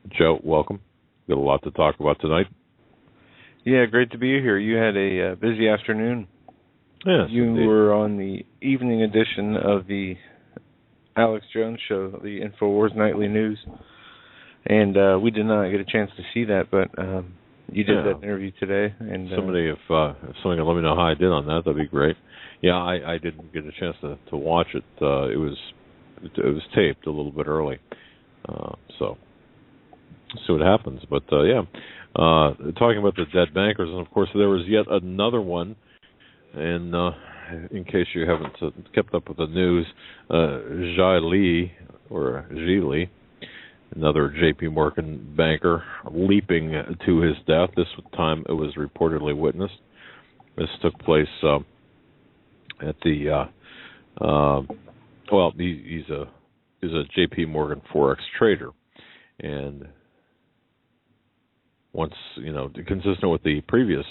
Joe, welcome. Got a lot to talk about tonight. Yeah, great to be here. You had a busy afternoon. Yes, you indeed. were on the evening edition of the Alex Jones show, the InfoWars Nightly News, and we did not get a chance to see that, but you did that interview today. And somebody, if somebody can let me know how I did on that, that'd be great. Yeah, I didn't get a chance to watch it. It was taped a little bit early, so we'll see what happens. But talking about the dead bankers, and of course there was yet another one. And in case you haven't kept up with the news, Zhai Li, another J.P. Morgan banker, leaping to his death. This time it was reportedly witnessed. This took place at the he's a J.P. Morgan Forex trader, and once consistent with the previous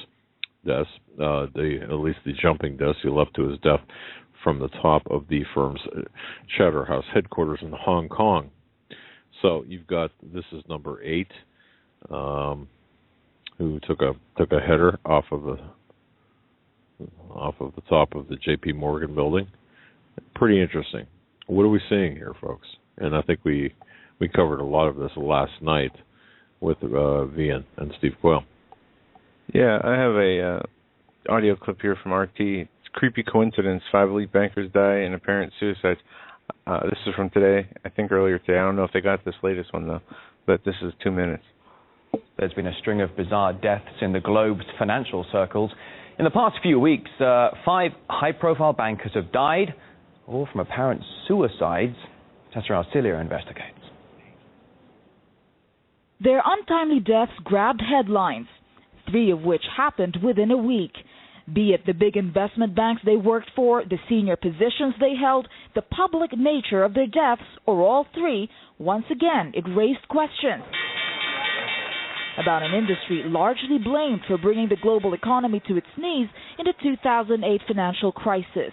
deaths, at least the jumping deaths, he leapt to his death from the top of the firm's Chatterhouse headquarters in Hong Kong. So you've got, this is number 8, who took a header off of the top of the J.P. Morgan building. Pretty interesting. What are we seeing here, folks? And I think we covered a lot of this last night with Vian and Steve Quayle. Yeah, I have a audio clip here from RT. It's creepy coincidence. 5 elite bankers die in apparent suicides. This is from today, I think earlier today. I don't know if they got this latest one, though, but this is 2 minutes. There's been a string of bizarre deaths in the globe's financial circles. In the past few weeks, 5 high-profile bankers have died, all from apparent suicides. Tessa Arcilia investigates. Their untimely deaths grabbed headlines, 3 of which happened within a week. Be it the big investment banks they worked for, the senior positions they held, the public nature of their deaths, or all 3, once again it raised questions about an industry largely blamed for bringing the global economy to its knees in the 2008 financial crisis.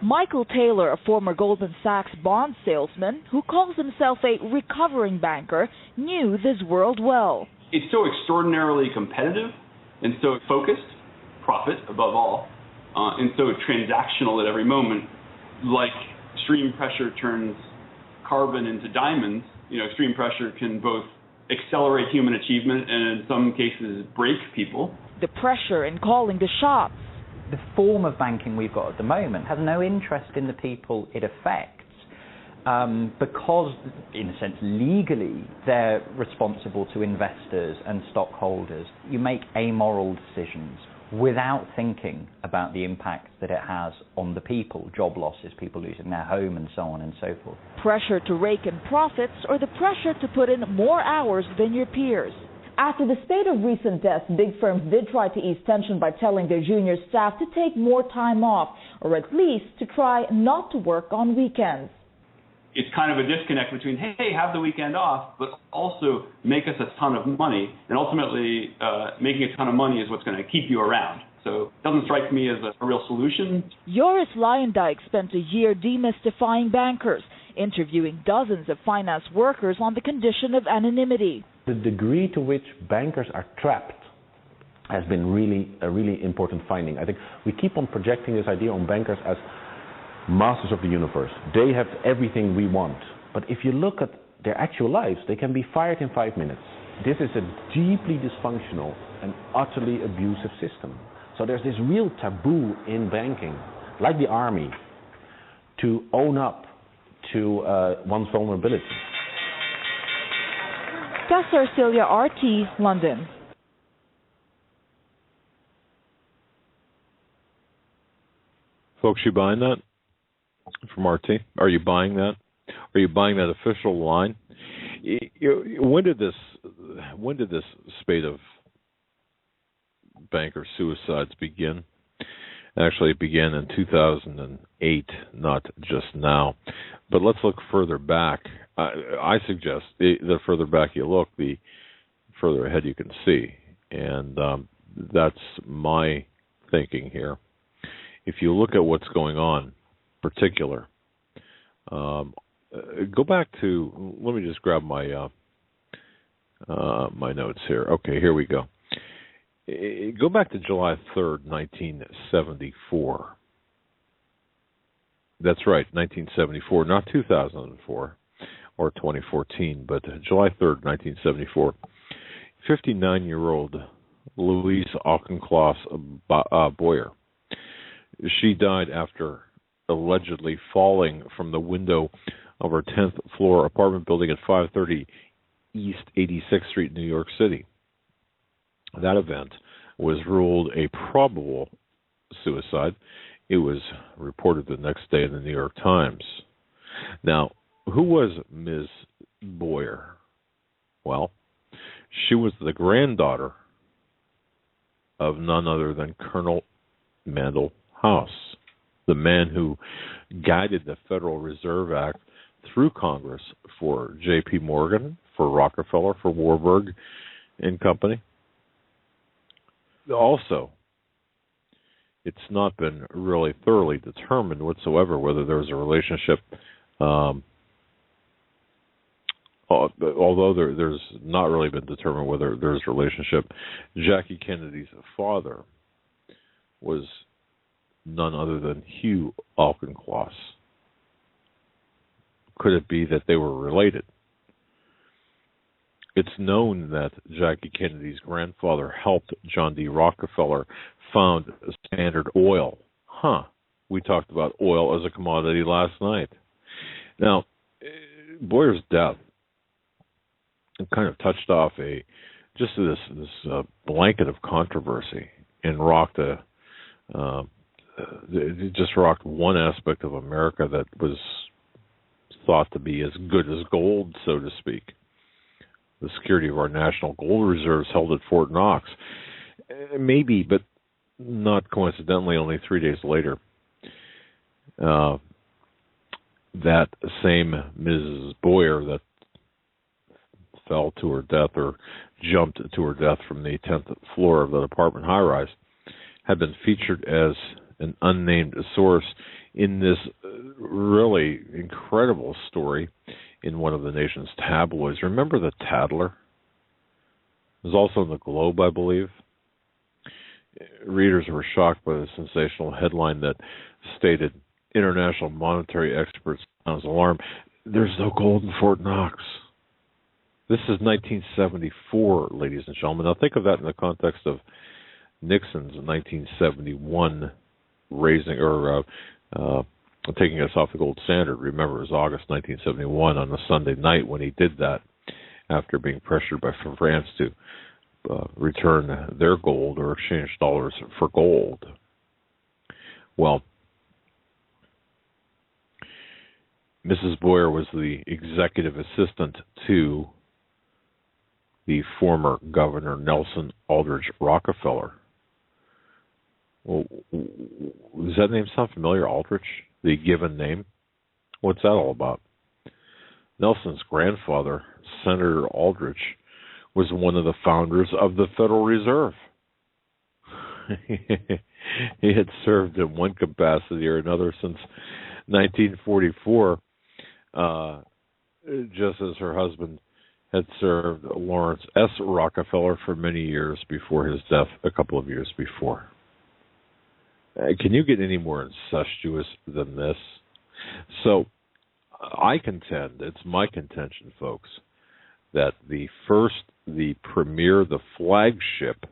Michael Taylor, a former Goldman Sachs bond salesman who calls himself a recovering banker, knew this world well. It's so extraordinarily competitive and so focused, profit above all, and so transactional at every moment. Like extreme pressure turns carbon into diamonds, extreme pressure can both accelerate human achievement and in some cases break people. The pressure in calling the shots. The form of banking we've got at the moment has no interest in the people it affects because, in a sense, legally they're responsible to investors and stockholders. You make amoral decisions without thinking about the impact that it has on the people, job losses, people losing their home and so on and so forth. Pressure to rake in profits or the pressure to put in more hours than your peers. After the spate of recent deaths, big firms did try to ease tension by telling their junior staff to take more time off, or at least to try not to work on weekends. It's kind of a disconnect between, hey, have the weekend off, but also make us a ton of money. And ultimately, making a ton of money is what's going to keep you around. So it doesn't strike me as a real solution. Joris Leijendijk spent a year demystifying bankers, interviewing dozens of finance workers on the condition of anonymity. The degree to which bankers are trapped has been a really important finding. I think we keep on projecting this idea on bankers as masters of the universe. They have everything we want. But if you look at their actual lives, they can be fired in 5 minutes. This is a deeply dysfunctional and utterly abusive system. So there's this real taboo in banking, like the army, to own up to one's vulnerability. Tessa Arcilia, RT, London. Folks, you buying that from RT? Are you buying that? Are you buying that official line? When did this spate of banker suicides begin? Actually, it began in 2008, not just now. But let's look further back. I suggest the further back you look, the further ahead you can see. And that's my thinking here. If you look at what's going on, particular, go back to, let me just grab my my notes here. Okay, here we go. Go back to July 3rd, 1974. That's right, 1974, not 2004 or 2014, but July 3rd, 1974. 59-year-old Louise Auchincloss Boyer. She died after allegedly falling from the window of her 10th floor apartment building at 530 East 86th Street, New York City. That event was ruled a probable suicide. It was reported the next day in the New York Times. Now, who was Ms. Boyer? Well, she was the granddaughter of none other than Colonel Mandell House, the man who guided the Federal Reserve Act through Congress for J.P. Morgan, for Rockefeller, for Warburg and Company. Also, it's not been really thoroughly determined whatsoever whether there was a relationship, although there's not really been determined whether there's a relationship. Jackie Kennedy's father was none other than Hugh Auchincloss. Could it be that they were related? It's known that Jackie Kennedy's grandfather helped John D. Rockefeller found Standard Oil. We talked about oil as a commodity last night. Now, Boyer's death kind of touched off this blanket of controversy and it just rocked one aspect of America that was thought to be as good as gold, so to speak. The security of our national gold reserves held at Fort Knox. Maybe, but not coincidentally, only 3 days later, that same Mrs. Boyer that fell to her death or jumped to her death from the 10th floor of the apartment high-rise had been featured as an unnamed source in this really incredible story in one of the nation's tabloids. Remember the Tattler? It was also in the Globe, I believe. Readers were shocked by the sensational headline that stated, international monetary experts sounds alarm. There's no gold in Fort Knox. This is 1974, ladies and gentlemen. Now think of that in the context of Nixon's 1971 raising or taking us off the gold standard. Remember, it was August 1971 on a Sunday night when he did that after being pressured by France to return their gold or exchange dollars for gold. Well, Mrs. Boyer was the executive assistant to the former Governor Nelson Aldrich Rockefeller. Well, does that name sound familiar, Aldrich? The given name? What's that all about? Nelson's grandfather, Senator Aldrich, was one of the founders of the Federal Reserve. He had served in one capacity or another since 1944, just as her husband had served Lawrence S. Rockefeller for many years before his death, a couple of years before. Can you get any more incestuous than this? So I contend, it's my contention, folks, that the premier, the flagship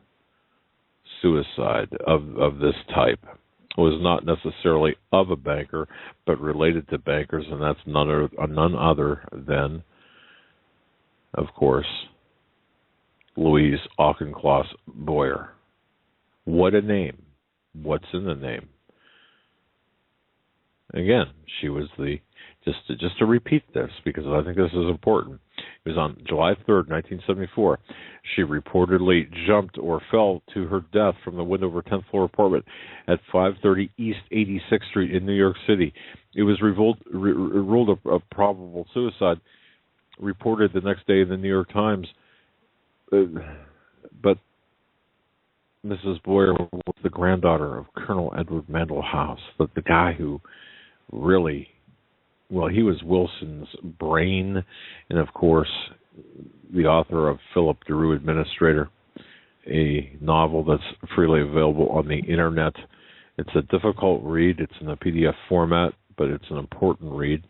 suicide of this type was not necessarily of a banker, but related to bankers, and that's none other than, of course, Louise Auchincloss Boyer. What a name. What's in the name? Again, she was just to repeat this, because I think this is important. It was on July 3rd, 1974. She reportedly jumped or fell to her death from the window of her 10th floor apartment at 530 East 86th Street in New York City. It was ruled a probable suicide, reported the next day in the New York Times. But Mrs. Boyer was the granddaughter of Colonel Edward Mandell House, the guy who really, well, he was Wilson's brain, and of course, the author of Philip DeRue Administrator, a novel that's freely available on the internet. It's a difficult read. It's in a PDF format, but it's an important read.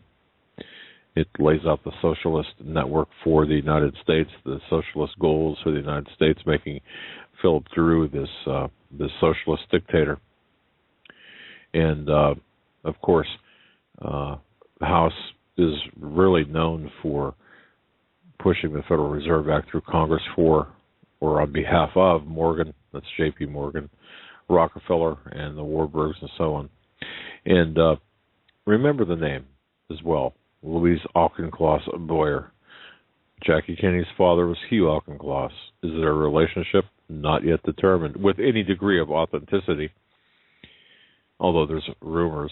It lays out the socialist network for the United States, the socialist goals for the United States, making Philip DeRue this socialist dictator. And of course, the House is really known for pushing the Federal Reserve Act through Congress for, or on behalf of, Morgan, that's J.P. Morgan, Rockefeller, and the Warburgs, and so on. And remember the name as well, Louise Auchincloss Boyer. Jackie Kennedy's father was Hugh Auchincloss. Is there a relationship? Not yet determined, with any degree of authenticity, although there's rumors.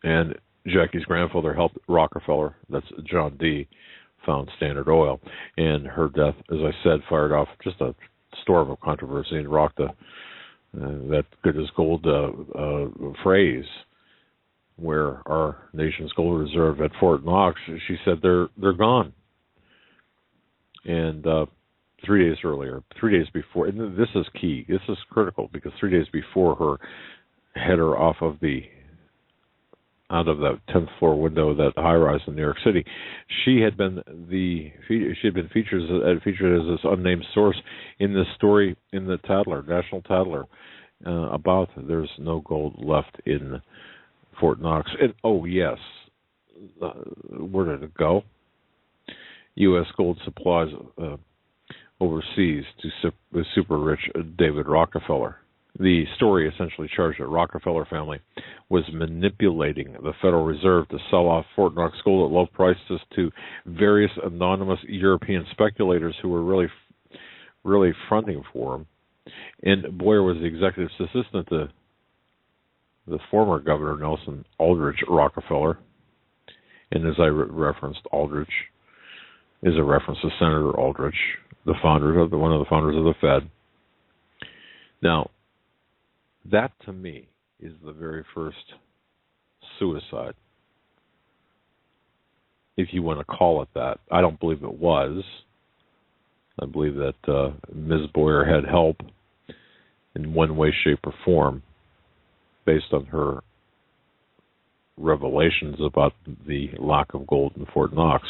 And Jackie's grandfather helped Rockefeller, that's John D., found Standard Oil. And her death, as I said, fired off just a storm of controversy and rocked that good as gold phrase, where our nation's gold reserve at Fort Knox, she said they're gone. And 3 days earlier, 3 days before, and this is key, this is critical, because 3 days before her header out of the 10th floor window of that high rise in New York City, she had been featured as this unnamed source in this story in the Tatler, National Tatler, about there's no gold left in Fort Knox. And oh yes, where did it go? U.S. gold supplies overseas to the super rich David Rockefeller. The story essentially charged that Rockefeller family was manipulating the Federal Reserve to sell off Fort Knox gold at low prices to various anonymous European speculators who were really fronting for him. And Boyer was the executive assistant to the former Governor Nelson Aldrich Rockefeller. And as I referenced, Aldrich is a reference to Senator Aldrich, one of the founders of the Fed. Now, that to me is the very first suicide, if you want to call it that. I don't believe it was. I believe that Ms. Boyer had help in one way, shape, or form based on her revelations about the lack of gold in Fort Knox.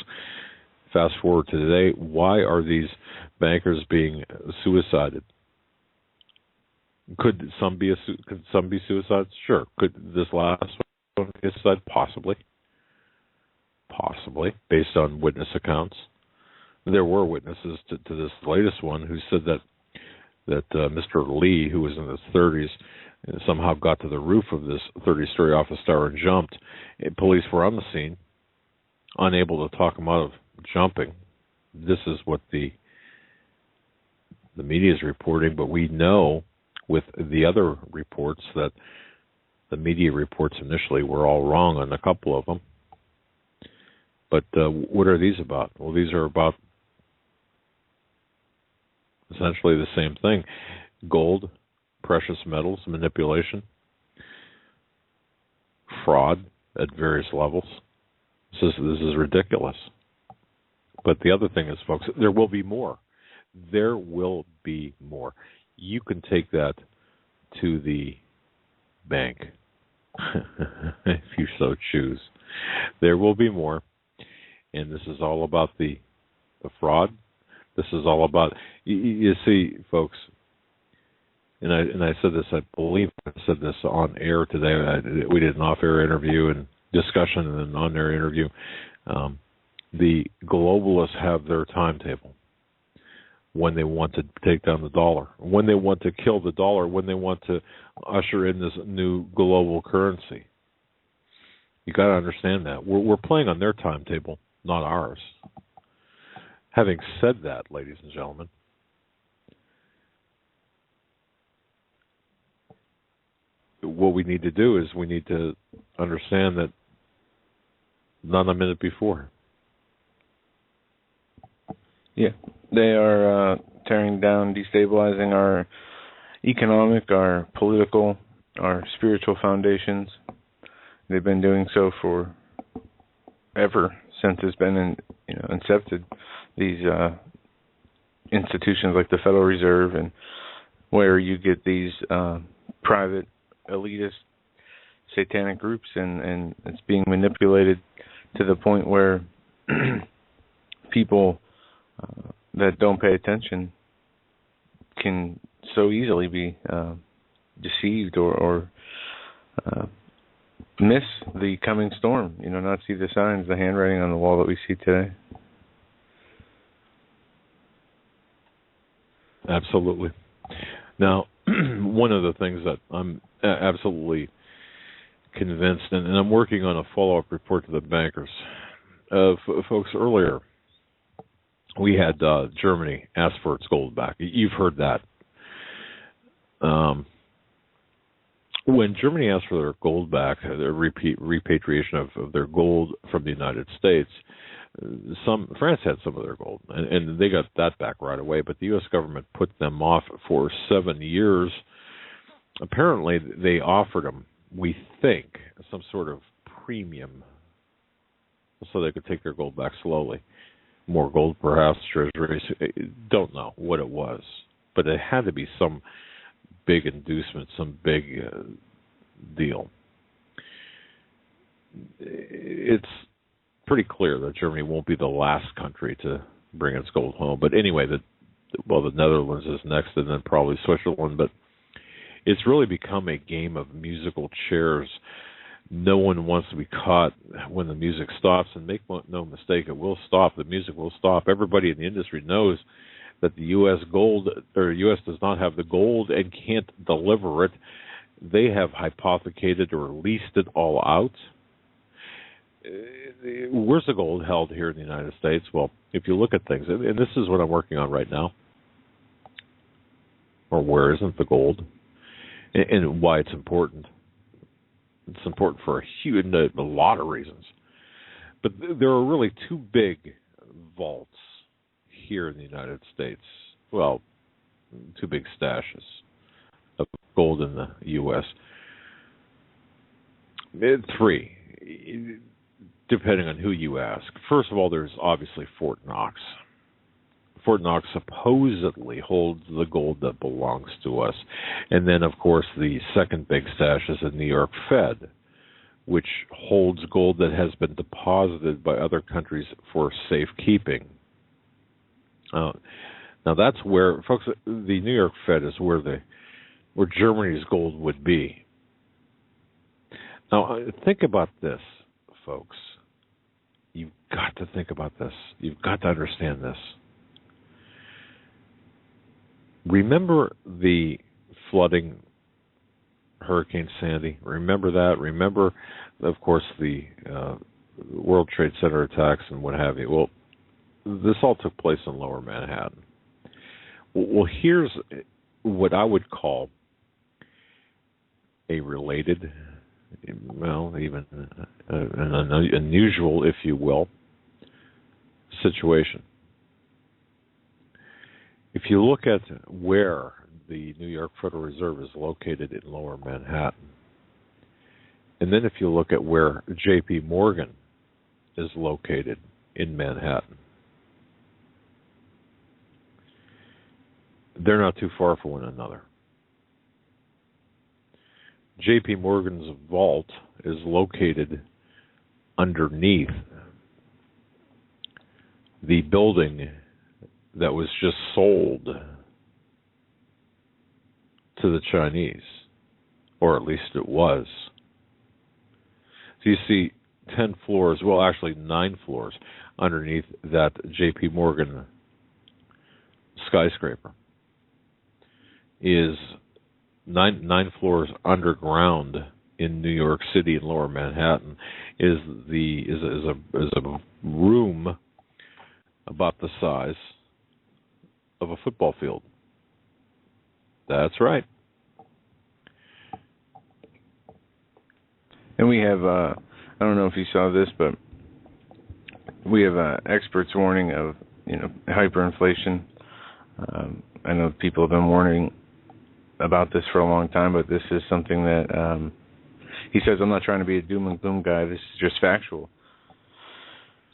Fast forward to today, why are these bankers being suicided? Could some be suicides? Sure. Could this last one be a suicide? Possibly, based on witness accounts. There were witnesses to this latest one who said that Mr. Lee, who was in his 30s, somehow got to the roof of this 30-story office tower and jumped. Police were on the scene, unable to talk him out of jumping. This is what the media is reporting, but we know with the other reports that the media reports initially were all wrong on a couple of them. But what are these about? Well, these are about essentially the same thing. Gold, precious metals, manipulation, fraud at various levels. This is ridiculous. But the other thing is, folks, there will be more. There will be more. You can take that to the bank if you so choose. There will be more. And this is all about the fraud. This is all about, you see, folks, and I said this, I believe I said this on air today. We did an off-air interview and discussion and an on-air interview. The globalists have their timetable when they want to take down the dollar, when they want to kill the dollar, when they want to usher in this new global currency. You got to understand that. We're playing on their timetable, not ours. Having said that, ladies and gentlemen, what we need to do is we need to understand that not a minute before. Yeah, they are tearing down, destabilizing our economic, our political, our spiritual foundations. They've been doing so for ever since it's been incepted these institutions like the Federal Reserve, and where you get these private elitist satanic groups, and it's being manipulated to the point where people that don't pay attention can so easily be deceived or miss the coming storm, not see the signs, the handwriting on the wall that we see today. Absolutely. Now, one of the things that I'm absolutely convinced, and I'm working on a follow-up report to the bankers. Folks, earlier we had Germany ask for its gold back. You've heard that. When Germany asked for their gold back, their repatriation of their gold from the United States, France had some of their gold, and they got that back right away, but the U.S. government put them off for 7 years. Apparently, they offered them, we think, some sort of premium so they could take their gold back slowly. More gold, perhaps, treasuries. Don't know what it was, but it had to be some big inducement, some big deal. It's pretty clear that Germany won't be the last country to bring its gold home. But anyway, the Netherlands is next, and then probably Switzerland. But it's really become a game of musical chairs. No one wants to be caught when the music stops, and make no mistake, it will stop. The music will stop. Everybody in the industry knows that the U.S. does not have the gold and can't deliver it. They have hypothecated or leased it all out. Where's the gold held here in the United States? Well, if you look at things, and this is what I'm working on right now, or where isn't the gold, and why it's important. It's important for a lot of reasons. But there are really two big vaults here in the United States. Well, two big stashes of gold in the U.S. Three, depending on who you ask. First of all, there's obviously Fort Knox. Fort Knox supposedly holds the gold that belongs to us. And then, of course, the second big stash is the New York Fed, which holds gold that has been deposited by other countries for safekeeping. Now, that's where, folks, the New York Fed is where Germany's gold would be. Now, think about this, folks. You've got to think about this. You've got to understand this. Remember the flooding, Hurricane Sandy? Remember that? Remember, of course, the World Trade Center attacks and what have you. Well, this all took place in Lower Manhattan. Well, here's what I would call a related, well, even an unusual, if you will, situation. If you look at where the New York Federal Reserve is located in Lower Manhattan, and then if you look at where J.P. Morgan is located in Manhattan, they're not too far from one another. J.P. Morgan's vault is located underneath the building that was just sold to the Chinese, or at least it was. So you see 10 floors, well, actually 9 floors underneath that J.P. Morgan skyscraper is 9 floors underground in New York City in Lower Manhattan is a room about the size of a football field. That's right. And we have, I don't know if you saw this, but we have experts warning of, hyperinflation. I know people have been warning about this for a long time, but this is something that he says, I'm not trying to be a doom and gloom guy. This is just factual.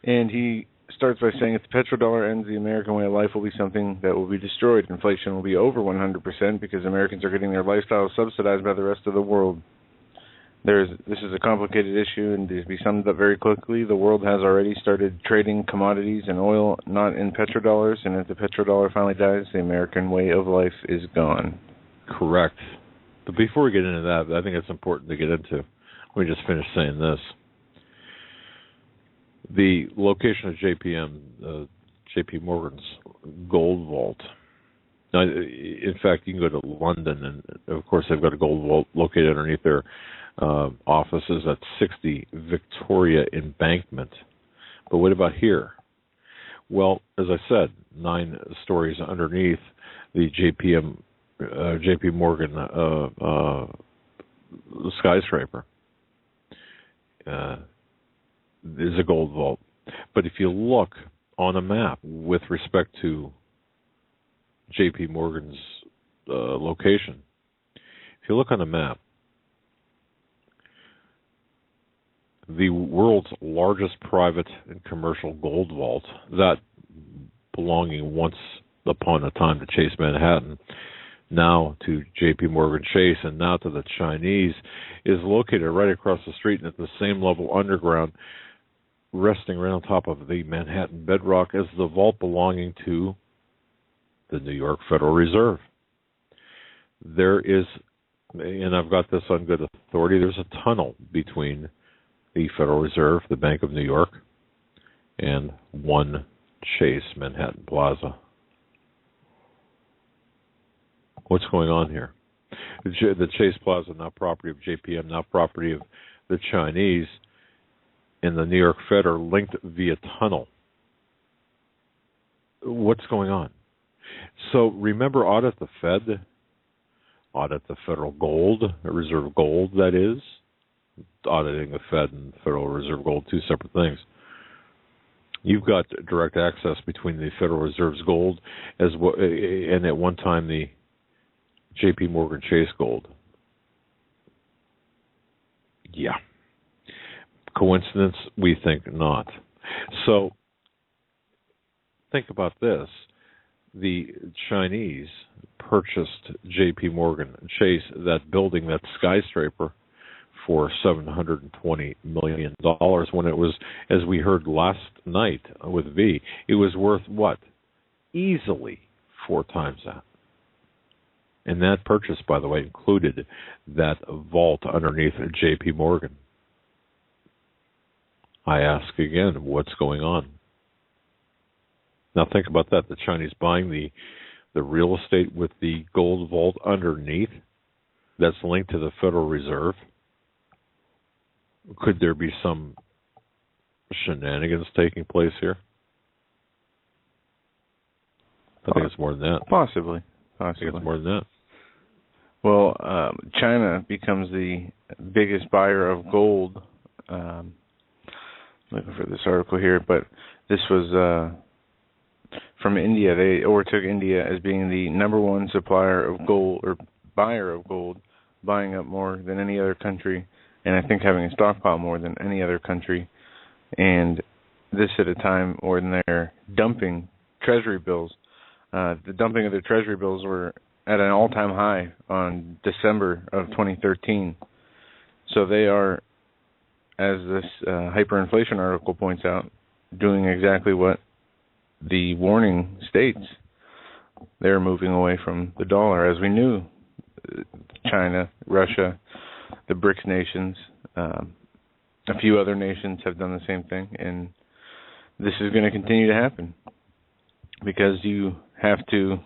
And he starts by saying, if the petrodollar ends, the American way of life will be something that will be destroyed. Inflation will be over 100% because Americans are getting their lifestyles subsidized by the rest of the world. This is a complicated issue, and to be summed up very quickly, the world has already started trading commodities and oil not in petrodollars, and if the petrodollar finally dies, the American way of life is gone. Correct. But before we get into that, I think it's important to get into. Let me just finish saying this. The location of JP Morgan's gold vault. Now, in fact, you can go to London, and of course they've got a gold vault located underneath their offices at 60 Victoria Embankment. But what about here? Well, as I said, 9 stories underneath the JP Morgan skyscraper is a gold vault. But if you look on a map with respect to JP Morgan's location, if you look on a map, the world's largest private and commercial gold vault, that belonging once upon a time to Chase Manhattan, now to J.P. Morgan Chase, and now to the Chinese, is located right across the street and at the same level underground, resting right on top of the Manhattan bedrock as the vault belonging to the New York Federal Reserve. There is, and I've got this on good authority, there's a tunnel between the Federal Reserve, the Bank of New York, and 1 Chase Manhattan Plaza. What's going on here? The Chase Plaza, now property of JPM, now property of the Chinese, and the New York Fed are linked via tunnel. What's going on? So remember, audit the Fed, audit the federal gold, reserve gold, that is. Auditing the Fed and Federal Reserve gold, 2 separate things. You've got direct access between the Federal Reserve's gold and at one time the J.P. Morgan Chase gold. Yeah. Coincidence? We think not. So think about this. The Chinese purchased J.P. Morgan Chase, that building, that skyscraper, for $720 million when it was, as we heard last night with V, it was worth what? Easily 4 times that. And that purchase, by the way, included that vault underneath J.P. Morgan. I ask again, what's going on? Now think about that. The Chinese buying the real estate with the gold vault underneath that's linked to the Federal Reserve. Could there be some shenanigans taking place here? I think it's more than that. Possibly. I think it's more than that. Well, China becomes the biggest buyer of gold. Looking for this article here, but this was from India. They overtook India as being the #1 supplier of gold, or buyer of gold, buying up more than any other country, and I think having a stockpile more than any other country. And this at a time when they're dumping treasury bills. The dumping of their treasury bills were at an all-time high on December of 2013. So they are, as this hyperinflation article points out, doing exactly what the warning states. They're moving away from the dollar. As we knew, China, Russia, the BRICS nations, a few other nations have done the same thing, and this is going to continue to happen because you have to.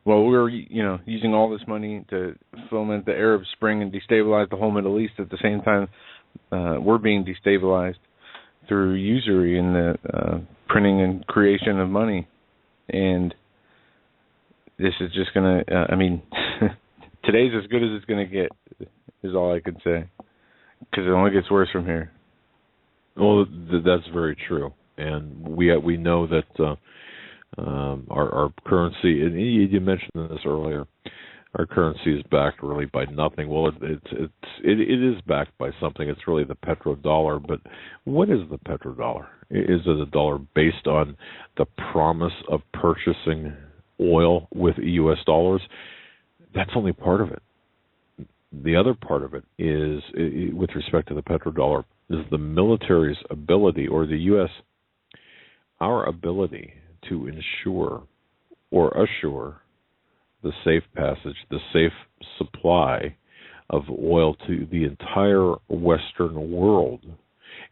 Well, we're using all this money to foment the Arab Spring and destabilize the whole Middle East. At the same time, we're being destabilized through usury and the printing and creation of money, and this is just going to. Today's as good as it's going to get, is all I could say, because it only gets worse from here. Well, that's very true, and we know that our currency, and you mentioned this earlier, our currency is backed really by nothing. Well, it is backed by something. It's really the petrodollar. But what is the petrodollar? Is it a dollar based on the promise of purchasing oil with U.S. dollars? That's only part of it. The other part of it is, with respect to the petrodollar, is the military's ability, or the U.S., our ability to ensure or assure the safe passage, the safe supply of oil to the entire Western world,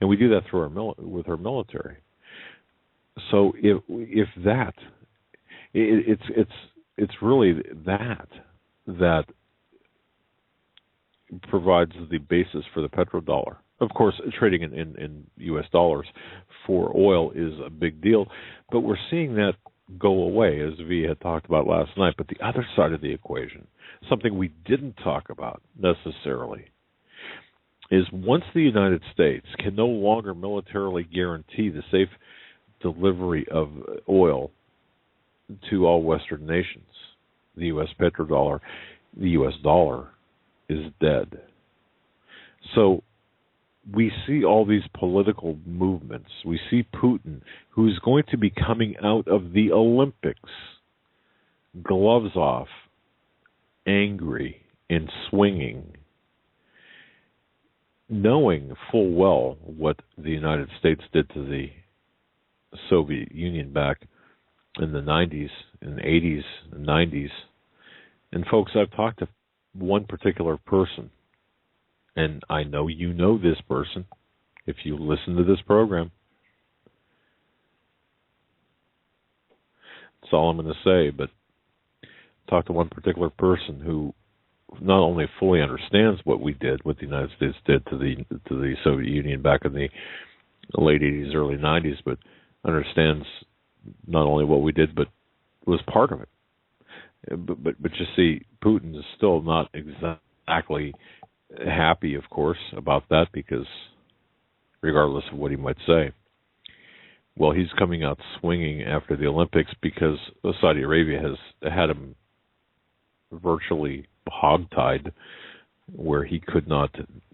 and we do that through with our military. So if that, it's really that provides the basis for the petrodollar. Of course, trading in U.S. dollars for oil is a big deal, but we're seeing that go away, as V had talked about last night. But the other side of the equation, something we didn't talk about necessarily, is once the United States can no longer militarily guarantee the safe delivery of oil to all Western nations, the U.S. petrodollar, the U.S. dollar is dead. So we see all these political movements. We see Putin, who's going to be coming out of the Olympics, gloves off, angry and swinging, knowing full well what the United States did to the Soviet Union back in the 90s, in the 80s, and 90s. And folks, I've talked to one particular person, and I know you know this person if you listen to this program. That's all I'm going to say, but talk to one particular person who not only fully understands what we did, what the United States did to the Soviet Union back in the late 80s, early 90s, but understands not only what we did, but was part of it. But you see, Putin is still not exactly happy, of course, about that, because regardless of what he might say, well, he's coming out swinging after the Olympics because Saudi Arabia has had him virtually hogtied, where he could not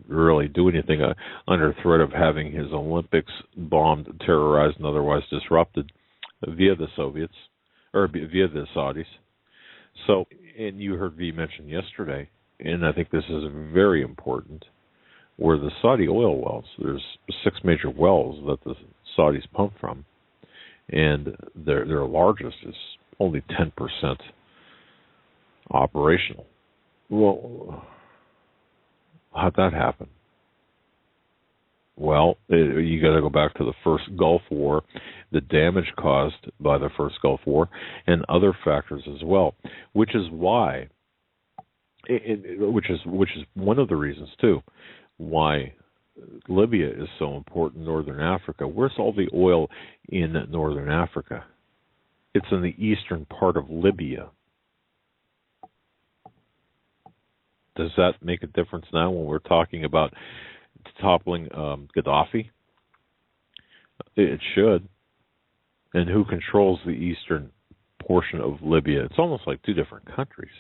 really do anything under threat of having his Olympics bombed, terrorized, and otherwise disrupted via the Soviets, or via the Saudis. So, and you heard V mention yesterday, and I think this is very important, where the Saudi oil wells, there's 6 major wells that the Saudis pump from, and their largest is only 10% operational. Well, how'd that happen? Well, you got to go back to the first Gulf War, the damage caused by the first Gulf War, and other factors as well, which is why, which is one of the reasons too, why Libya is so important in Northern Africa. Where's all the oil in Northern Africa? It's in the eastern part of Libya. Does that make a difference now when we're talking about toppling Gaddafi? It should. And who controls the eastern portion of Libya? It's almost like 2 different countries.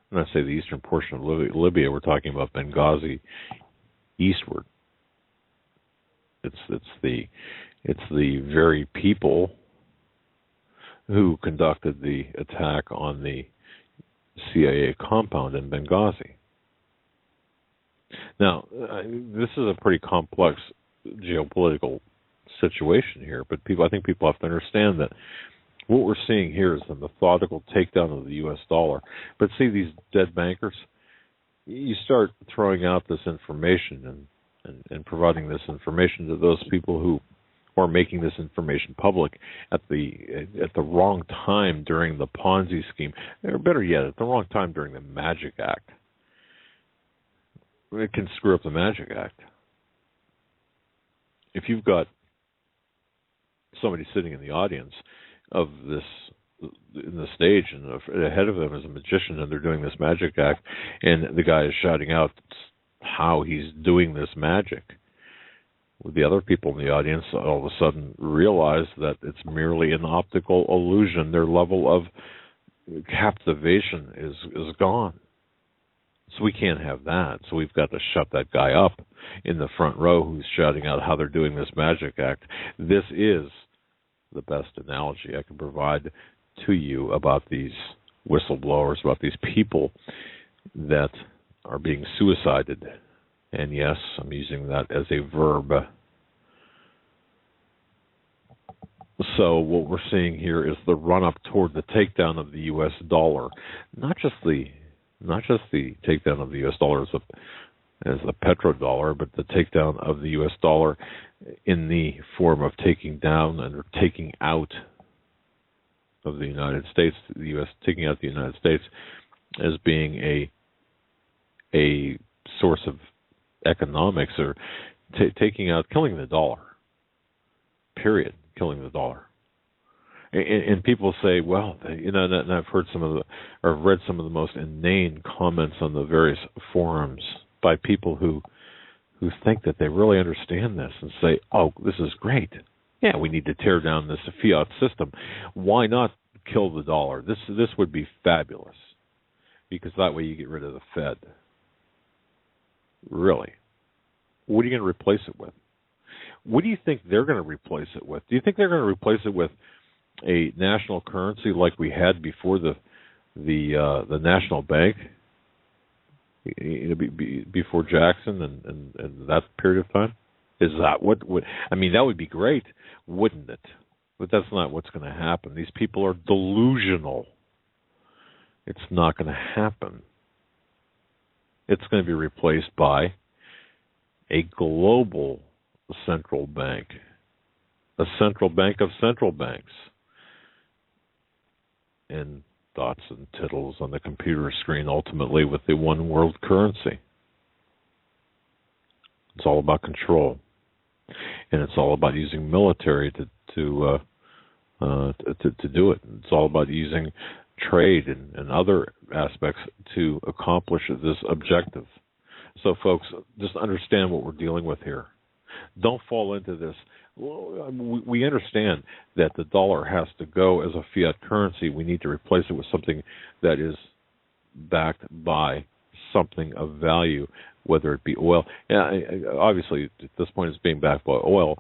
When I say the eastern portion of Libya, we're talking about Benghazi eastward. It's the very people who conducted the attack on the CIA compound in Benghazi. Now, this is a pretty complex geopolitical situation here, but I think people have to understand that what we're seeing here is the methodical takedown of the U.S. dollar. But see, these dead bankers, you start throwing out this information and providing this information to those people who are making this information public at the wrong time during the Ponzi scheme, or better yet, at the wrong time during the Magic Act. It can screw up the Magic Act. If you've got somebody sitting in the audience of this, in the stage, and ahead of them is a magician, and they're doing this Magic Act, and the guy is shouting out how he's doing this magic, the other people in the audience all of a sudden realize that it's merely an optical illusion. Their level of captivation is gone. So we can't have that. So we've got to shut that guy up in the front row who's shouting out how they're doing this magic act. This is the best analogy I can provide to you about these whistleblowers, about these people that are being suicided. And yes, I'm using that as a verb. So what we're seeing here is the run-up toward the takedown of the U.S. dollar, not just the takedown of the U.S. dollar as the petrodollar, but the takedown of the U.S. dollar in the form of taking down and taking out of the United States, the U.S. taking out the United States as being a source of economics, or killing the dollar. Period. Killing the dollar. And people say, well, and I've heard I've read some of the most inane comments on the various forums by people who think that they really understand this and say, oh, this is great. Yeah, we need to tear down this fiat system. Why not kill the dollar? This would be fabulous, because that way you get rid of the Fed. Really? What are you going to replace it with? What do you think they're going to replace it with? Do you think they're going to replace it with a national currency like we had before the national bank, before Jackson and that period of time? Is that what would? I mean, that would be great, wouldn't it? But that's not what's going to happen. These people are delusional. It's not going to happen. It's going to be replaced by a global central bank, a central bank of central banks, and dots and tittles on the computer screen, ultimately with the one world currency. It's all about control, and it's all about using military to do it. It's all about using trade and other aspects to accomplish this objective. So, folks, just understand what we're dealing with here. Don't fall into this. We understand that the dollar has to go as a fiat currency. We need to replace it with something that is backed by something of value, whether it be oil. Obviously, at this point, it's being backed by oil.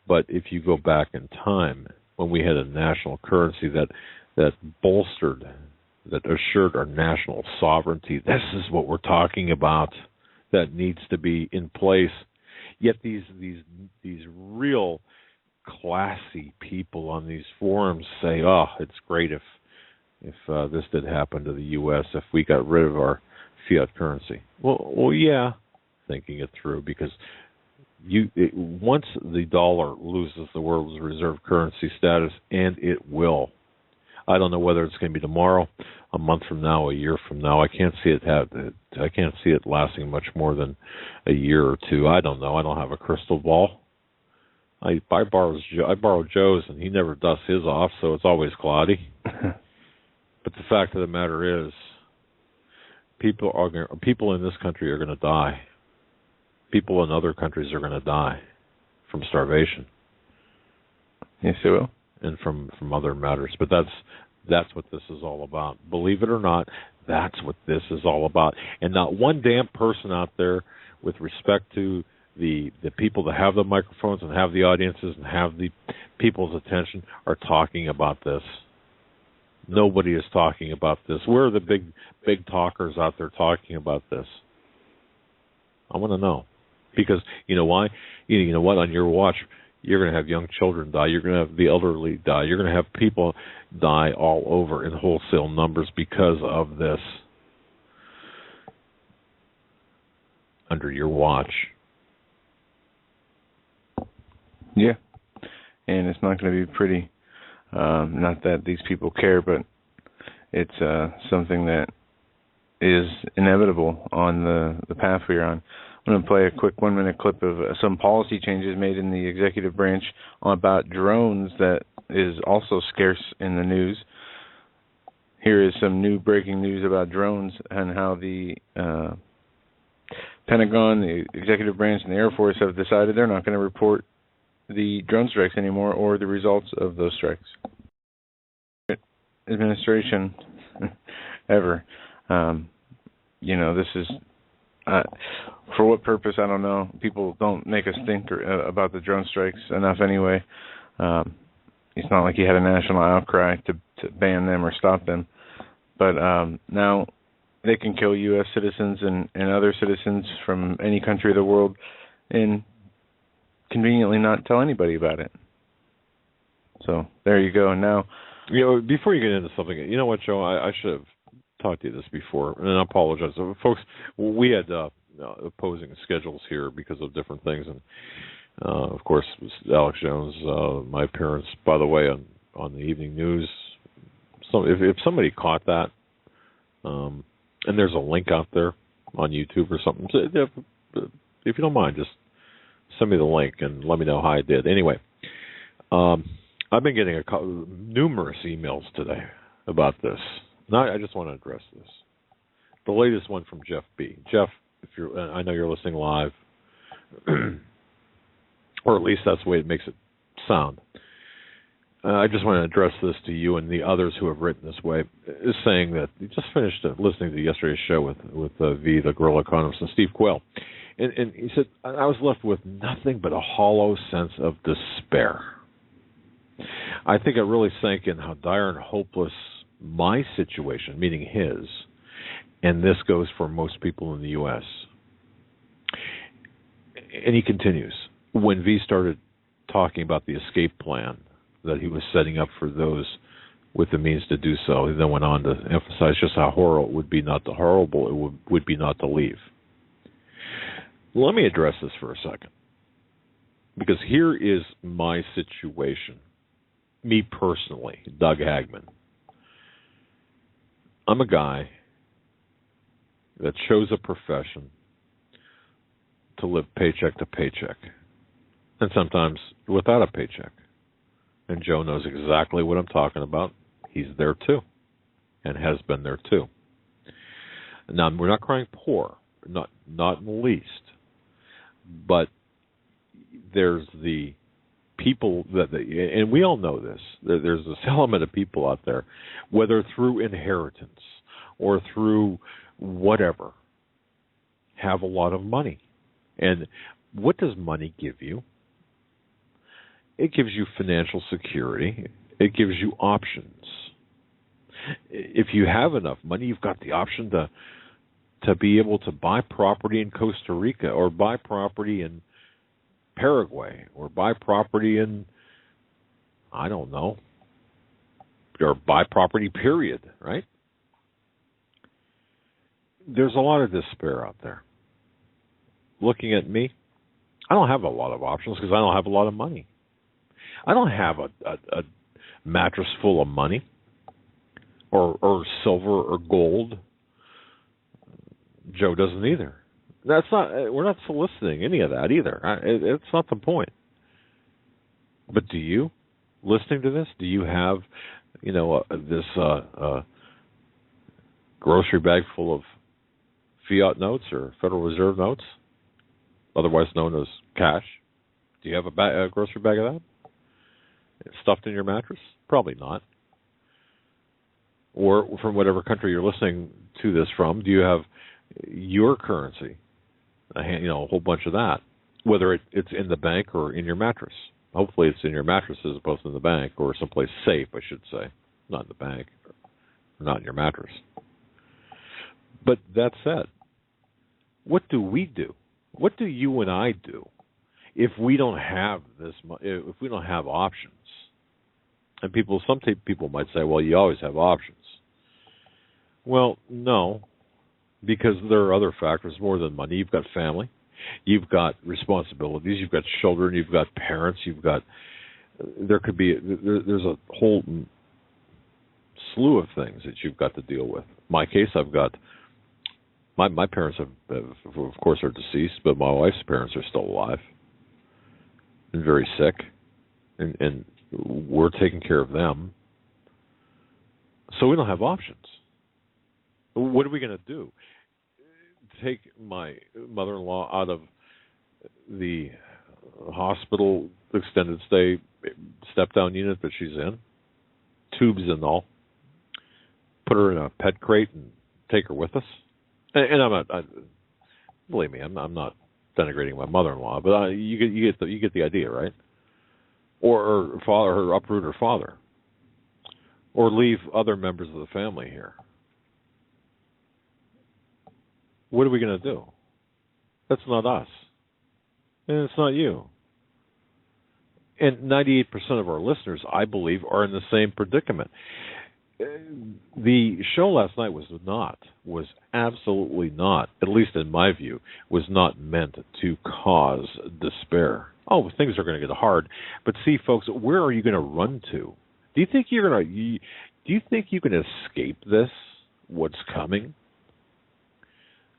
But if you go back in time, when we had a national currency that bolstered, that assured our national sovereignty, this is what we're talking about. That needs to be in place. Yet these real classy people on these forums say, "Oh, it's great if this did happen to the U.S. if we got rid of our fiat currency." Well, yeah, thinking it through, because once the dollar loses the world's reserve currency status, and it will. I don't know whether it's going to be tomorrow, a month from now, a year from now. I can't see it lasting much more than a year or two. I don't know. I don't have a crystal ball. I borrow Joe's, and he never dusts his off, so it's always cloudy. But the fact of the matter is, people in this country are going to die. People in other countries are going to die from starvation. Yes, they will. And from other matters. But that's what this is all about. Believe it or not, that's what this is all about. And not one damn person out there, with respect to the people that have the microphones and have the audiences and have the people's attention, are talking about this. Nobody is talking about this. Where are the big talkers out there talking about this? I want to know. Because you know why? You know what? On your watch, you're going to have young children die. You're going to have the elderly die. You're going to have people die all over in wholesale numbers because of this. Under your watch. Yeah. And it's not going to be pretty. Not that these people care, but it's something that is inevitable on the path we're on. I'm going to play a quick 1-minute clip of some policy changes made in the executive branch about drones that is also scarce in the news. Here is some new breaking news about drones and how the Pentagon, the executive branch, and the Air Force have decided they're not going to report the drone strikes anymore or the results of those strikes. administration ever. This is for what purpose, I don't know. People don't make us think about the drone strikes enough anyway. It's not like he had a national outcry to ban them or stop them. But now they can kill U.S. citizens and other citizens from any country of the world and conveniently not tell anybody about it. So there you go. Now, before you get into something, you know what, Joe? I should have talked to you this before, and I apologize. Folks, we had opposing schedules here because of different things, and of course, it was Alex Jones, my appearance, by the way, on the evening news. So if somebody caught that, and there's a link out there on YouTube or something, if you don't mind, just send me the link and let me know how I did. Anyway, I've been getting numerous emails today about this. Now, I just want to address this. The latest one from Jeff B. Jeff, I know you're listening live, or at least that's the way it makes it sound. I just want to address this to you and the others who have written this way, is saying that you just finished listening to yesterday's show with V, the guerrilla economist, and Steve Quayle. And he said, I was left with nothing but a hollow sense of despair. I think it really sank in how dire and hopeless my situation, meaning his, and this goes for most people in the U.S. And he continues, when V started talking about the escape plan that he was setting up for those with the means to do so, he then went on to emphasize just how horrible it would be not to leave. Let me address this for a second, because here is my situation. Me personally, Doug Hagmann. I'm a guy that chose a profession to live paycheck to paycheck, and sometimes without a paycheck. And Joe knows exactly what I'm talking about. He's there too, and has been there too. Now, we're not crying poor, not in the least, but there's the people and we all know this, there's this element of people out there, whether through inheritance or through whatever, have a lot of money. And what does money give you? It gives you financial security. It gives you options. If you have enough money, you've got the option to be able to buy property in Costa Rica, or buy property in Paraguay, or buy property in, I don't know, or buy property, period, right? There's a lot of despair out there. Looking at me, I don't have a lot of options because I don't have a lot of money. I don't have a mattress full of money or silver or gold. Joe doesn't either. We're not soliciting any of that either. It's not the point. But do you, listening to this, do you have, this grocery bag full of fiat notes or Federal Reserve notes, otherwise known as cash? Do you have a grocery bag of that? It's stuffed in your mattress? Probably not. Or from whatever country you're listening to this from, do you have your currency? A whole bunch of that, whether it's in the bank or in your mattress. Hopefully it's in your mattress as opposed to in the bank, or someplace safe, I should say. Not in the bank, or not in your mattress. But that said, what do we do? What do you and I do if we don't have if we don't have options? And some people might say, well, you always have options. Well, no. Because there are other factors more than money. You've got family, you've got responsibilities, you've got children, you've got parents, there's a whole slew of things that you've got to deal with. In my case, I've got, my parents of course, are deceased, but my wife's parents are still alive and very sick, and we're taking care of them. So we don't have options. What are we going to do? Take my mother-in-law out of the hospital extended stay step-down unit that she's in, tubes and all, put her in a pet crate and take her with us? And I'm not. Believe me, I'm not denigrating my mother-in-law, but you get the idea, right? Or father, or uproot her father, or leave other members of the family here. What are we going to do? That's not us, and it's not you. And 98% of our listeners, I believe, are in the same predicament. The show last night was absolutely not, at least in my view, was not meant to cause despair. Oh, things are going to get hard, but see, folks, where are you going to run to? Do you think you can escape this? What's coming?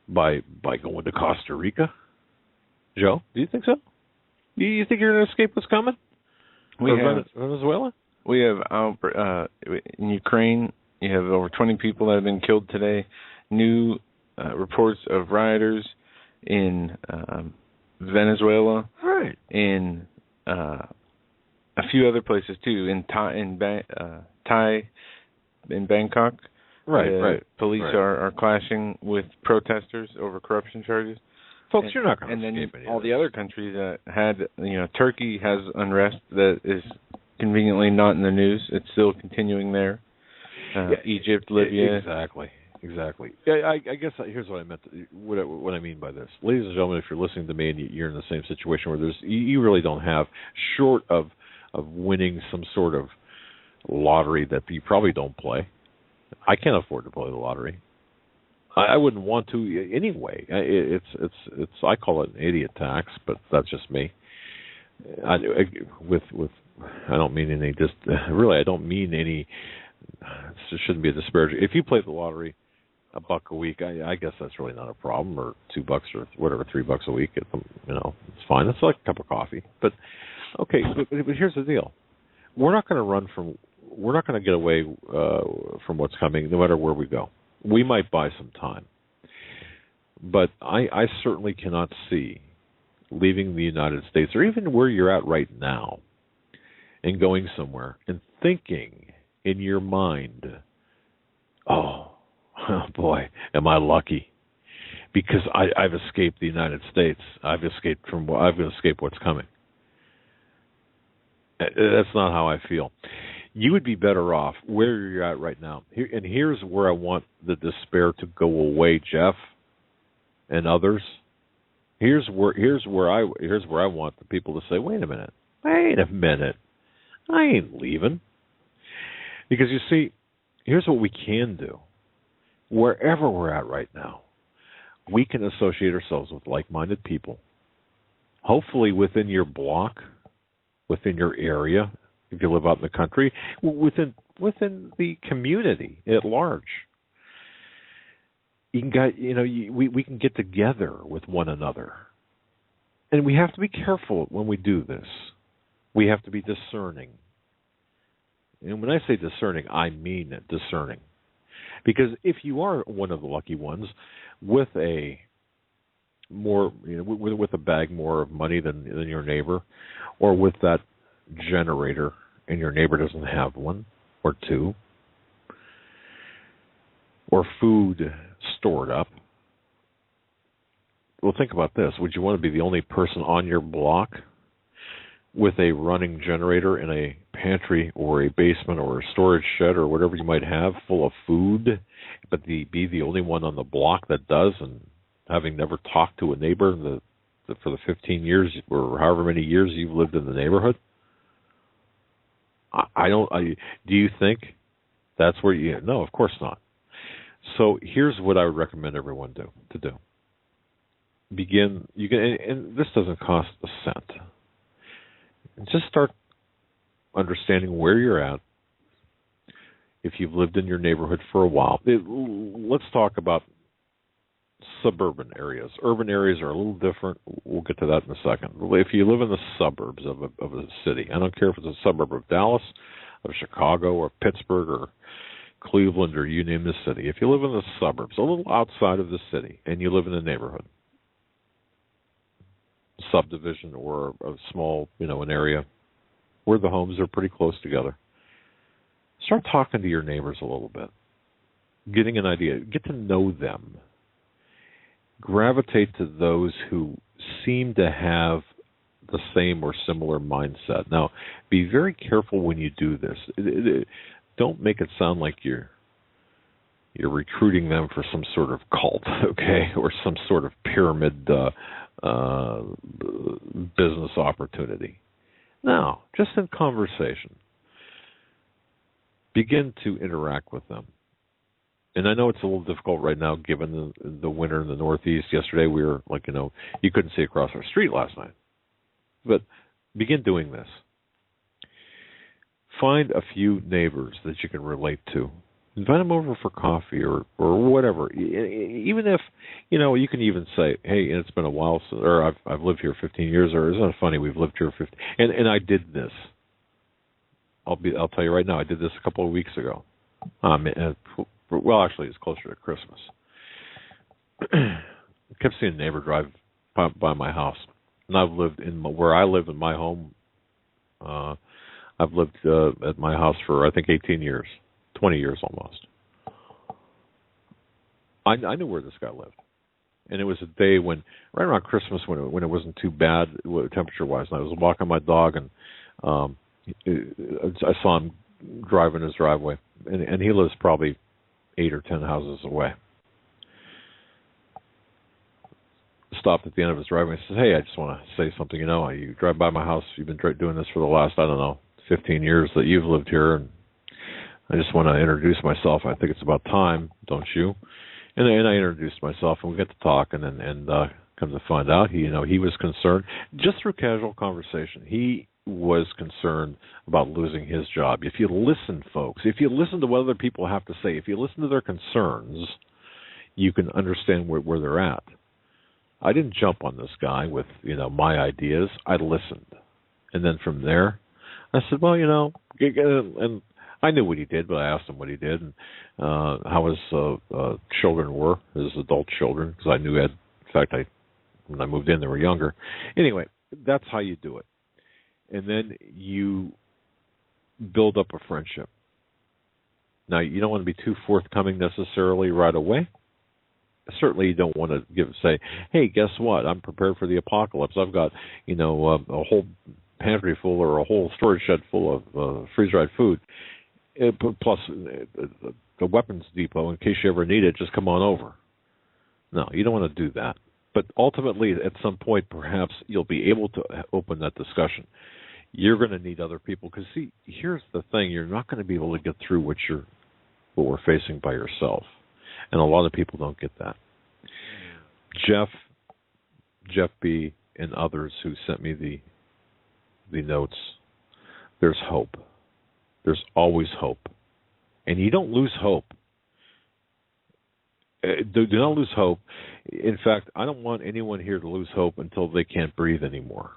By going to Costa Rica, Joe? Do you think so? Do you think you're going to escape what's coming? Venezuela? We have in Ukraine. You have over 20 people that have been killed today. New reports of rioters in Venezuela. Right. In a few other places too. In Bangkok. Right. Police are clashing with protesters over corruption charges. Folks, you're not going to escape any of this. And then all the other countries that had, Turkey has unrest that is conveniently not in the news. It's still continuing there. Egypt, Libya. Exactly. Yeah, I guess here's what I meant. What I mean by this, ladies and gentlemen, if you're listening to me and you're in the same situation where you really don't have, short of winning some sort of lottery that you probably don't play. I can't afford to play the lottery. I wouldn't want to anyway. It's I call it an idiot tax, but that's just me. I don't mean any. I don't mean any. It shouldn't be a disparaging. If you play the lottery, $1 a week, I guess that's really not a problem. Or $2 or whatever, $3 a week. It's fine. It's like a cup of coffee. But okay, but here's the deal. We're not going to run from. We're not going to get away from what's coming, no matter where we go. We might buy some time, but I certainly cannot see leaving the United States, or even where you're at right now, and going somewhere and thinking in your mind, oh boy, am I lucky, because I've escaped the United States. I've escaped what's coming. That's not how I feel. You would be better off where you're at right now. Here's where I want the despair to go away, Jeff, and others. Here's where I want the people to say, wait a minute, I ain't leaving. Because you see, here's what we can do. Wherever we're at right now, we can associate ourselves with like-minded people. Hopefully within your block, within your area. If you live out in the country, within the community at large, we can get together with one another, and we have to be careful when we do this. We have to be discerning, and when I say discerning, I mean discerning, because if you are one of the lucky ones with a more, with a bag more of money than your neighbor, or with that generator and your neighbor doesn't have one or two, or food stored up. Well, think about this. Would you want to be the only person on your block with a running generator in a pantry or a basement or a storage shed or whatever you might have full of food, but be the only one on the block that does, and having never talked to a neighbor for the 15 years or however many years you've lived in the neighborhood? Do you think that's where you? No, of course not. So here's what I would recommend everyone to do. Begin. You can, and this doesn't cost a cent. Just start understanding where you're at. If you've lived in your neighborhood for a while, let's talk about suburban areas. Urban areas are a little different. We'll get to that in a second. If you live in the suburbs of a city, I don't care if it's a suburb of Dallas, of Chicago, or Pittsburgh, or Cleveland, or you name the city. If you live in the suburbs, a little outside of the city, and you live in a neighborhood, subdivision, or a small, an area where the homes are pretty close together, start talking to your neighbors a little bit. getting an idea, get to know them. Gravitate to those who seem to have the same or similar mindset. Now, be very careful when you do this. Don't make it sound like you're recruiting them for some sort of cult, okay, or some sort of pyramid business opportunity. No, just in conversation. Begin to interact with them. And I know it's a little difficult right now given the winter in the Northeast. Yesterday we were you couldn't see across our street last night. But begin doing this. Find a few neighbors that you can relate to. Invite them over for coffee or whatever. Even if, you can even say, hey, it's been a while since, or I've lived here 15 years, or isn't it funny, we've lived here 15, and I did this. I'll tell you right now, I did this a couple of weeks ago. Well, actually, it's closer to Christmas. I kept seeing a neighbor drive by my house, and I've lived where I live in my home. I've lived at my house for I think 18 years, 20 years almost. I knew where this guy lived, and it was a day when right around Christmas when it wasn't too bad temperature-wise, and I was walking my dog, and I saw him driving his driveway, and he lives probably 8 or 10 houses away. Stopped at the end of his driveway and says, hey, I just want to say something. You drive by my house. You've been doing this for the last, 15 years that you've lived here, and I just want to introduce myself. I think it's about time, don't you? And I introduced myself, and we got to talk, and come to find out, he was concerned, just through casual conversation, he was concerned about losing his job. If you listen, folks, if you listen to what other people have to say, if you listen to their concerns, you can understand where they're at. I didn't jump on this guy with, my ideas. I listened. And then from there, I said, well, and I knew what he did, but I asked him what he did and how his children were, his adult children, because I knew in fact, when I moved in, they were younger. Anyway, that's how you do it. And then you build up a friendship. Now, you don't want to be too forthcoming necessarily right away. Certainly, you don't want to say, hey, guess what? I'm prepared for the apocalypse. I've got, a whole pantry full or a whole storage shed full of freeze-dried food, plus the weapons depot in case you ever need it. Just come on over. No, you don't want to do that. But ultimately, at some point, perhaps you'll be able to open that discussion. You're going to need other people because, see, here's the thing: you're not going to be able to get through what we're facing by yourself, and a lot of people don't get that. Jeff B. and others who sent me the notes. There's hope. There's always hope, and you don't lose hope. Do not lose hope. In fact, I don't want anyone here to lose hope until they can't breathe anymore.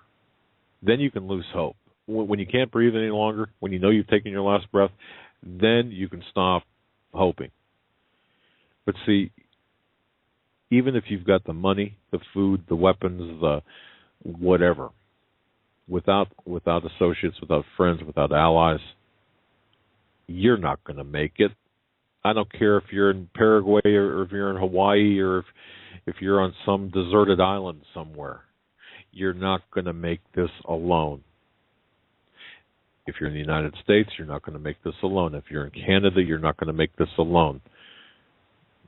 Then you can lose hope. When you can't breathe any longer, when you know you've taken your last breath, then you can stop hoping. But see, even if you've got the money, the food, the weapons, the whatever, without associates, without friends, without allies, you're not going to make it. I don't care if you're in Paraguay or if you're in Hawaii or if you're on some deserted island somewhere. You're not going to make this alone. If you're in the United States, you're not going to make this alone. If you're in Canada, you're not going to make this alone.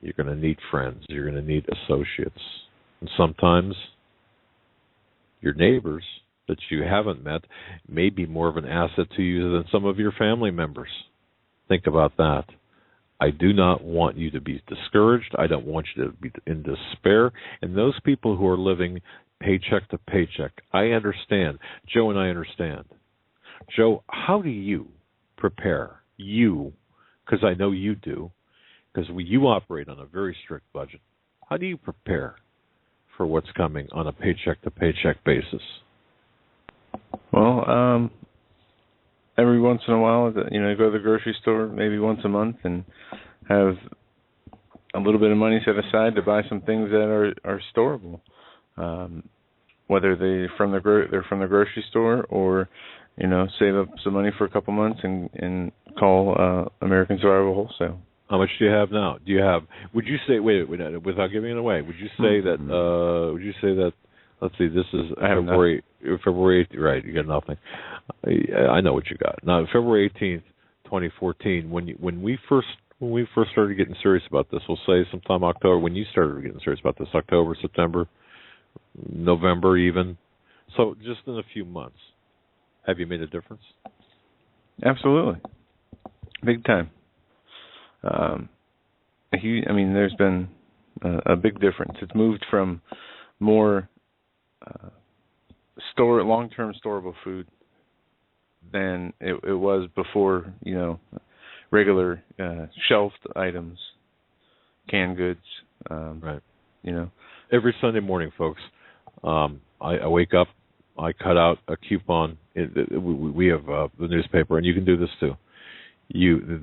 You're going to need friends. You're going to need associates. And sometimes your neighbors that you haven't met may be more of an asset to you than some of your family members. Think about that. I do not want you to be discouraged. I don't want you to be in despair. And those people who are living paycheck to paycheck, I understand. Joe and I understand. Joe, how do you prepare? You, because I know you do, because you operate on a very strict budget. How do you prepare for what's coming on a paycheck to paycheck basis? Well, every once in a while, go to the grocery store maybe once a month and have a little bit of money set aside to buy some things that are storable, whether they're from the grocery store or save up some money for a couple months and call American Survival Wholesale. How much do you have now? Do you have? Would you say? Wait, without giving it away, would you say that? Would you say that? Let's see. This is February 18th. Right, you got nothing. I know what you got. Now, February 18th, 2014. When we first started getting serious about this, we'll say sometime October. When you started getting serious about this, October, September, November, even. So just in a few months, have you made a difference? Absolutely, big time. There's been a big difference. It's moved from more long-term storable food than it was before. Regular shelved items, canned goods. Right. Every Sunday morning, folks, I wake up, I cut out a coupon. We have the newspaper, and you can do this too.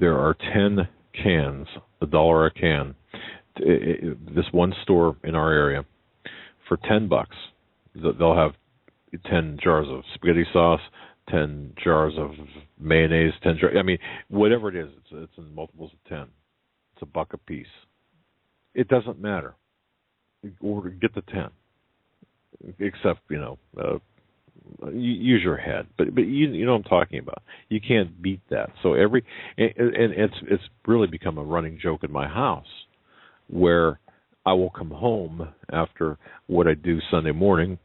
There are 10 cans, $1 a can. This one store in our area, for $10, they'll have 10 jars of spaghetti sauce, 10 jars of mayonnaise, 10 jars. Whatever it is, it's in multiples of 10. It's $1 a piece. It doesn't matter. Get the 10. Except use your head, but you know what I'm talking about. You can't beat that. So and it's really become a running joke in my house, where I will come home after what I do Sunday morning.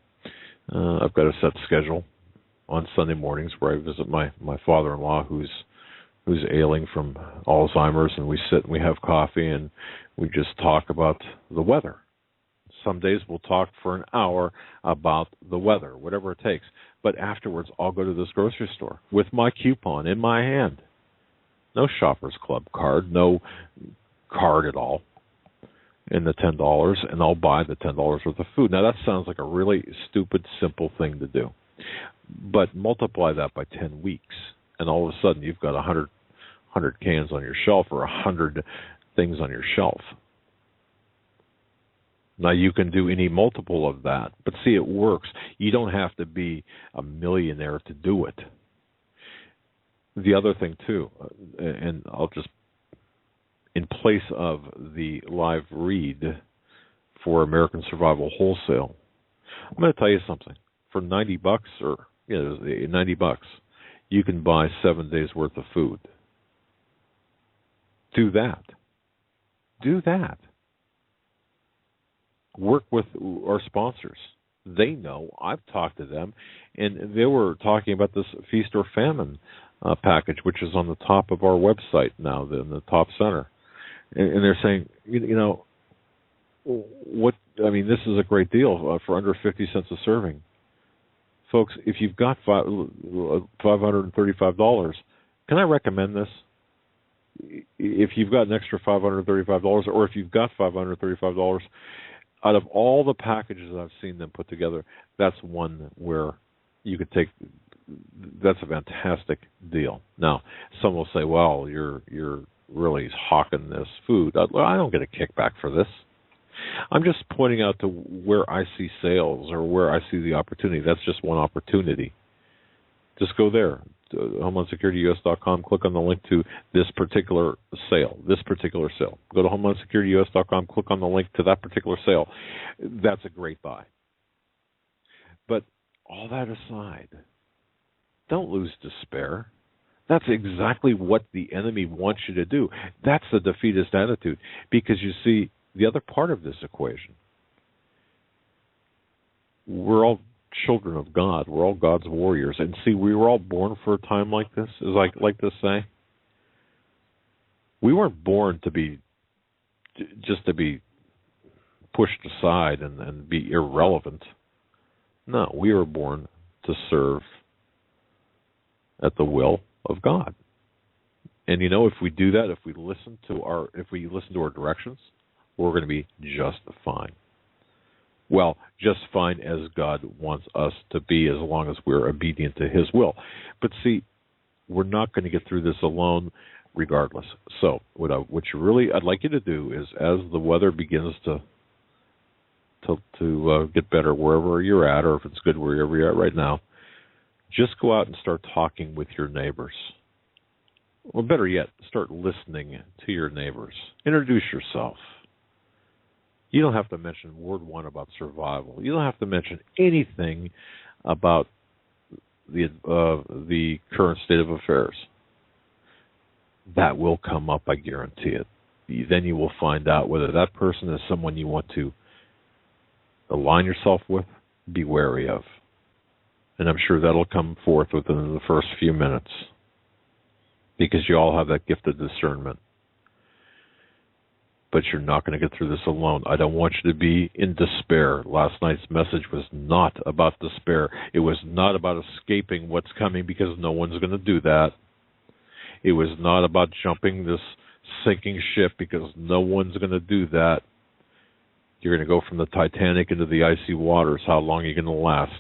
I've got a set schedule on Sunday mornings where I visit my father-in-law who's ailing from Alzheimer's, and we sit and we have coffee and we just talk about the weather. Some days we'll talk for an hour about the weather, whatever it takes. But afterwards, I'll go to this grocery store with my coupon in my hand. No Shoppers Club card, no card at all, and the $10, and I'll buy the $10 worth of food. Now, that sounds like a really stupid, simple thing to do. But multiply that by 10 weeks, and all of a sudden you've got 100 cans on your shelf, or 100 things on your shelf. Now, you can do any multiple of that, but see, it works. You don't have to be a millionaire to do it. The other thing, too, and I'll just, in place of the live read for American Survival Wholesale, I'm going to tell you something. For $90 or $90, you can buy 7 days worth of food. Do that. Do that. Work with our sponsors. They know. I've talked to them, and they were talking about this Feast or Famine package, which is on the top of our website now, in the top center. And they're saying, this is a great deal for under 50 cents a serving. Folks, if you've got $535, can I recommend this? If you've got an extra $535, or if you've got $535, out of all the packages I've seen them put together, that's one where you could take. That's a fantastic deal. Now, some will say, "Well, you're really hawking this food." I don't get a kickback for this. I'm just pointing out to where I see sales or where I see the opportunity. That's just one opportunity. Just go there, HomelandSecurityUS.com, click on the link to this particular sale. Go to HomelandSecurityUS.com, click on the link to that particular sale. That's a great buy. But all that aside, don't lose despair. That's exactly what the enemy wants you to do. That's the defeatist attitude. Because you see, the other part of this equation, we're all children of God. We're all God's warriors. And see, we were all born for a time like this, as I like to say. We weren't born to be pushed aside and be irrelevant. No, we were born to serve at the will of God. And if we do that, if we listen to our directions, we're going to be just fine. Well, just fine as God wants us to be, as long as we're obedient to His will. But see, we're not going to get through this alone, regardless. So, I'd like you to do is, as the weather begins to get better wherever you're at, or if it's good wherever you're at right now, just go out and start talking with your neighbors. Well, better yet, start listening to your neighbors. Introduce yourself. You don't have to mention word one about survival. You don't have to mention anything about the current state of affairs. That will come up, I guarantee it. Then you will find out whether that person is someone you want to align yourself with, be wary of. And I'm sure that'll come forth within the first few minutes, because you all have that gift of discernment. But you're not going to get through this alone. I don't want you to be in despair. Last night's message was not about despair. It was not about escaping what's coming, because no one's going to do that. It was not about jumping this sinking ship, because no one's going to do that. You're going to go from the Titanic into the icy waters. How long are you going to last?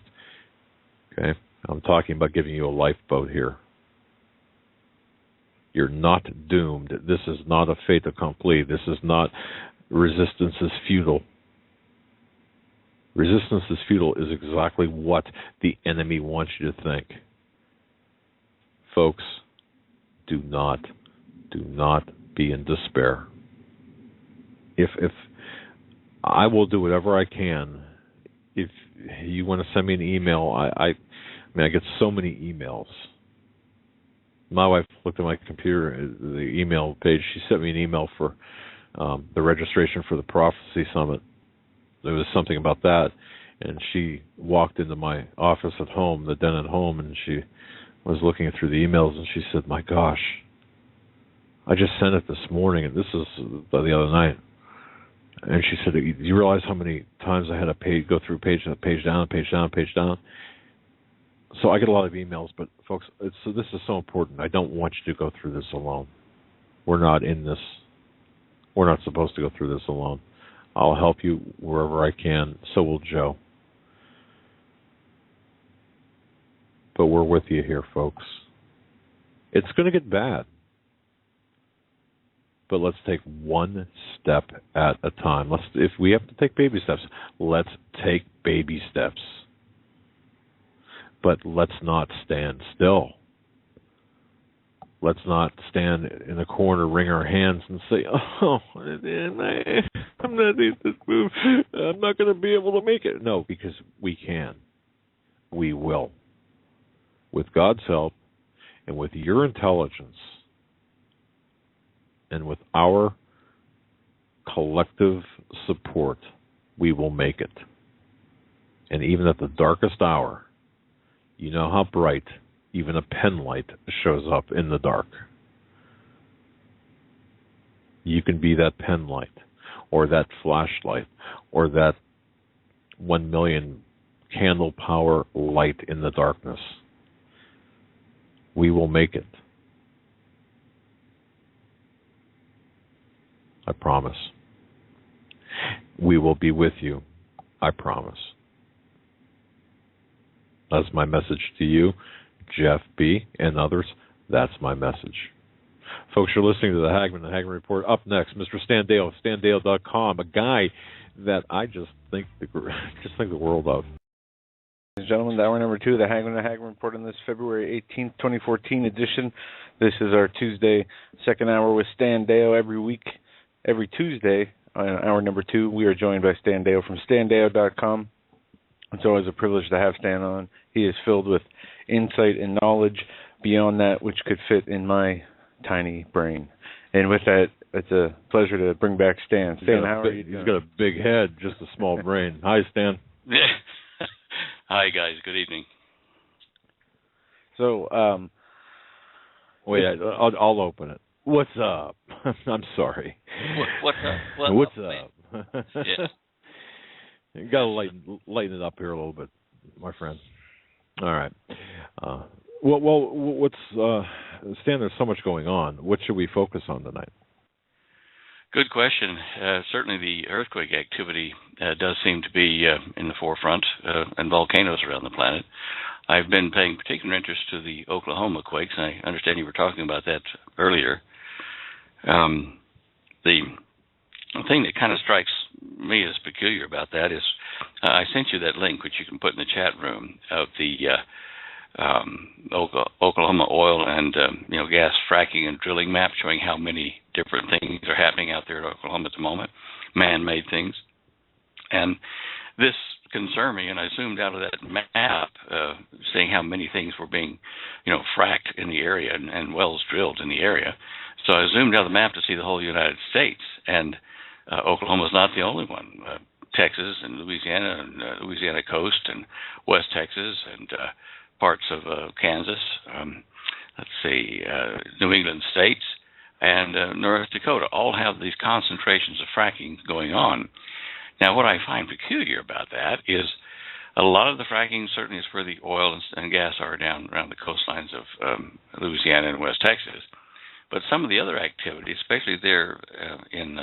Okay? I'm talking about giving you a lifeboat here. You're not doomed. This is not a fait accompli. This is not resistance is futile. Resistance is futile is exactly what the enemy wants you to think. Folks, do not be in despair. If I will do whatever I can. If you want to send me an email, I get so many emails. My wife looked at my computer, the email page. She sent me an email for the registration for the Prophecy Summit. There was something about that, and she walked into my office at home, the den at home, and she was looking through the emails, and she said, "My gosh, I just sent it this morning, and this is the other night." And she said, "Do you realize how many times I had to go through page down, page down, page down?" So I get a lot of emails, but folks, this is so important. I don't want you to go through this alone. We're not in this. We're not supposed to go through this alone. I'll help you wherever I can. So will Joe. But we're with you here, folks. It's going to get bad. But let's take one step at a time. If we have to take baby steps, let's take baby steps. But let's not stand still. Let's not stand in a corner, wring our hands, and say, "Oh, I'm not in this move. I'm not going to be able to make it." No, because we can. We will. With God's help and with your intelligence and with our collective support, we will make it. And even at the darkest hour, you know how bright even a pen light shows up in the dark. You can be that pen light, or that flashlight, or that 1 million candle power light in the darkness. We will make it. I promise. We will be with you. I promise. That's my message to you, Jeff B., and others. That's my message. Folks, you're listening to the Hagmann and Hagmann Report. Up next, Mr. Stan Deyo, StanDeyo.com, a guy that I just think the world of. Ladies and gentlemen, hour number 2 of the Hagmann and Hagmann Report on this February 18th, 2014 edition. This is our Tuesday second hour with Stan Deyo every week. Every Tuesday, on hour number 2, we are joined by Stan Deyo from StanDeyo.com. It's always a privilege to have Stan on. He is filled with insight and knowledge beyond that which could fit in my tiny brain. And with that, it's a pleasure to bring back Stan. Stan, how are you doing? He's got a big head, just a small brain. Hi, Stan. Hi, guys. Good evening. So, wait, I'll open it. What's up? I'm sorry. What's up? What's up? Yeah. You got to lighten it up here a little bit, my friend. All right. What's Stan? There's so much going on. What should we focus on tonight? Good question. Certainly, the earthquake activity does seem to be in the forefront, and volcanoes around the planet. I've been paying particular interest to the Oklahoma quakes, and I understand you were talking about that earlier. The thing that kind of strikes me as peculiar about that is I sent you that link, which you can put in the chat room, of the Oklahoma oil and gas fracking and drilling map showing how many different things are happening out there in Oklahoma at the moment, man-made things. And this concerned me, and I zoomed out of that map, seeing how many things were being, fracked in the area and wells drilled in the area. So I zoomed out of the map to see the whole United States, and Oklahoma's not the only one. Texas and Louisiana and Louisiana coast and West Texas and parts of Kansas, New England states, and North Dakota all have these concentrations of fracking going on. Now, what I find peculiar about that is a lot of the fracking certainly is where the oil and gas are down around the coastlines of Louisiana and West Texas. But some of the other activities, especially there in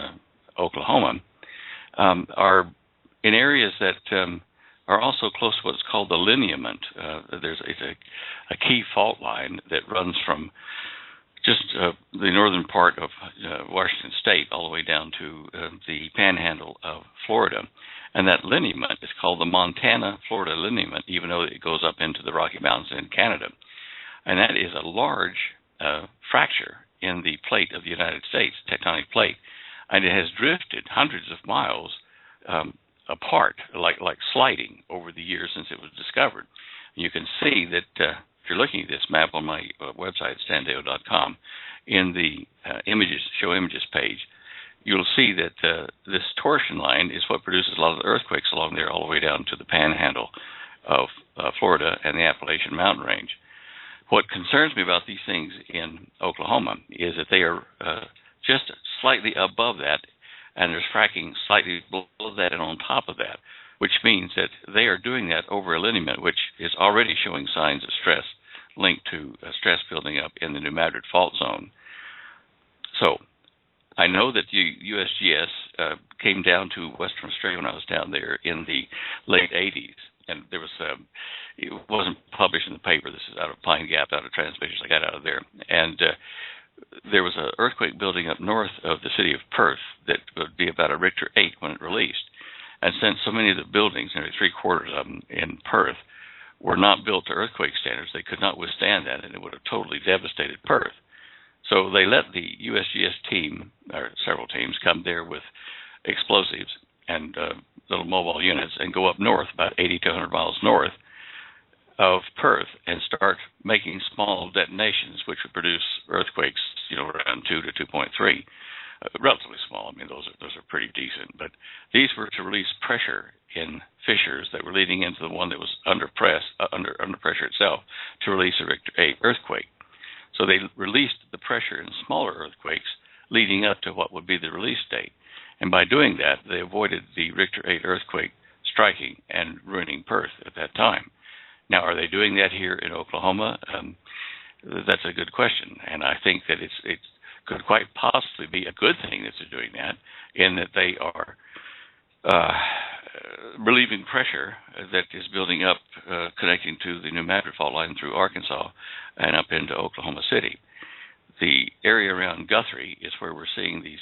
Oklahoma, are in areas that are also close to what's called the lineament. It's a key fault line that runs from just the northern part of Washington State all the way down to the panhandle of Florida. And that lineament is called the Montana-Florida lineament, even though it goes up into the Rocky Mountains in Canada. And that is a large fracture in the plate of the United States, tectonic plate. And it has drifted hundreds of miles apart, like sliding over the years since it was discovered. You can see that if you're looking at this map on my website, standeyo.com, in the show images page, you'll see that this torsion line is what produces a lot of the earthquakes along there all the way down to the panhandle of Florida and the Appalachian Mountain Range. What concerns me about these things in Oklahoma is that they are just slightly above that, and there's fracking slightly below that and on top of that, which means that they are doing that over a lineament which is already showing signs of stress linked to stress building up in the New Madrid fault zone. So I know that the USGS came down to Western Australia when I was down there in the late 80s, and there was it wasn't published in the paper. This is out of Pine Gap, out of transmissions I got out of there, and there was an earthquake building up north of the city of Perth that would be about a Richter 8 when it released. And since so many of the buildings, nearly three-quarters of them in Perth, were not built to earthquake standards, they could not withstand that, and it would have totally devastated Perth. So they let the USGS team, or several teams, come there with explosives and little mobile units and go up north, about 80 to 100 miles north of Perth, and start making small detonations, which would produce earthquakes, around 2 to 2.3, relatively small. I mean, those are pretty decent. But these were to release pressure in fissures that were leading into the one that was under pressure itself to release a Richter 8 earthquake. So they released the pressure in smaller earthquakes leading up to what would be the release date. And by doing that, they avoided the Richter 8 earthquake striking and ruining Perth at that time. Now, are they doing that here in Oklahoma? That's a good question, and I think that it could quite possibly be a good thing that they're doing that, in that they are relieving pressure that is building up, connecting to the New Madrid fault line through Arkansas and up into Oklahoma City. The area around Guthrie is where we're seeing these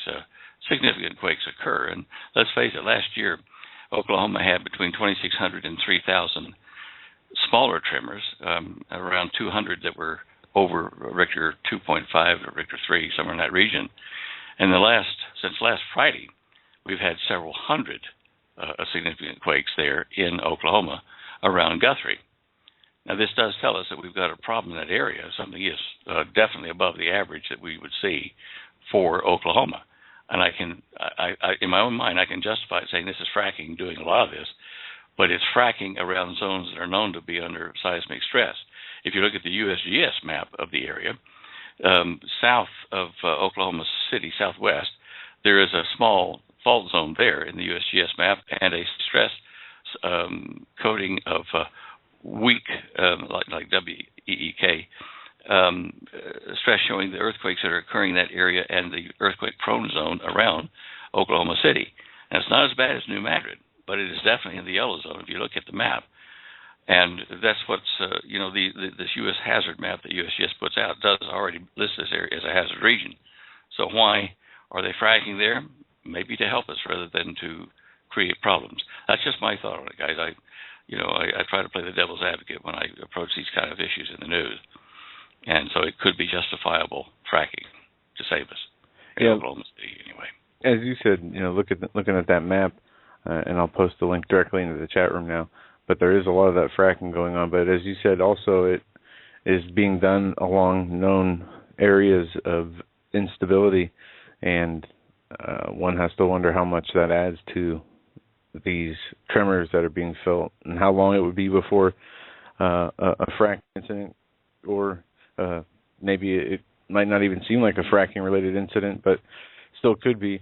significant quakes occur, and let's face it, last year Oklahoma had between 2,600 and 3,000 smaller tremors, around 200 that were over Richter 2.5 or Richter 3, somewhere in that region. And since last Friday, we've had several hundred significant quakes there in Oklahoma around Guthrie. Now, this does tell us that we've got a problem in that area. Something is definitely above the average that we would see for Oklahoma. And I in my own mind, I can justify it saying this is fracking doing a lot of this, but it's fracking around zones that are known to be under seismic stress. If you look at the USGS map of the area, south of Oklahoma City, southwest, there is a small fault zone there in the USGS map and a stress coding of weak, like WEEK, stress showing the earthquakes that are occurring in that area and the earthquake-prone zone around Oklahoma City. And it's not as bad as New Madrid, but it is definitely in the yellow zone if you look at the map. And that's what's, this U.S. hazard map that USGS puts out does already list this area as a hazard region. So why are they fracking there? Maybe to help us rather than to create problems. That's just my thought on it, guys. I try to play the devil's advocate when I approach these kind of issues in the news. And so it could be justifiable fracking to save us in Oklahoma City anyway. As you said, looking at that map, and I'll post the link directly into the chat room now, but there is a lot of that fracking going on. But as you said, also it is being done along known areas of instability, and one has to wonder how much that adds to these tremors that are being felt, and how long it would be before a fracking incident, or maybe it might not even seem like a fracking-related incident, but still could be,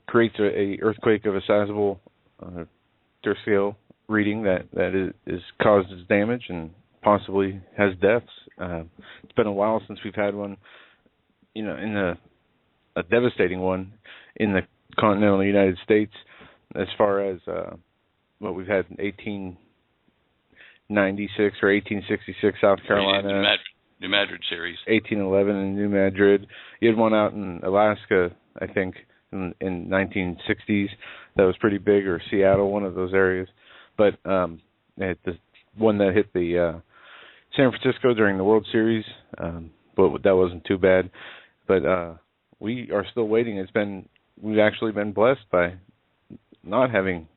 creates a earthquake of a sizable Richter scale reading that is causes damage and possibly has deaths. It's been a while since we've had one, in a devastating one in the continental United States, as far as what we've had in 1896 or 1866 South Carolina. New Madrid series. 1811 in New Madrid. You had one out in Alaska, I think, in 1960s that was pretty big, or Seattle, one of those areas. But the one that hit the San Francisco during the World Series, but that wasn't too bad. But we are still waiting. We've actually been blessed by not having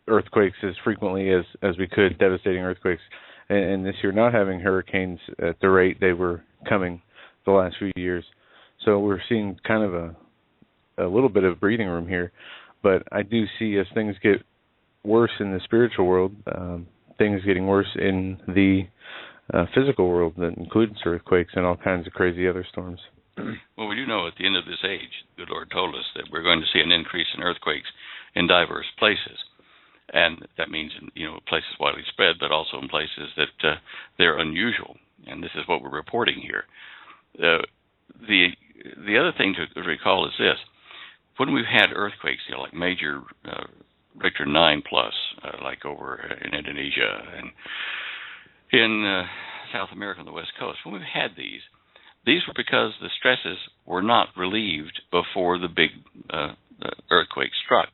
earthquakes as frequently as we could, devastating earthquakes. And this year not having hurricanes at the rate they were coming the last few years. So we're seeing kind of a little bit of breathing room here. But I do see, as things get worse in the spiritual world, things getting worse in the physical world, that includes earthquakes and all kinds of crazy other storms. Well, we do know at the end of this age, the Lord told us that we're going to see an increase in earthquakes in diverse places. And that means in places widely spread, but also in places that they're unusual. And this is what we're reporting here. The other thing to recall is this: when we've had earthquakes, like major Richter 9+, like over in Indonesia and in South America on the West Coast, when we've had these were because the stresses were not relieved before the big earthquake struck.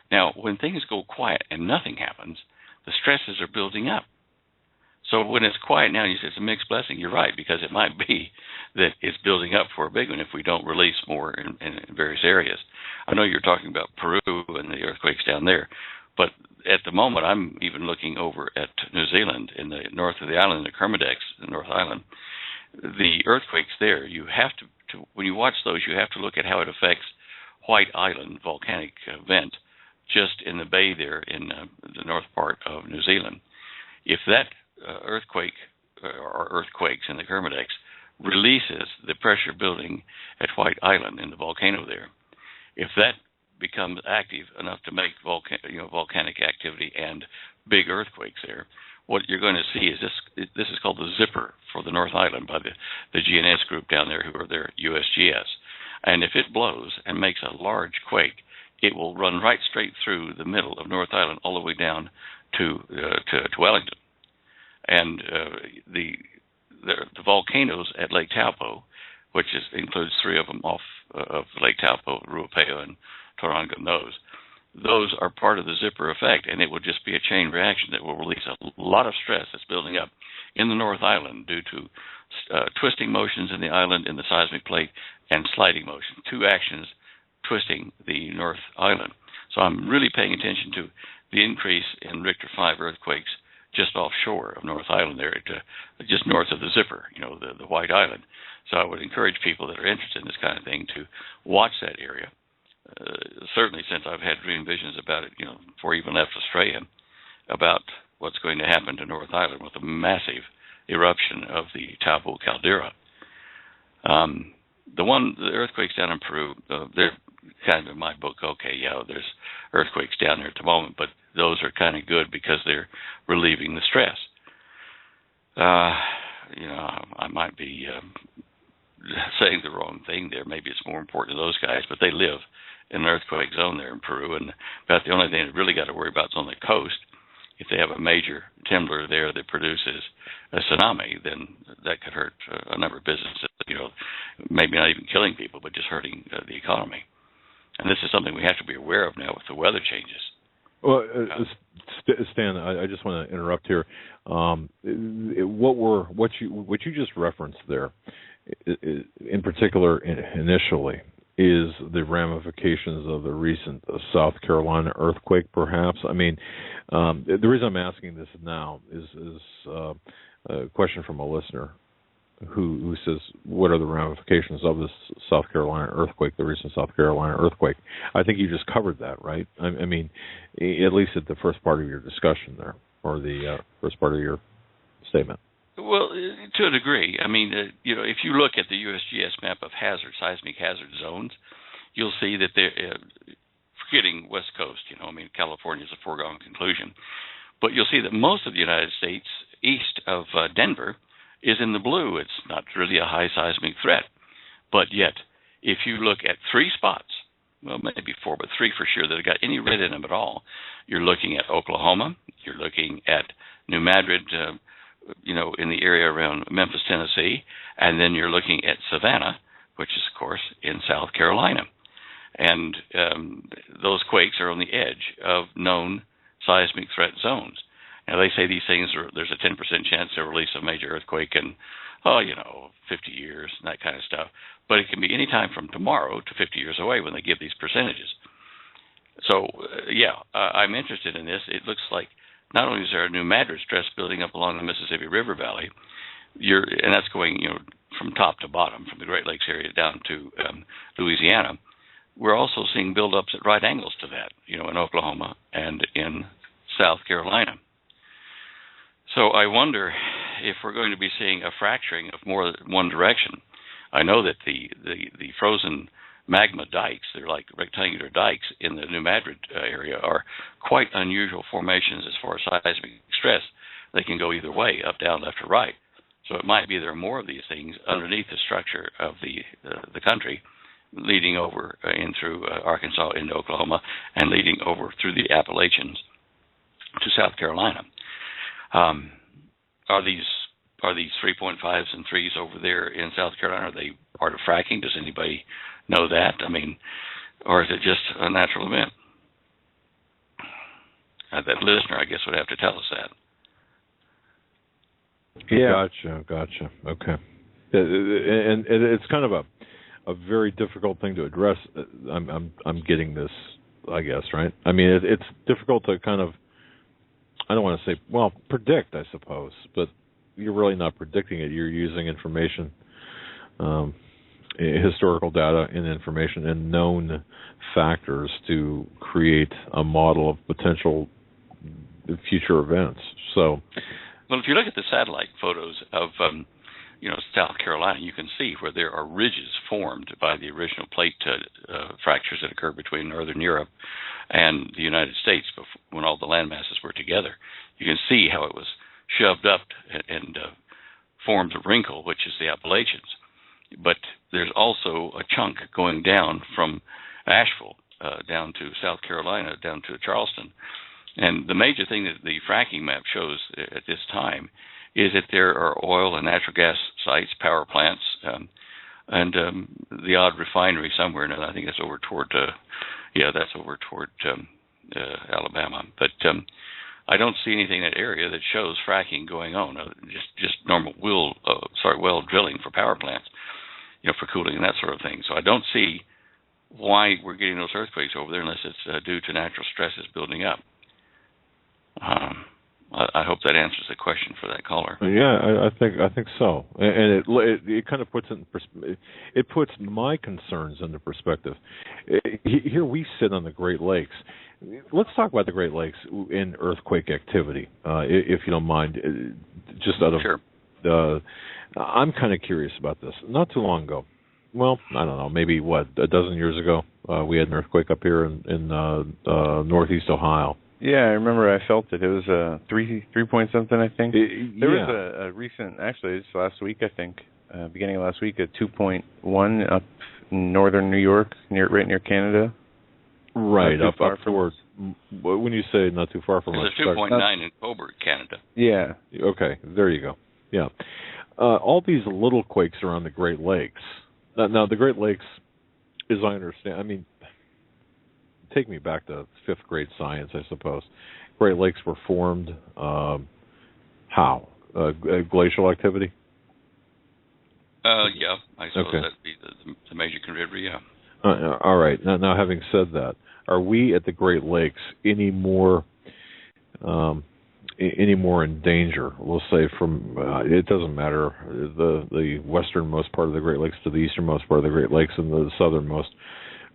Now, when things go quiet and nothing happens, the stresses are building up. So when it's quiet now, you say it's a mixed blessing. You're right, because it might be that it's building up for a big one if we don't release more in various areas. I know you're talking about Peru and the earthquakes down there, but at the moment I'm even looking over at New Zealand in the north of the island, the Kermadec, the North Island. The earthquakes there, you have to when you watch those, you have to look at how it affects White Island volcanic vent, just in the bay there in the north part of New Zealand. If that earthquake or earthquakes in the Kermadec releases the pressure building at White Island in the volcano there, if that becomes active enough to make volcanic activity and big earthquakes there, what you're going to see is this is called the zipper for the North Island by the GNS group down there, who are their USGS. And if it blows and makes a large quake, it will run right straight through the middle of North Island all the way down to Wellington. And the volcanoes at Lake Taupo, which includes three of them off of Lake Taupo, Ruapeo, and Tauranga Nose, those are part of the zipper effect, and it will just be a chain reaction that will release a lot of stress that's building up in the North Island due to twisting motions in the island in the seismic plate and sliding motion, two actions twisting the North Island. So I'm really paying attention to the increase in Richter 5 earthquakes just offshore of North Island there, just north of the zipper, the White Island. So I would encourage people that are interested in this kind of thing to watch that area. Certainly since I've had dream visions about it, before I even left Australia, about what's going to happen to North Island with a massive eruption of the Taupo caldera. The earthquakes down in Peru, they're kind of in my book, there's earthquakes down there at the moment, but those are kind of good because they're relieving the stress. I might be saying the wrong thing there. Maybe it's more important to those guys, but they live in an earthquake zone there in Peru, and about the only thing they've really got to worry about is on the coast. If they have a major trembler there that produces a tsunami, then that could hurt a number of businesses, maybe not even killing people, but just hurting the economy. And this is something we have to be aware of now with the weather changes. Well, Stan, I just want to interrupt here. What you just referenced there, in particular, initially, is the ramifications of the recent South Carolina earthquake, perhaps? I mean, the reason I'm asking this now is a question from a listener who says, what are the ramifications of this South Carolina earthquake, the recent South Carolina earthquake? I think you just covered that, right? I mean, at least at the first part of your discussion there, or the first part of your statement. Well, to a degree. I mean, if you look at the USGS map of seismic hazard zones, you'll see that they're forgetting West Coast. I mean, California is a foregone conclusion, but you'll see that most of the United States east of Denver is in the blue. It's not really a high seismic threat, but yet, if you look at 3 spots, well, maybe 4, but 3 for sure that have got any red in them at all, you're looking at Oklahoma, you're looking at New Madrid, in the area around Memphis, Tennessee, and then you're looking at Savannah, which is, of course, in South Carolina. And those quakes are on the edge of known seismic threat zones. Now, they say these things there's a 10% chance they'll release a major earthquake in, 50 years and that kind of stuff. But it can be any time from tomorrow to 50 years away when they give these percentages. So, I'm interested in this. It looks like not only is there a New Madrid stress building up along the Mississippi River Valley, and that's going, from top to bottom, from the Great Lakes area down to Louisiana. We're also seeing buildups at right angles to that, in Oklahoma and in South Carolina. So I wonder if we're going to be seeing a fracturing of more than one direction. I know that the frozen magma dikes, they're like rectangular dikes in the New Madrid area, are quite unusual formations as far as seismic stress. They can go either way, up, down, left, or right. So it might be there are more of these things underneath the structure of the country, leading over in through Arkansas into Oklahoma and leading over through the Appalachians to South Carolina. Are these 3.5s and 3s over there in South Carolina? Are they part of fracking? Does anybody know that? I mean, or is it just a natural event? That listener, I guess, would have to tell us that. Yeah. Gotcha. Okay. And it's kind of a very difficult thing to address. I'm getting this, I guess, right? I mean, it's difficult to kind of, I don't want to say, predict, I suppose, but you're really not predicting it. You're using information, historical data and information and known factors to create a model of potential future events. So, well, if you look at the satellite photos of South Carolina, you can see where there are ridges formed by the original plate fractures that occurred between Northern Europe and the United States when all the land masses were together. You can see how it was shoved up and formed a wrinkle, which is the Appalachians. But there's also a chunk going down from Asheville down to South Carolina, down to Charleston. And the major thing that the fracking map shows at this time is that there are oil and natural gas sites, power plants, and the odd refinery somewhere. And I think that's over toward, Alabama. But I don't see anything in that area that shows fracking going on. Just normal well drilling for power plants, for cooling and that sort of thing. So I don't see why we're getting those earthquakes over there unless it's due to natural stresses building up. I hope that answers the question for that caller. Yeah, I think so, and it kind of puts it puts my concerns into perspective. Here we sit on the Great Lakes. Let's talk about the Great Lakes in earthquake activity, if you don't mind. Just out of sure. I'm kind of curious about this. Not too long ago, well, I don't know, maybe a dozen years ago, we had an earthquake up here in northeast Ohio. Yeah, I remember I felt it. It was 3 point something, I think. There was a recent, actually, it's last week, I think, beginning of last week, a 2.1 up in northern New York, right near Canada. Right, up towards, when you say not too far from us. There's a 2.9 in Coburg, Canada. Yeah. Okay, there you go. Yeah. All these little quakes around the Great Lakes. Now, the Great Lakes, as I understand, I mean, take me back to fifth grade science, I suppose. Great Lakes were formed how? Glacial activity? Yeah, I suppose okay. that'd be the major contributor, yeah. All right. Now, having said that, are we at the Great Lakes any more in danger? We'll say from it doesn't matter the westernmost part of the Great Lakes to the easternmost part of the Great Lakes and the southernmost.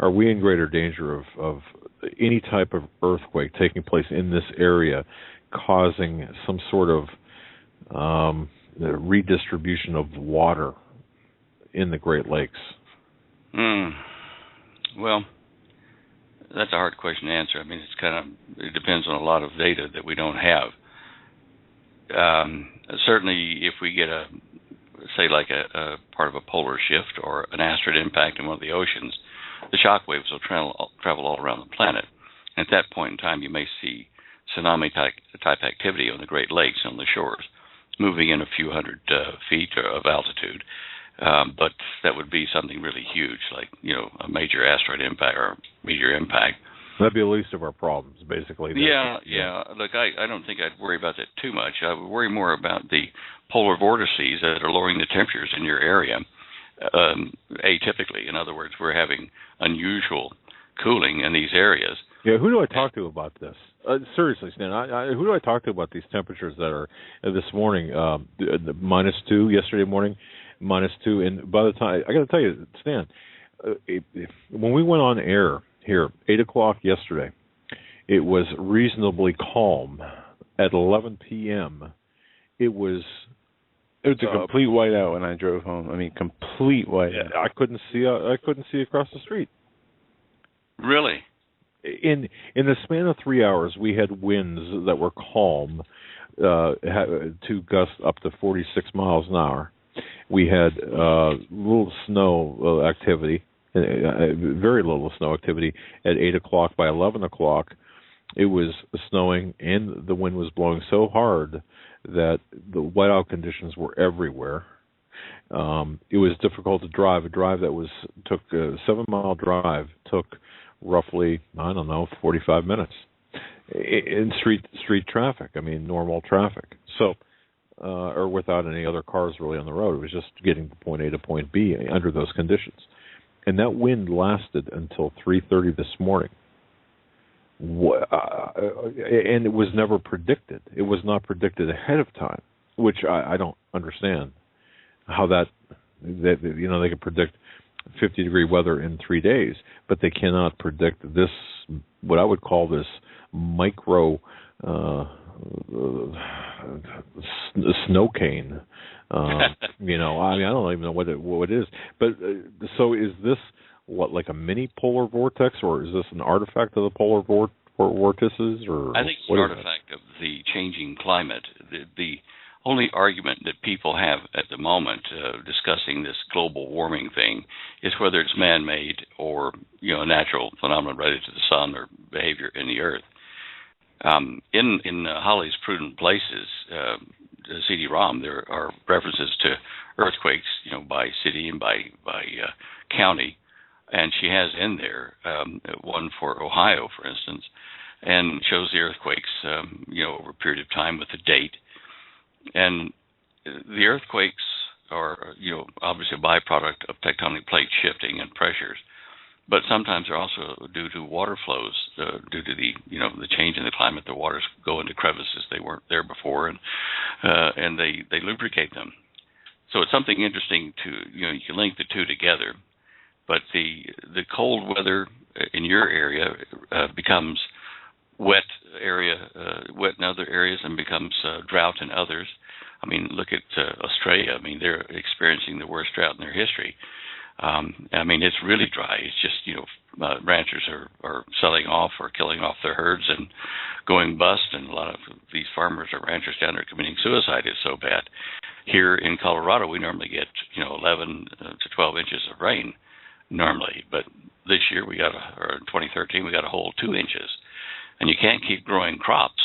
Are we in greater danger of any type of earthquake taking place in this area, causing some sort of redistribution of water in the Great Lakes? Well, that's a hard question to answer. I mean, it depends on a lot of data that we don't have. Certainly, if we get a part of a polar shift or an asteroid impact in one of the oceans, the shock waves will travel all around the planet. And at that point in time, you may see tsunami-type activity on the Great Lakes on the shores, moving in a few hundred feet of altitude. But that would be something really huge, like a major asteroid impact or meteor impact. That'd be the least of our problems, basically. Yeah. Look, I don't think I'd worry about that too much. I would worry more about the polar vortices that are lowering the temperatures in your area atypically. In other words, we're having unusual cooling in these areas. Yeah, who do I talk to about this? Seriously, Stan, who do I talk to about these temperatures that are this morning, -2, yesterday morning, -2, and by the time, I got to tell you, Stan, when we went on air here, 8 o'clock yesterday, it was reasonably calm. At 11 p.m., it was a complete whiteout when I drove home. I mean, complete whiteout. I couldn't see across the street. Really? In the span of 3 hours, we had winds that were calm, to gust up to 46 miles an hour. We had little snow activity, very little snow activity at 8 o'clock. By 11 o'clock, it was snowing and the wind was blowing so hard that the whiteout conditions were everywhere. It was difficult to drive. A drive that took a 7-mile drive took roughly, 45 minutes in street traffic. I mean, normal traffic. So, or without any other cars really on the road. It was just getting from point A to point B under those conditions. And that wind lasted until 3:30 this morning. And it was never predicted. It was not predicted ahead of time, which I don't understand how that they can predict 50-degree weather in 3 days, but they cannot predict this, what I would call this micro snow cane. I don't even know what it is. But so is this like a mini polar vortex, or is this an artifact of the polar vortices? Or I think it's an artifact of the changing climate. The only argument that people have at the moment discussing this global warming thing is whether it's man-made or a natural phenomenon related to the sun or behavior in the earth. In Holly's Prudent Places, CD-ROM, there are references to earthquakes, by city and by county, and she has in there one for Ohio, for instance, and shows the earthquakes, over a period of time with a date. And the earthquakes are, obviously a byproduct of tectonic plate shifting and pressures, but sometimes they're also due to water flows, due to the change in the climate. The waters go into crevices they weren't there before, and they lubricate them. So it's something interesting to you can link the two together. But the cold weather in your area becomes wet in other areas and becomes drought in others. I mean, look at Australia. I mean, they're experiencing the worst drought in their history. I mean, it's really dry. It's just, ranchers are selling off or killing off their herds and going bust, and a lot of these farmers or ranchers down there committing suicide. It's so bad. Here in Colorado, we normally get, 11 to 12 inches of rain normally, but this year or in 2013, we got a whole 2 inches. And you can't keep growing crops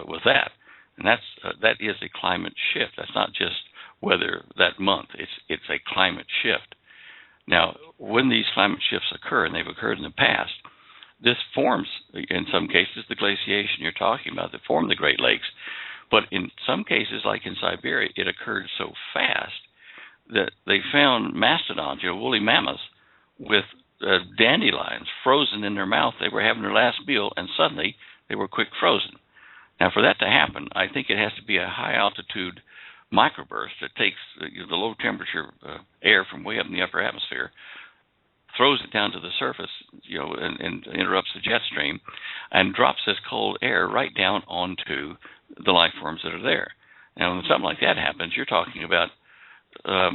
with that. And that is a climate shift. That's not just weather that month. It's a climate shift. Now, when these climate shifts occur, and they've occurred in the past, this forms, in some cases, the glaciation you're talking about that formed the Great Lakes. But in some cases, like in Siberia, it occurred so fast that they found mastodons, woolly mammoths, with dandelions frozen in their mouth. They were having their last meal, and suddenly they were quick frozen. Now, for that to happen, I think it has to be a high-altitude microburst that takes the low-temperature air from way up in the upper atmosphere, throws it down to the surface, and interrupts the jet stream, and drops this cold air right down onto the life forms that are there. Now, when something like that happens, you're talking about a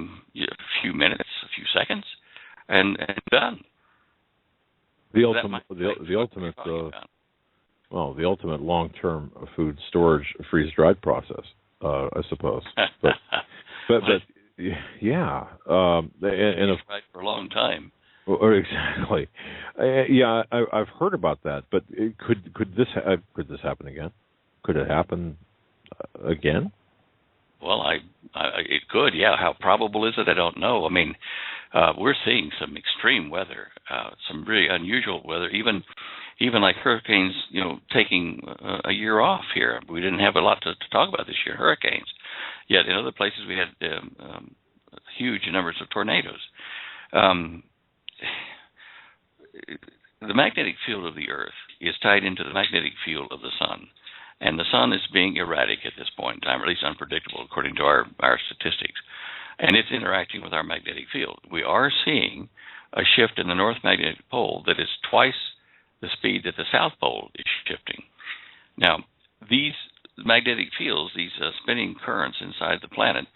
few minutes, a few seconds, and done. The ultimate long-term food storage, freeze-dried process, I suppose. But yeah, and right for a long time. Exactly. Yeah, I've heard about that. But could this happen again? Could it happen again? Well, it could. Yeah. How probable is it? I don't know. I mean, we're seeing some extreme weather, some really unusual weather. Even like hurricanes, taking a year off here. We didn't have a lot to talk about this year, hurricanes. Yet in other places we had huge numbers of tornadoes. The magnetic field of the Earth is tied into the magnetic field of the Sun. And the Sun is being erratic at this point in time, or at least unpredictable according to our statistics. And it's interacting with our magnetic field. We are seeing a shift in the North Magnetic Pole that is twice the speed that the South Pole is shifting. Now, these magnetic fields, these spinning currents inside the planet,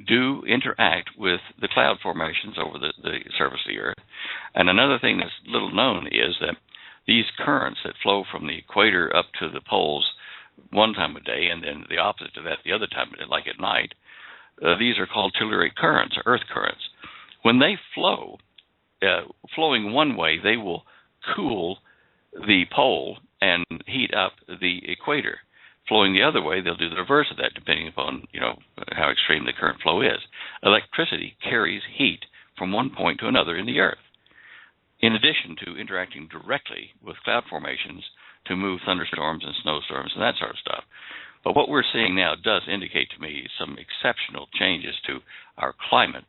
do interact with the cloud formations over the surface of the Earth. And another thing that's little known is that these currents that flow from the equator up to the poles one time of day, and then the opposite to that the other time of day, like at night, these are called telluric currents, or earth currents. When they flow, flowing one way, they will cool the pole and heat up the equator. Flowing the other way, they'll do the reverse of that, depending upon how extreme the current flow is. Electricity carries heat from one point to another in the Earth, in addition to interacting directly with cloud formations to move thunderstorms and snowstorms and that sort of stuff. But what we're seeing now does indicate to me some exceptional changes to our climate.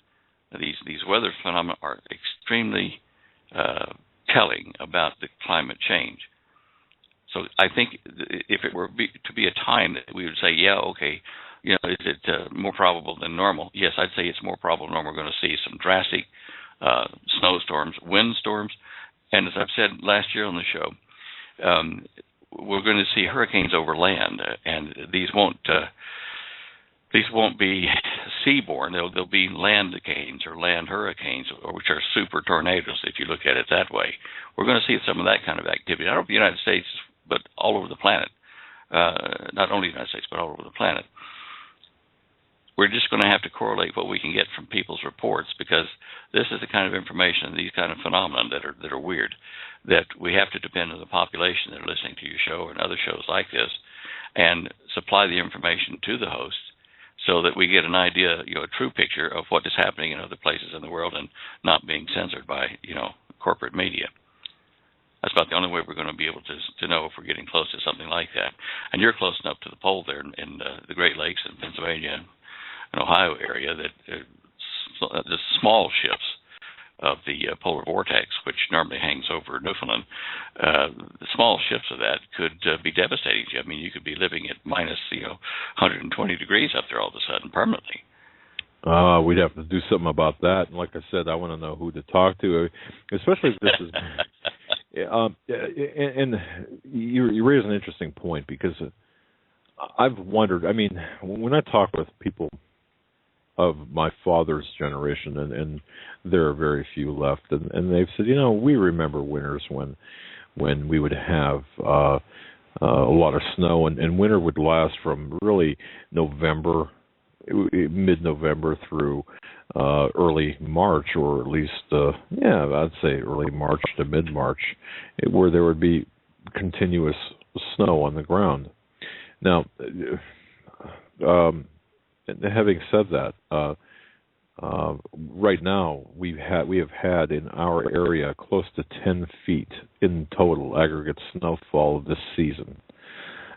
These weather phenomena are extremely telling about the climate change. So I think if it were to be a time that we would say, yeah, okay, is it more probable than normal? Yes, I'd say it's more probable than normal. We're going to see some drastic snowstorms, windstorms, and as I've said last year on the show, we're going to see hurricanes over land, and these won't be seaborne. They'll be land hurricanes or land hurricanes, which are super tornadoes if you look at it that way. We're going to see some of that kind of activity, not only in the United States, but all over the planet. Not only the United States, but all over the planet. We're just going to have to correlate what we can get from people's reports, because this is the kind of information, these kind of phenomena that are weird, that we have to depend on the population that are listening to your show and other shows like this, and supply the information to the hosts so that we get an idea, a true picture of what is happening in other places in the world and not being censored by, corporate media. That's about the only way we're going to be able to know if we're getting close to something like that. And you're close enough to the pole there in the Great Lakes in Pennsylvania and Ohio area that the small shifts of the polar vortex, which normally hangs over Newfoundland, the small shifts of that could be devastating to you. I mean, you could be living at minus 120 degrees up there all of a sudden permanently. We'd have to do something about that. And like I said, I want to know who to talk to, especially if this is. And you raise an interesting point, because I've wondered. I mean, when I talk with people of my father's generation, and there are very few left, and they've said, we remember winters when we would have a lot of snow, and winter would last from really mid-November through early March, or at least, I'd say early March to mid-March, where there would be continuous snow on the ground. Now, having said that, Right now, we have had in our area close to 10 feet in total aggregate snowfall this season.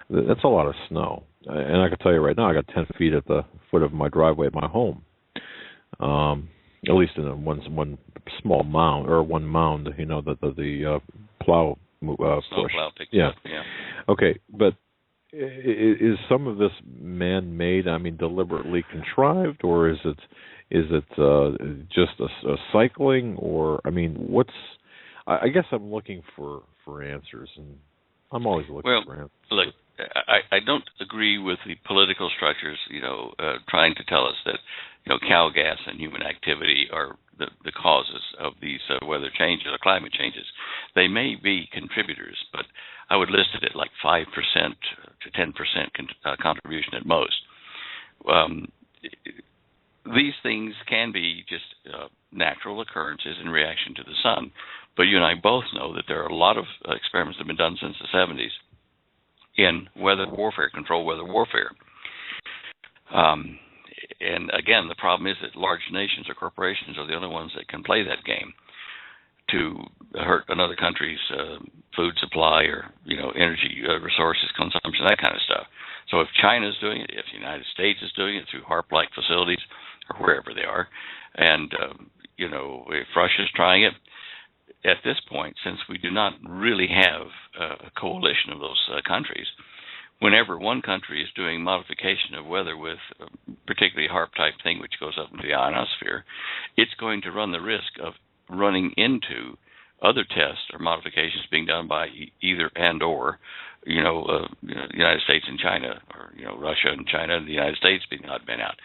That's a lot of snow, and I can tell you right now, I got 10 feet at the foot of my driveway at my home. At least in one small mound or one mound, the plow push. Snowplow picks Yeah. up. Yeah. Okay, but is some of this man-made? I mean, deliberately contrived, or is it just a cycling? Or I mean, I guess I'm looking for answers, and I'm always looking for answers. Look, I don't agree with the political structures, trying to tell us that, cow gas and human activity are the causes of these weather changes or climate changes. They may be contributors, but I would list it at like 5% to 10% contribution at most. These things can be just natural occurrences in reaction to the sun, but you and I both know that there are a lot of experiments that have been done since the 70s in weather warfare, controlled weather warfare. And again, the problem is that large nations or corporations are the only ones that can play that game to hurt another country's food supply or energy resources consumption, that kind of stuff. So if China's doing it, if the United States is doing it through HAARP-like facilities or wherever they are, and if Russia's trying it, at this point, since we do not really have a coalition of those countries, whenever one country is doing modification of weather with particularly HAARP-type thing, which goes up into the ionosphere, it's going to run the risk of running into other tests or modifications being done by either and or, the United States and China, or Russia and China and the United States being odd man out.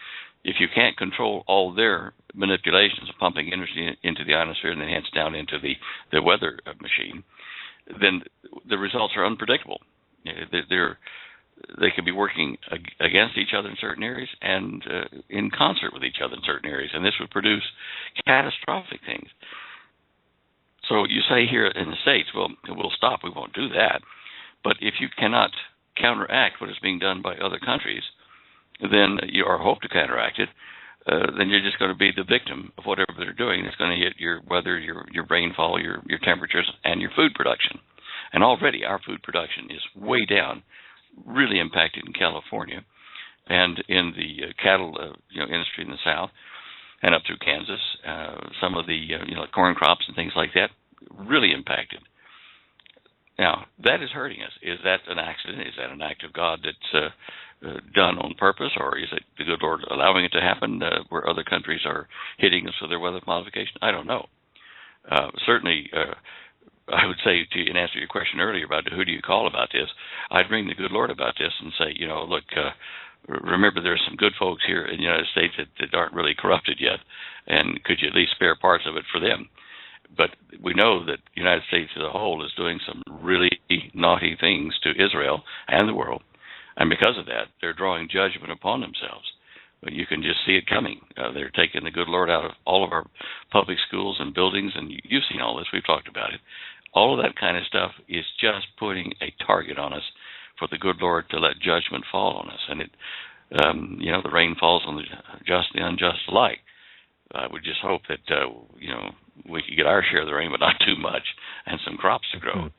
If you can't control all their manipulations of pumping energy into the ionosphere and then hence down into the weather machine, then the results are unpredictable. They could be working against each other in certain areas and in concert with each other in certain areas, and this would produce catastrophic things. So you say here in the States, well, we'll stop, we won't do that. But if you cannot counteract what is being done by other countries, then or hope to counteract it, then you're just going to be the victim of whatever they're doing. It's going to hit your weather, your rainfall, your temperatures, and your food production. And already our food production is way down, really impacted in California and in the cattle industry in the South and up through Kansas. Some of the corn crops and things like that really impacted. Now, that is hurting us. Is that an accident? Is that an act of God that's done on purpose, or is it the good Lord allowing it to happen where other countries are hitting us with their weather modification? I don't know. Certainly, I would say, in answer to your question earlier about who do you call about this, I'd bring the good Lord about this and say, look, remember there's some good folks here in the United States that aren't really corrupted yet, and could you at least spare parts of it for them? But we know that the United States as a whole is doing some really naughty things to Israel and the world, and because of that, they're drawing judgment upon themselves. But you can just see it coming. They're taking the good Lord out of all of our public schools and buildings, and you've seen all this. We've talked about it. All of that kind of stuff is just putting a target on us for the good Lord to let judgment fall on us. And it, the rain falls on the just and the unjust alike. I would just hope that, we could get our share of the rain, but not too much, and some crops to grow.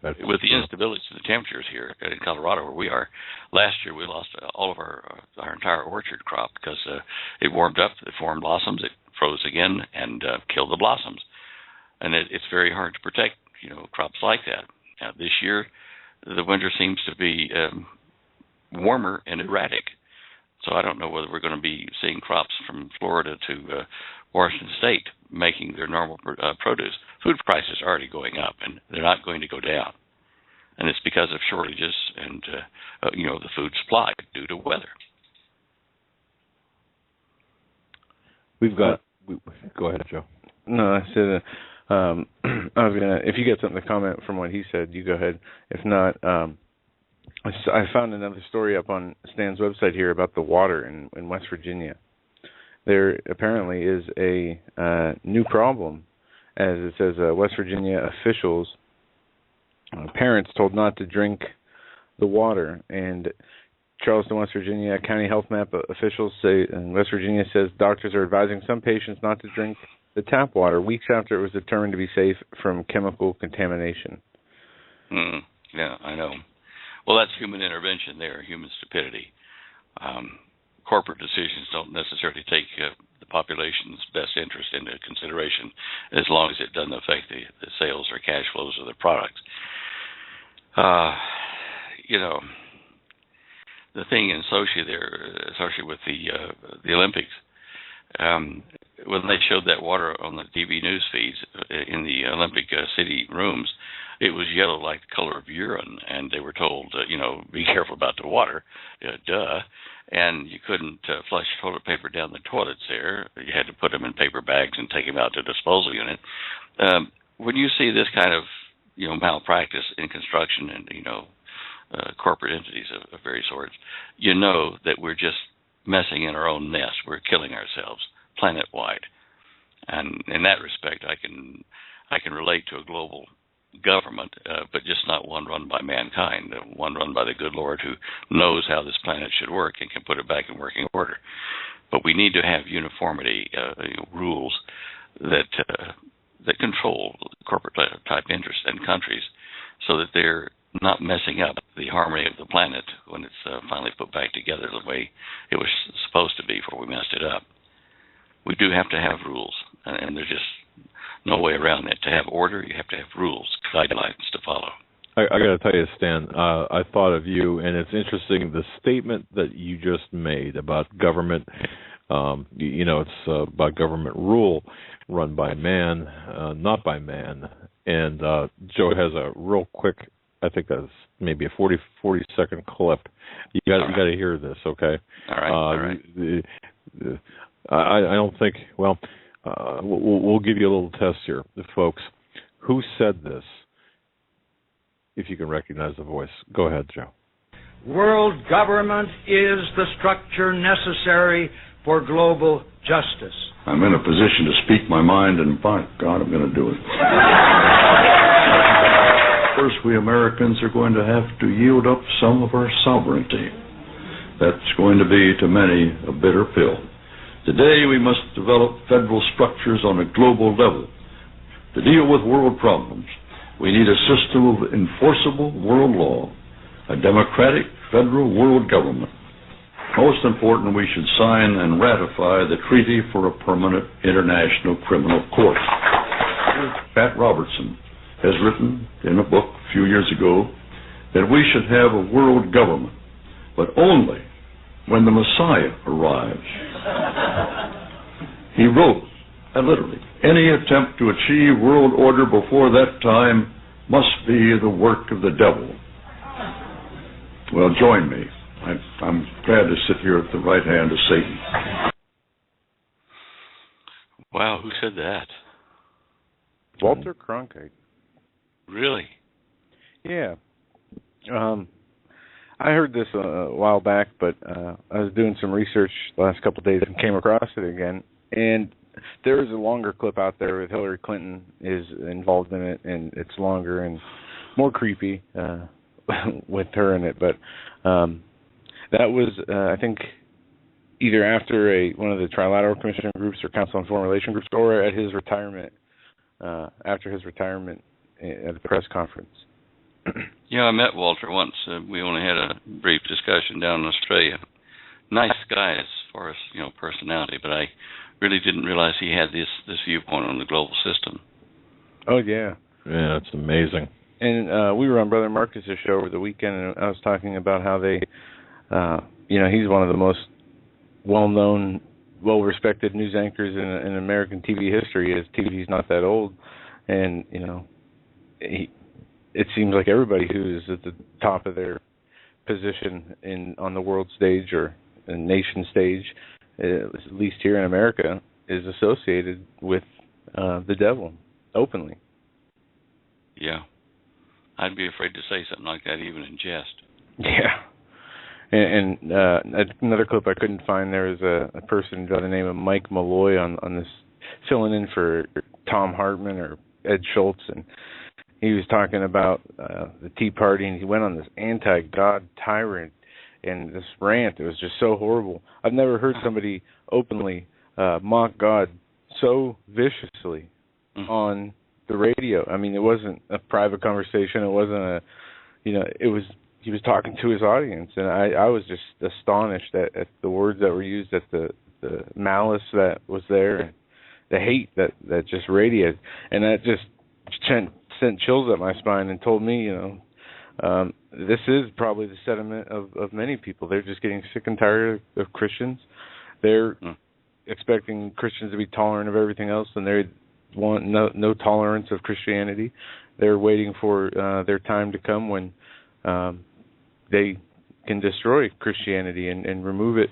With the instability of the temperatures here in Colorado where we are, last year we lost all of our entire orchard crop because it warmed up, it formed blossoms, it froze again, and killed the blossoms. And it's very hard to protect, crops like that. Now, this year, the winter seems to be warmer and erratic. So I don't know whether we're going to be seeing crops from Florida to Washington State making their normal produce. Food prices are already going up, and they're not going to go down. And it's because of shortages and, the food supply due to weather. Go ahead, Joe. No, I said, I was going to, if you get something to comment from what he said, you go ahead. If not, I found another story up on Stan's website here about the water in West Virginia. There apparently is a new problem, as it says, West Virginia officials, parents told not to drink the water, and Charleston, West Virginia, county health map officials say in West Virginia says doctors are advising some patients not to drink the tap water weeks after it was determined to be safe from chemical contamination. Yeah, I know. Well, that's human intervention there, human stupidity. Corporate decisions don't necessarily take the population's best interest into consideration as long as it doesn't affect the sales or cash flows of their products. The thing associated with the Olympics, when they showed that water on the TV news feeds in the Olympic City rooms, it was yellow like the color of urine, and they were told, be careful about the water, duh. And you couldn't flush toilet paper down the toilets there. You had to put them in paper bags and take them out to a disposal unit. When you see this kind of, malpractice in construction and, corporate entities of various sorts, you know that we're just messing in our own nest. We're killing ourselves planet-wide. And in that respect, I can relate to a global government, but just not one run by mankind, one run by the good Lord who knows how this planet should work and can put it back in working order. But we need to have uniformity, rules that control corporate type interests in countries so that they're not messing up the harmony of the planet when it's finally put back together the way it was supposed to be before we messed it up. We do have to have rules, and there's just no way around it. To have order, you have to have rules, guidelines to follow. I got to tell you, Stan, I thought of you, and it's interesting, the statement that you just made about government, it's about government rule run by man, not by man. And Joe has a real quick, I think that's maybe a 40-second clip. You got to hear this, okay? All right. I don't think, we'll give you a little test here, folks. Who said this? If you can recognize the voice. Go ahead, Joe. World government is the structure necessary for global justice. I'm in a position to speak my mind, and by God, I'm going to do it. First, we Americans are going to have to yield up some of our sovereignty. That's going to be, to many, a bitter pill. Today, we must develop federal structures on a global level to deal with world problems. We need a system of enforceable world law, a democratic federal world government. Most important, we should sign and ratify the Treaty for a Permanent International Criminal Court. Pat Robertson has written in a book a few years ago that we should have a world government, but only when the Messiah arrives. He wrote, literally, any attempt to achieve world order before that time must be the work of the devil. Well, join me. I'm glad to sit here at the right hand of Satan. Wow, who said that? Walter Cronkite. Really? Yeah. I heard this a while back, but I was doing some research the last couple of days and came across it again. And there is a longer clip out there with Hillary Clinton is involved in it, and it's longer and more creepy with her in it. But that was, I think, either after one of the Trilateral Commission groups or Council on Foreign Relations groups, or at his retirement, after his retirement at the press conference. Yeah, I met Walter once. We only had a brief discussion down in Australia. Nice guy as far as personality, but I really didn't realize he had this viewpoint on the global system. Oh yeah, yeah, it's amazing. And we were on Brother Marcus's show over the weekend, and I was talking about how they, he's one of the most well-known, well-respected news anchors in American TV history. His TV's not that old, and it seems like everybody who is at the top of their position on the world stage or the nation stage, at least here in America, is associated with the devil openly. Yeah. I'd be afraid to say something like that even in jest. Yeah. And another clip I couldn't find, there was a person by the name of Mike Malloy on this, filling in for Tom Hartman or Ed Schultz, and he was talking about the Tea Party, and he went on this anti-God tyrant and this rant. It was just so horrible. I've never heard somebody openly mock God so viciously on the radio. I mean, it wasn't a private conversation. It wasn't it was, he was talking to his audience, and I was just astonished at the words that were used, at the malice that was there, and the hate that just radiated. And that just sent chills up my spine and told me, this is probably the sentiment of many people. They're just getting sick and tired of Christians. They're expecting Christians to be tolerant of everything else, and they want no tolerance of Christianity. They're waiting for their time to come when they can destroy Christianity and remove it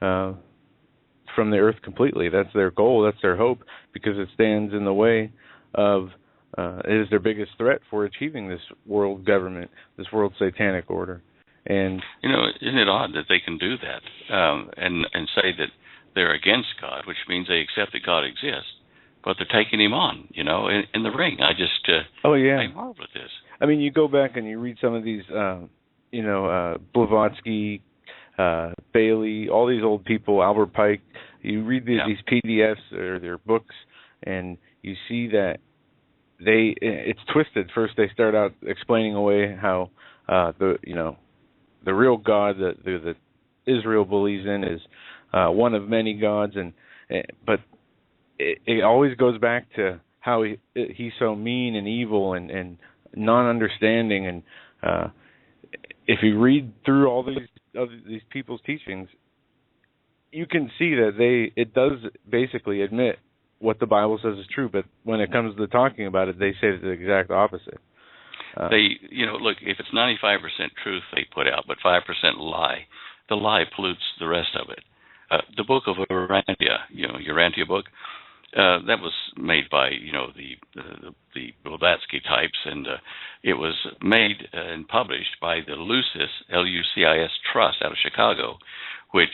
from the earth completely. That's their goal. That's their hope, because it stands in the way of, it is their biggest threat for achieving this world government, this world satanic order. And isn't it odd that they can do that and say that they're against God, which means they accept that God exists, but they're taking him on, in the ring. I just I marvel at this. I mean, you go back and you read some of these, Blavatsky, Bailey, all these old people, Albert Pike. You read these PDFs or their books, and you see that it's twisted. First, they start out explaining away how the real God that Israel believes in is one of many gods, but it always goes back to how he's so mean and evil and non-understanding. And if you read through all these people's teachings, you can see that it does basically admit what the Bible says is true, but when it comes to talking about it, they say the exact opposite. Look, if it's 95% truth they put out, but 5% lie, the lie pollutes the rest of it. The book of Urantia, Urantia book, that was made by, the Blavatsky types, and it was made and published by the Lucis, L-U-C-I-S Trust out of Chicago, which,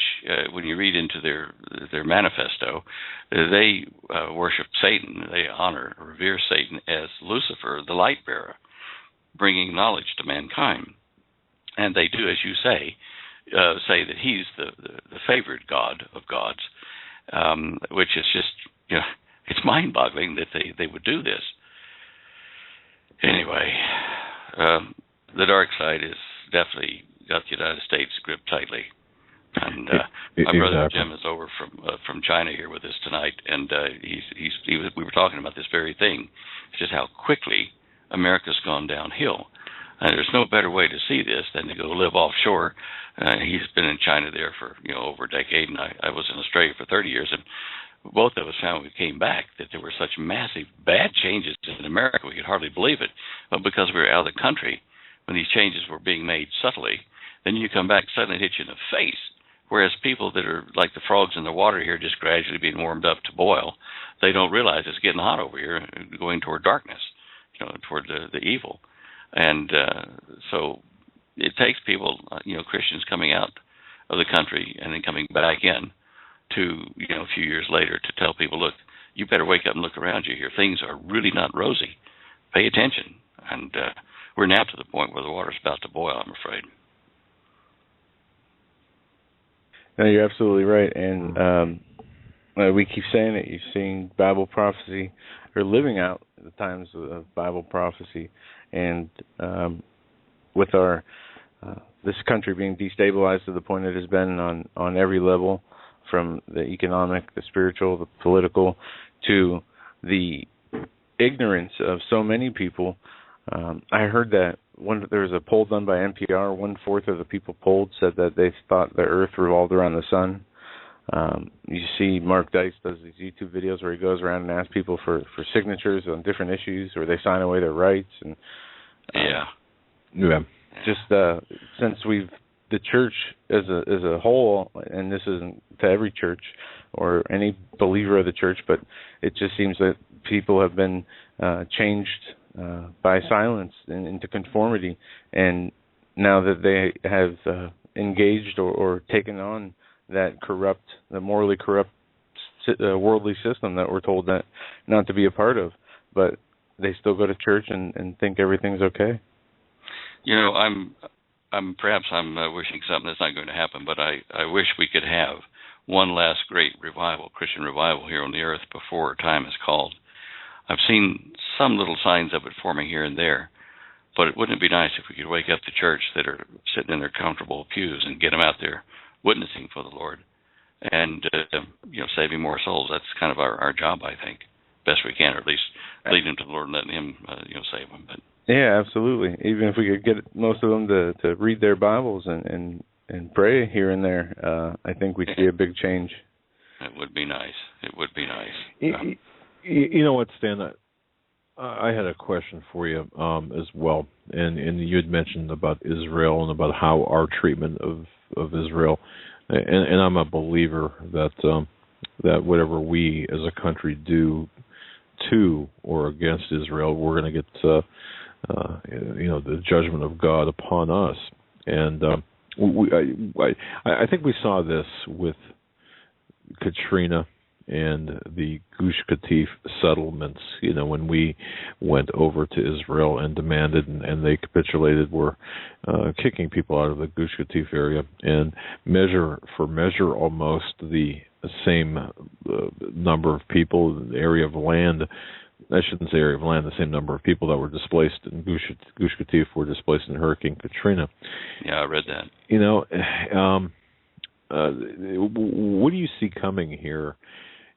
when you read into their manifesto, they worship Satan. They honor, revere Satan as Lucifer, the light bearer, bringing knowledge to mankind. And they do, as you say that he's the favored God of gods, which is just, it's mind-boggling that they would do this. Anyway, the dark side is definitely got the United States gripped tightly. And my brother Jim is over from China here with us tonight, and we were talking about this very thing. It's just how quickly America's gone downhill. And there's no better way to see this than to go live offshore. He's been in China there for over a decade, and I was in Australia for 30 years, and both of us found when we came back that there were such massive bad changes in America we could hardly believe it. But because we were out of the country, when these changes were being made subtly, then you come back, suddenly hit you in the face. Whereas people that are like the frogs in the water here, just gradually being warmed up to boil, they don't realize it's getting hot over here, going toward darkness, toward the evil. And so it takes people, Christians coming out of the country and then coming back in to, a few years later to tell people, look, you better wake up and look around you here. Things are really not rosy. Pay attention. And we're now to the point where the water's about to boil, I'm afraid. No, you're absolutely right. And we keep saying it. You're seeing Bible prophecy, or living out the times of Bible prophecy. And with our this country being destabilized to the point it has been on every level, from the economic, the spiritual, the political, to the ignorance of so many people. I heard that there was a poll done by NPR. 1/4 of the people polled said that they thought the Earth revolved around the sun. You see Mark Dice does these YouTube videos where he goes around and asks people for signatures on different issues, or they sign away their rights. And just since the church as a whole, and this isn't to every church or any believer of the church, but it just seems that people have been changed by silence into conformity, and now that they have engaged or taken on that the morally corrupt worldly system that we're told that not to be a part of, but they still go to church and think everything's okay. perhaps I'm wishing something that's not going to happen, but I wish we could have one last great revival, Christian revival here on the earth before time is called. I've seen some little signs of it forming here and there, but wouldn't it be nice if we could wake up the church that are sitting in their comfortable pews and get them out there witnessing for the Lord and saving more souls? That's kind of our job, I think, best we can, or at least lead them to the Lord and letting Him save them. But yeah, absolutely. Even if we could get most of them to read their Bibles and pray here and there, I think we'd see a big change. It would be nice. It would be nice. You know what, Stan? I had a question for you as well, and you had mentioned about Israel and about how our treatment of Israel, and I'm a believer that whatever we as a country do to or against Israel, we're going to get the judgment of God upon us, and I think we saw this with Katrina and the Gush Katif settlements, when we went over to Israel and demanded, and they capitulated, were kicking people out of the Gush Katif area, and measure for measure almost the same number of people, the area of land, I shouldn't say area of land, the same number of people that were displaced in Gush Katif were displaced in Hurricane Katrina. Yeah, I read that. What do you see coming here?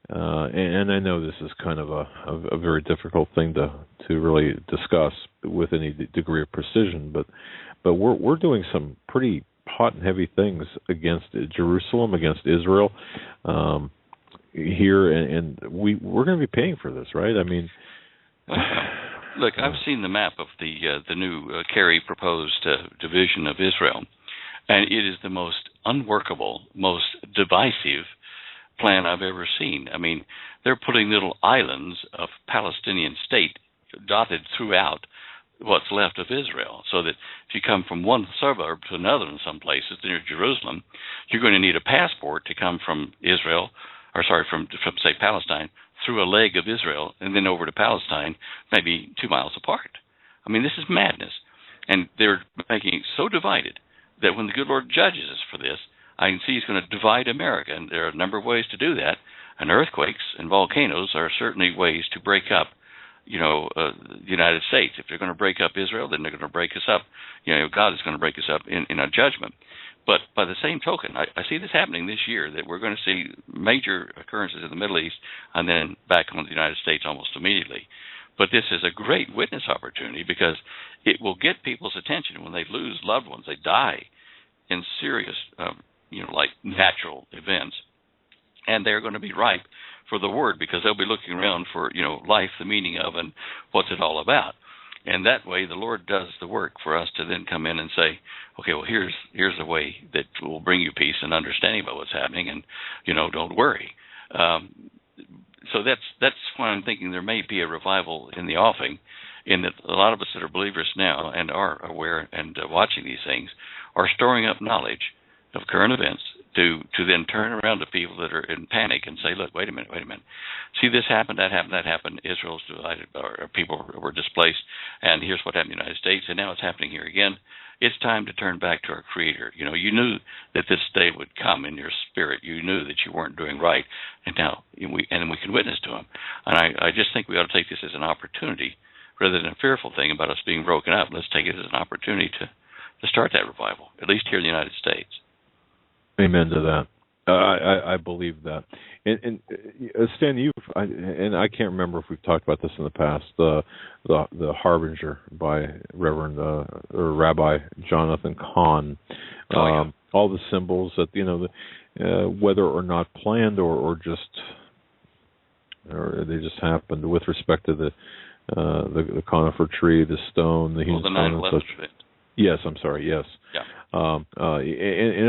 And I know this is kind of a very difficult thing to really discuss with any degree of precision, but we're doing some pretty hot and heavy things against Jerusalem, against Israel here, and we're going to be paying for this, right? I mean, look, I've seen the map of the new Kerry proposed division of Israel, and it is the most unworkable, most divisive plan I've ever seen. I mean, they're putting little islands of Palestinian state dotted throughout what's left of Israel, so that if you come from one suburb to another in some places near Jerusalem, you're going to need a passport to come from from say Palestine, through a leg of Israel and then over to Palestine, maybe 2 miles apart. I mean, this is madness. And they're making it so divided that when the good Lord judges us for this, I can see He's going to divide America, and there are a number of ways to do that. And earthquakes and volcanoes are certainly ways to break up, the United States. If they're going to break up Israel, then they're going to break us up. God is going to break us up in a judgment. But by the same token, I see this happening this year, that we're going to see major occurrences in the Middle East and then back on the United States almost immediately. But this is a great witness opportunity, because it will get people's attention when they lose loved ones, they die in serious, like natural events, and they're going to be ripe for the word, because they'll be looking around for, life, the meaning of, and what's it all about. And that way, the Lord does the work for us to then come in and say, okay, well, here's a way that will bring you peace and understanding about what's happening, and don't worry. So that's why I'm thinking there may be a revival in the offing, in that a lot of us that are believers now and are aware and watching these things are storing up knowledge of current events to then turn around to people that are in panic and say, look, wait a minute. See, this happened, that happened. Israel's divided, or people were displaced, and here's what happened in the United States, and now it's happening here again. It's time to turn back to our Creator. You knew that this day would come in your spirit. You knew that you weren't doing right, and now we can witness to Him. And I just think we ought to take this as an opportunity rather than a fearful thing about us being broken up. Let's take it as an opportunity to start that revival, at least here in the United States. Amen to that. I believe that. And Stan, and I can't remember if we've talked about this in the past. The Harbinger by Reverend or Rabbi Jonathan Cahn. All the symbols that whether or not planned or they just happened with respect to the conifer tree, the stone, the hewn stone, and such. Yes, I'm sorry. Yes. Yeah. And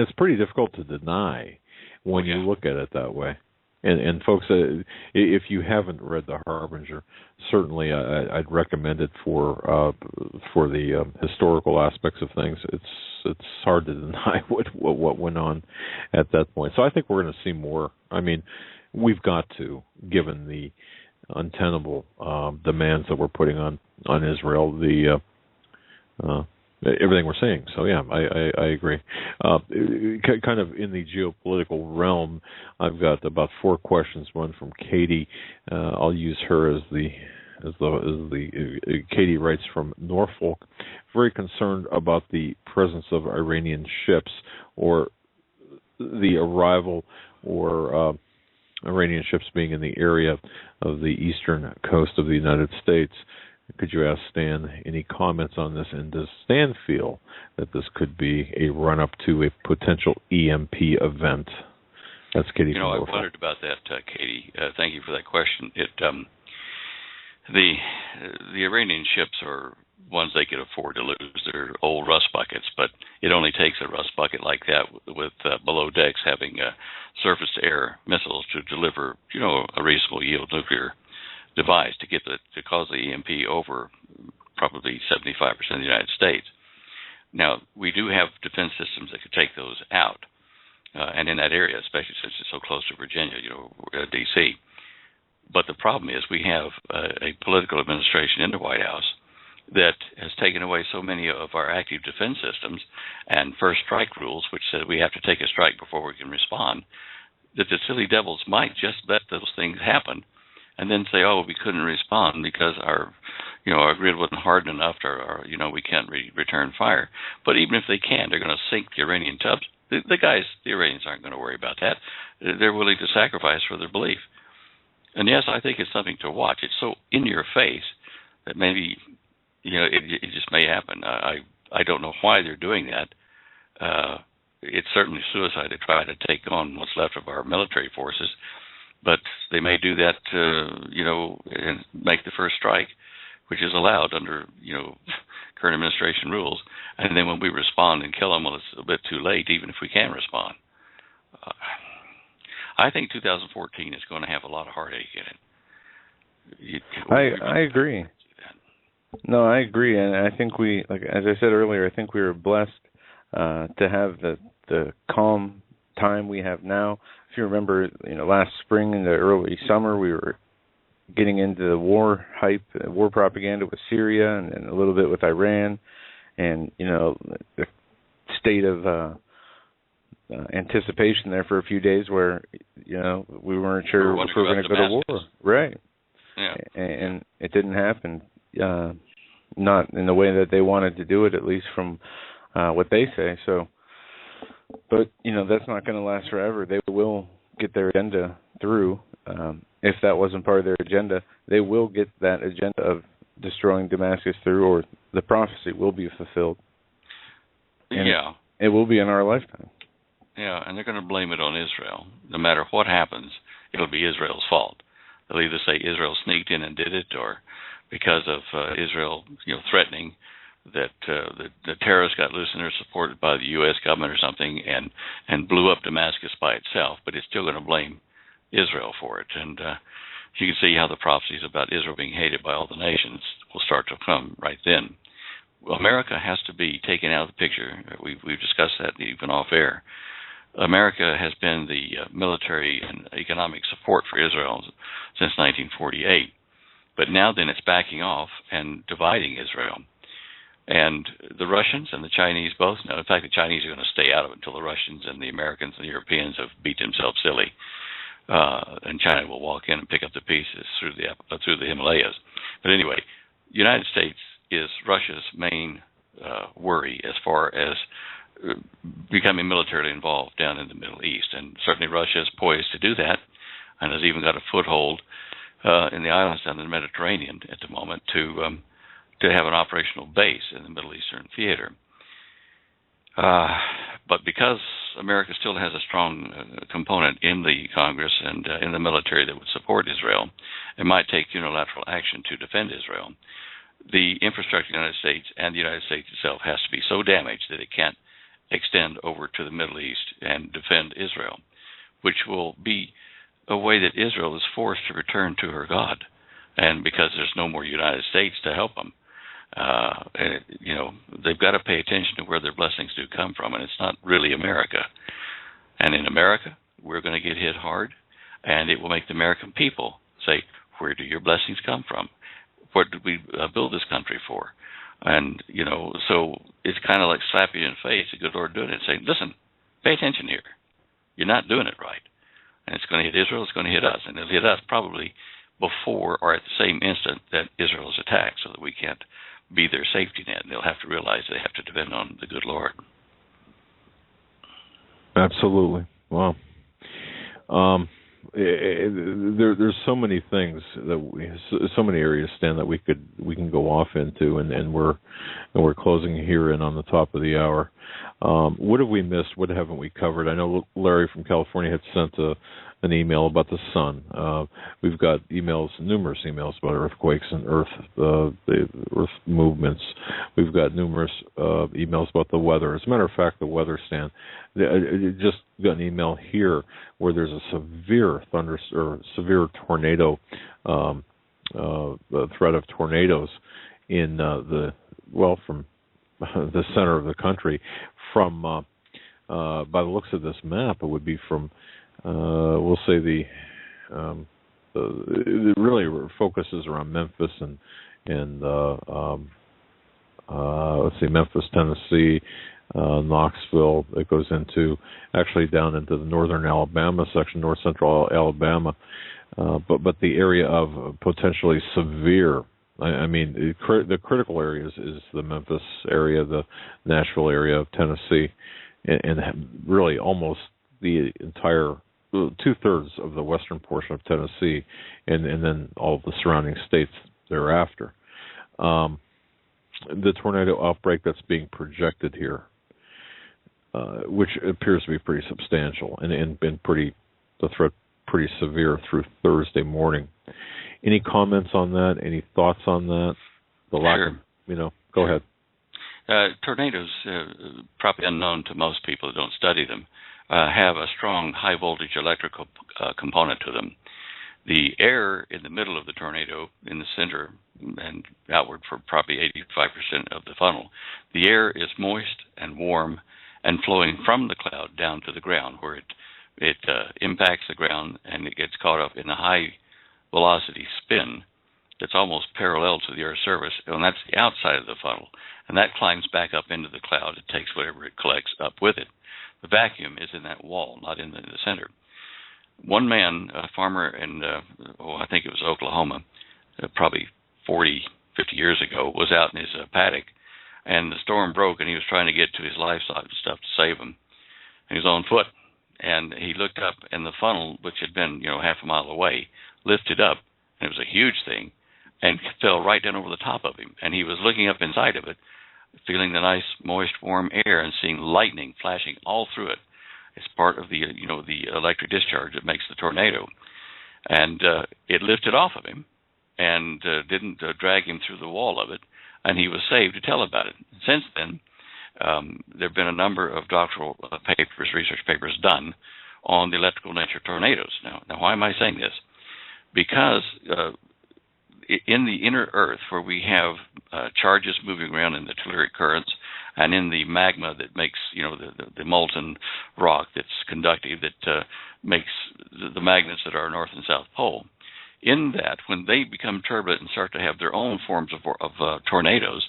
it's pretty difficult to deny when you look at it that way. And folks, if you haven't read The Harbinger, certainly I'd recommend it for the historical aspects of things. It's hard to deny what went on at that point. So I think we're going to see more. I mean, we've got to, given the untenable demands that we're putting on Israel, everything we're seeing. So yeah, I agree. Kind of in the geopolitical realm, I've got about 4 questions. One from Katie. I'll use her as the Katie writes from Norfolk. Very concerned about the presence of Iranian ships or the arrival or Iranian ships being in the area of the eastern coast of the United States. Could you ask Stan any comments on this? And does Stan feel that this could be a run-up to a potential EMP event? That's Katie. I wondered about that, Katie. Thank you for that question. The Iranian ships are ones they could afford to lose. They're old rust buckets, but it only takes a rust bucket like that with below decks having surface-to-air missiles to deliver, a reasonable yield nuclear device to cause the EMP over probably 75% of the United States. Now, we do have defense systems that could take those out, and in that area, especially since it's so close to Virginia, D.C. But the problem is we have a political administration in the White House that has taken away so many of our active defense systems and first strike rules, which said we have to take a strike before we can respond, that the silly devils might just let those things happen and then say, oh, we couldn't respond because our grid wasn't hardened enough, or we can't return fire. But even if they can, they're going to sink the Iranian tubs. The Iranians aren't going to worry about that. They're willing to sacrifice for their belief. And yes, I think it's something to watch. It's so in your face that maybe, it just may happen. I don't know why they're doing that. It's certainly suicide to try to take on what's left of our military forces. But they may do that, and make the first strike, which is allowed under, current administration rules. And then when we respond and kill them, well, it's a bit too late, even if we can respond. I think 2014 is going to have a lot of heartache in it. I agree. No, I agree, and I think as I said earlier, I think we were blessed to have the calm time we have now. If you remember, last spring and the early summer, we were getting into the war hype, war propaganda with Syria, and a little bit with Iran, and the state of anticipation there for a few days where we weren't sure if we were going to go to war, right? Yeah. And it didn't happen, not in the way that they wanted to do it, at least from what they say. So, but that's not going to last forever. They will get their agenda through. If that wasn't part of their agenda, they will get that agenda of destroying Damascus through, or the prophecy will be fulfilled. And it will be in our lifetime. Yeah, and they're going to blame it on Israel. No matter what happens, it'll be Israel's fault. They'll either say Israel sneaked in and did it, or because of Israel, threatening that the terrorists got loose and they're supported by the U.S. government or something, and blew up Damascus by itself. But it's still going to blame Israel for it. And you can see how the prophecies about Israel being hated by all the nations will start to come right then. Well, America has to be taken out of the picture. We've discussed that even off air. America has been the military and economic support for Israel since 1948. But now then it's backing off and dividing Israel. And the Russians and the Chinese both know. In fact, the Chinese are going to stay out of it until the Russians and the Americans and the Europeans have beat themselves silly. And China will walk in and pick up the pieces through the Himalayas. But anyway, the United States is Russia's main worry as far as becoming militarily involved down in the Middle East. And certainly Russia is poised to do that, and has even got a foothold in the islands down in the Mediterranean at the moment to have an operational base in the Middle Eastern theater. But because America still has a strong component in the Congress and in the military that would support Israel, it might take unilateral action to defend Israel. The infrastructure of the United States and the United States itself has to be so damaged that it can't extend over to the Middle East and defend Israel, which will be a way that Israel is forced to return to her God. And because there's no more United States to help them, they've got to pay attention to where their blessings do come from, and it's not really America. And in America, we're going to get hit hard, and it will make the American people say, where do your blessings come from? what did we build this country for? And, so it's kind of like slapping you in the face, the good Lord doing it, saying, listen, pay attention here. You're not doing it right. And it's going to hit Israel, it's going to hit us. And it'll hit us probably before or at the same instant that Israel is attacked, so that we can't be their safety net. And they'll have to realize they have to depend on the good Lord. Absolutely. Wow. There's so many things so many areas, Stan, that we can go off into, and we're closing here in on the top of the hour. What have we missed? What haven't we covered? I know Larry from California had sent an email about the sun. We've got numerous emails about earthquakes and the earth movements. We've got numerous emails about the weather. As a matter of fact, the weather, Stan, I just got an email here where there's a severe severe tornado, the threat of tornadoes in from the center of the country. From by the looks of this map, it would be from we'll say it really focuses around Memphis and let's see, Memphis, Tennessee, Knoxville. It goes down into the northern Alabama section, north central Alabama, but the area of potentially severe. I mean, the critical areas is the Memphis area, the Nashville area of Tennessee, and really almost the entire 2/3 of the western portion of Tennessee, and then all of the surrounding states thereafter. The tornado outbreak that's being projected here, which appears to be pretty substantial and been the threat pretty severe through Thursday morning. Any comments on that? Any thoughts on that? Sure. Go ahead. Tornadoes, probably unknown to most people who don't study them, have a strong high voltage electrical component to them. The air in the middle of the tornado, in the center and outward for probably 85% of the funnel, the air is moist and warm and flowing from the cloud down to the ground, where it impacts the ground and it gets caught up in a high velocity spin that's almost parallel to the Earth's surface, and that's the outside of the funnel. And that climbs back up into the cloud. It takes whatever it collects up with it. The vacuum is in that wall, not in the center. One man, a farmer in, I think it was Oklahoma, probably 40, 50 years ago, was out in his paddock, and the storm broke, and he was trying to get to his livestock and stuff to save them. And he was on foot, and he looked up, and the funnel, which had been, half a mile away, lifted up, and it was a huge thing, and fell right down over the top of him. And he was looking up inside of it, feeling the nice, moist, warm air, and seeing lightning flashing all through it. It's part of the, the electric discharge that makes the tornado. And it lifted off of him and didn't drag him through the wall of it, and he was saved to tell about it. Since then, there have been a number of doctoral papers, research papers done on the electrical nature of tornadoes. Now, why am I saying this? Because in the inner Earth, where we have charges moving around in the telluric currents, and in the magma that makes, the molten rock that's conductive, that makes the magnets that are north and south pole, in that, when they become turbulent and start to have their own forms of tornadoes,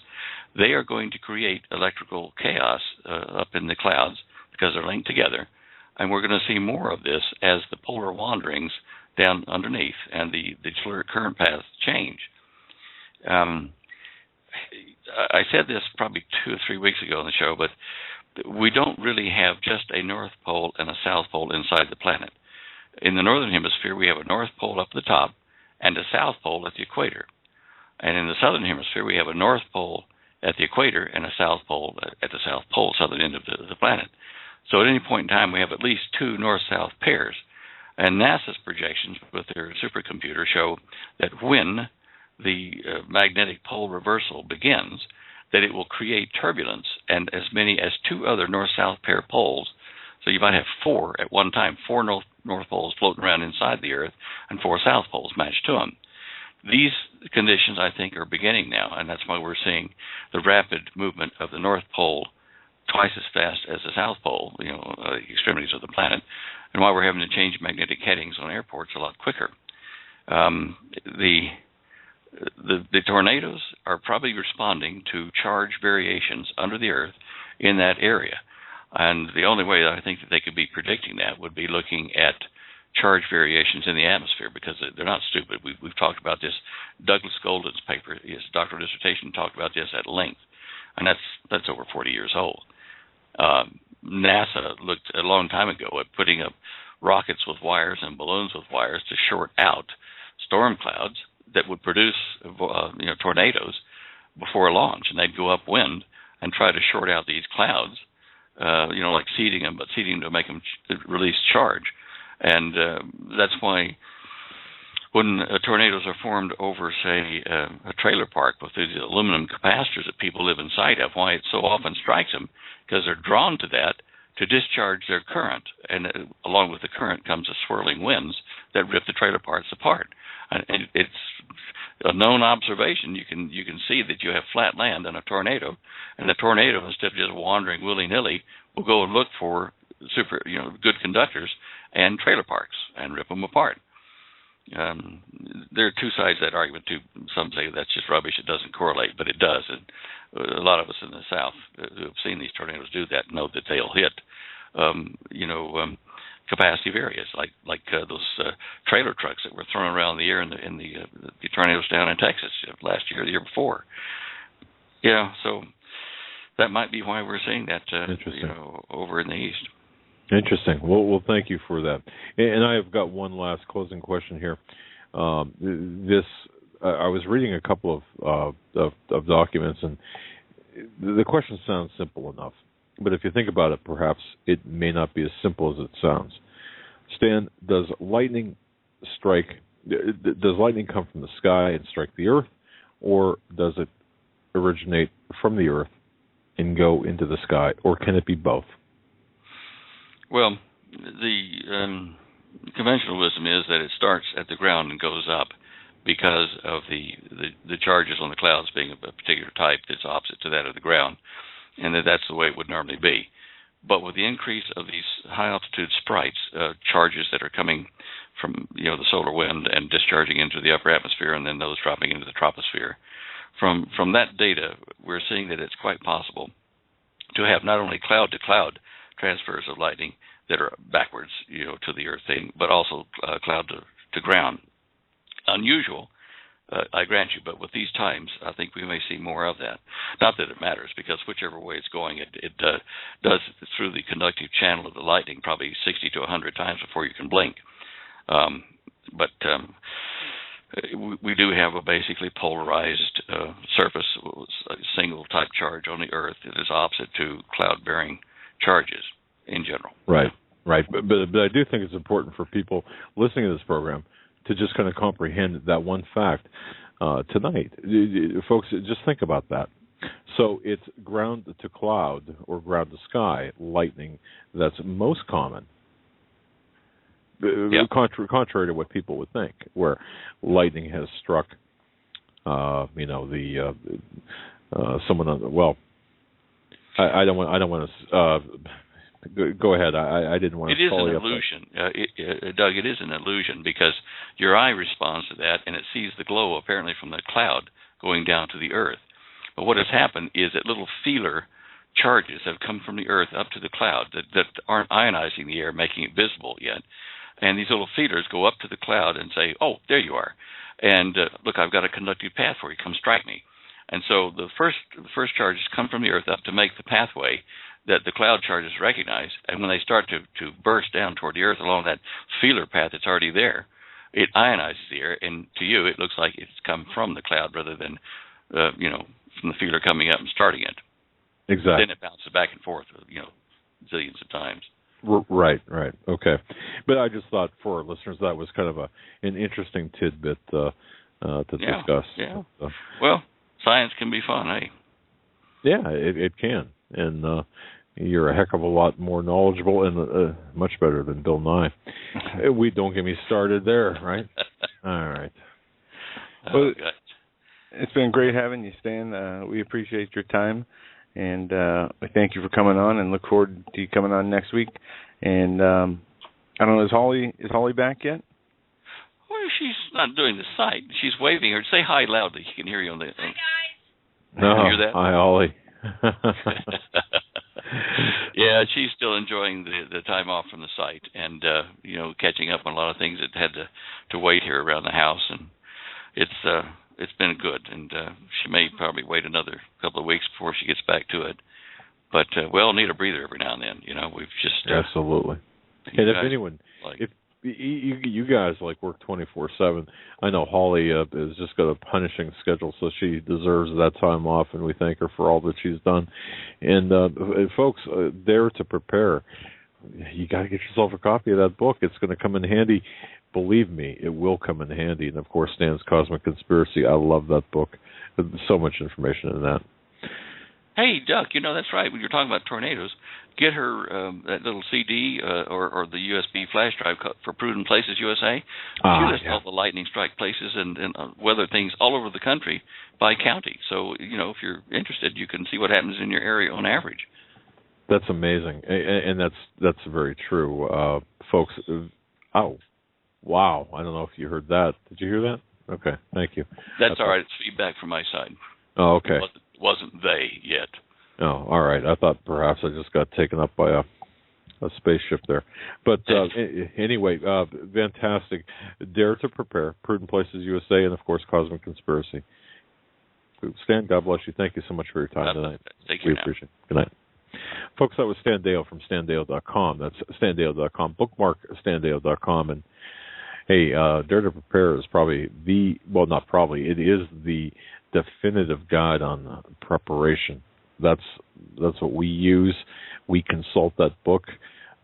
they are going to create electrical chaos up in the clouds because they're linked together. And we're going to see more of this as the polar wanderings down underneath and the telluric current paths change. I said this probably 2 or 3 weeks ago on the show, but we don't really have just a north pole and a south pole inside the planet. In the northern hemisphere, we have a north pole up at the top and a south pole at the equator. And in the southern hemisphere, we have a north pole at the equator and a south pole at the south pole, southern end of the planet. So at any point in time, we have at least 2 north-south pairs. And NASA's projections with their supercomputer show that when the magnetic pole reversal begins, that it will create turbulence and as many as 2 other north-south pair poles. So you might have 4 at one time, 4 north poles floating around inside the Earth and 4 south poles matched to them. These conditions, I think, are beginning now, and that's why we're seeing the rapid movement of the North Pole twice as fast as the South Pole, the extremities of the planet, and why we're having to change magnetic headings on airports a lot quicker. The the tornadoes are probably responding to charge variations under the earth in that area. And the only way that I think that they could be predicting that would be looking at charge variations in the atmosphere, because they're not stupid. We've talked about this. Douglas Golden's paper, his doctoral dissertation, talked about this at length, and that's over 40 years old. NASA looked a long time ago at putting up rockets with wires and balloons with wires to short out storm clouds that would produce tornadoes before launch, and they'd go upwind and try to short out these clouds, like seeding them, but seeding to make them release charge. And that's why when tornadoes are formed over, say, a trailer park with these aluminum capacitors that people live inside of, why it so often strikes them, because they're drawn to that to discharge their current. And along with the current comes the swirling winds that rip the trailer parks apart. And it's a known observation. You can see that you have flat land in a tornado, and the tornado, instead of just wandering willy-nilly, will go and look for good conductors and trailer parks and rip them apart. There are two sides to that argument too. Some say that's just rubbish, it doesn't correlate, but it does. And a lot of us in the South who have seen these tornadoes do that know that they'll hit capacitive areas like those trailer trucks that were thrown around the air in the tornadoes down in Texas last year or the year before. So that might be why we're seeing that over in the east. Interesting. Well, thank you for that. And I have got one last closing question here. I was reading a couple of documents, and the question sounds simple enough. But if you think about it, perhaps it may not be as simple as it sounds. Stan, does lightning come from the sky and strike the earth, or does it originate from the earth and go into the sky, or can it be both? Well, the conventional wisdom is that it starts at the ground and goes up because of the charges on the clouds being of a particular type that's opposite to that of the ground, and that's the way it would normally be. But with the increase of these high-altitude sprites, charges that are coming from the solar wind and discharging into the upper atmosphere, and then those dropping into the troposphere, from that data, we're seeing that it's quite possible to have not only cloud-to-cloud transfers of lightning that are backwards, to the earth thing, but also cloud to ground. Unusual, I grant you, but with these times, I think we may see more of that. Not that it matters, because whichever way it's going, it does through the conductive channel of the lightning probably 60 to 100 times before you can blink. But we do have a basically polarized surface, a single type charge on the earth that is opposite to cloud-bearing charges in general. Right. But I do think it's important for people listening to this program to just kind of comprehend that one fact tonight. Folks, just think about that. So it's ground to cloud or ground to sky lightning that's most common. Yeah. Contrary to what people would think, where lightning has struck, someone on. Well, I don't want to. Go ahead. I didn't want to. It is an illusion, Doug. It is an illusion because your eye responds to that, and it sees the glow apparently from the cloud going down to the earth. But what has happened is that little feeler charges have come from the earth up to the cloud that aren't ionizing the air, making it visible yet. And these little feelers go up to the cloud and say, "Oh, there you are," and look, I've got a conductive path for you. Come strike me. And so the first charges come from the earth up to make the pathway that the cloud charges recognize, and when they start to burst down toward the earth along that feeler path that's already there, it ionizes the air, and to you it looks like it's come from the cloud rather than from the feeler coming up and starting it. Exactly. Then it bounces back and forth, zillions of times. Right. Okay. But I just thought for our listeners that was kind of an interesting tidbit to discuss. Yeah. Well, science can be fun, eh? Yeah, it can. And you're a heck of a lot more knowledgeable and much better than Bill Nye. We don't get me started there, right? All right. Well, it's been great having you, Stan. We appreciate your time, and we thank you for coming on, and look forward to you coming on next week. And I don't know, is Holly back yet? Well, she's not doing the sight. She's waving her. Say hi loudly. She can hear you on the... Hi, guys. No, you hear that? Hi, Ollie. Yeah, she's still enjoying the time off from the site and, catching up on a lot of things that had to wait here around the house. And it's been good. And she may probably wait another couple of weeks before she gets back to it. But we all need a breather every now and then. We've just... Absolutely. And if anyone... if you guys work 24/7. I know Holly has just got a punishing schedule, so she deserves that time off, and we thank her for all that she's done. And folks, Dare to Prepare. You got to get yourself a copy of that book. It's going to come in handy. Believe me, it will come in handy. And of course, Stan's Cosmic Conspiracy. I love that book. There's so much information in that. Hey, Duck, that's right. When you're talking about tornadoes, get her that little CD or the USB flash drive for Prudent Places USA. She lists all the lightning strike places and weather things all over the country by county. So, if you're interested, you can see what happens in your area on average. That's amazing. And that's very true. Folks, oh, wow. I don't know if you heard that. Did you hear that? Okay, thank you. That's all right. It's feedback from my side. Oh, okay. Wasn't they yet. Oh, all right. I thought perhaps I just got taken up by a spaceship there. But anyway, fantastic. Dare to Prepare, Prudent Places USA, and, of course, Cosmic Conspiracy. Stan, God bless you. Thank you so much for your time tonight. We appreciate it. Good night. Folks, that was Stan Deyo from StanDeyo.com. That's StanDeyo.com. Bookmark StanDeyo.com. And, hey, Dare to Prepare is probably it is the definitive guide on preparation. That's what we use. We consult that book.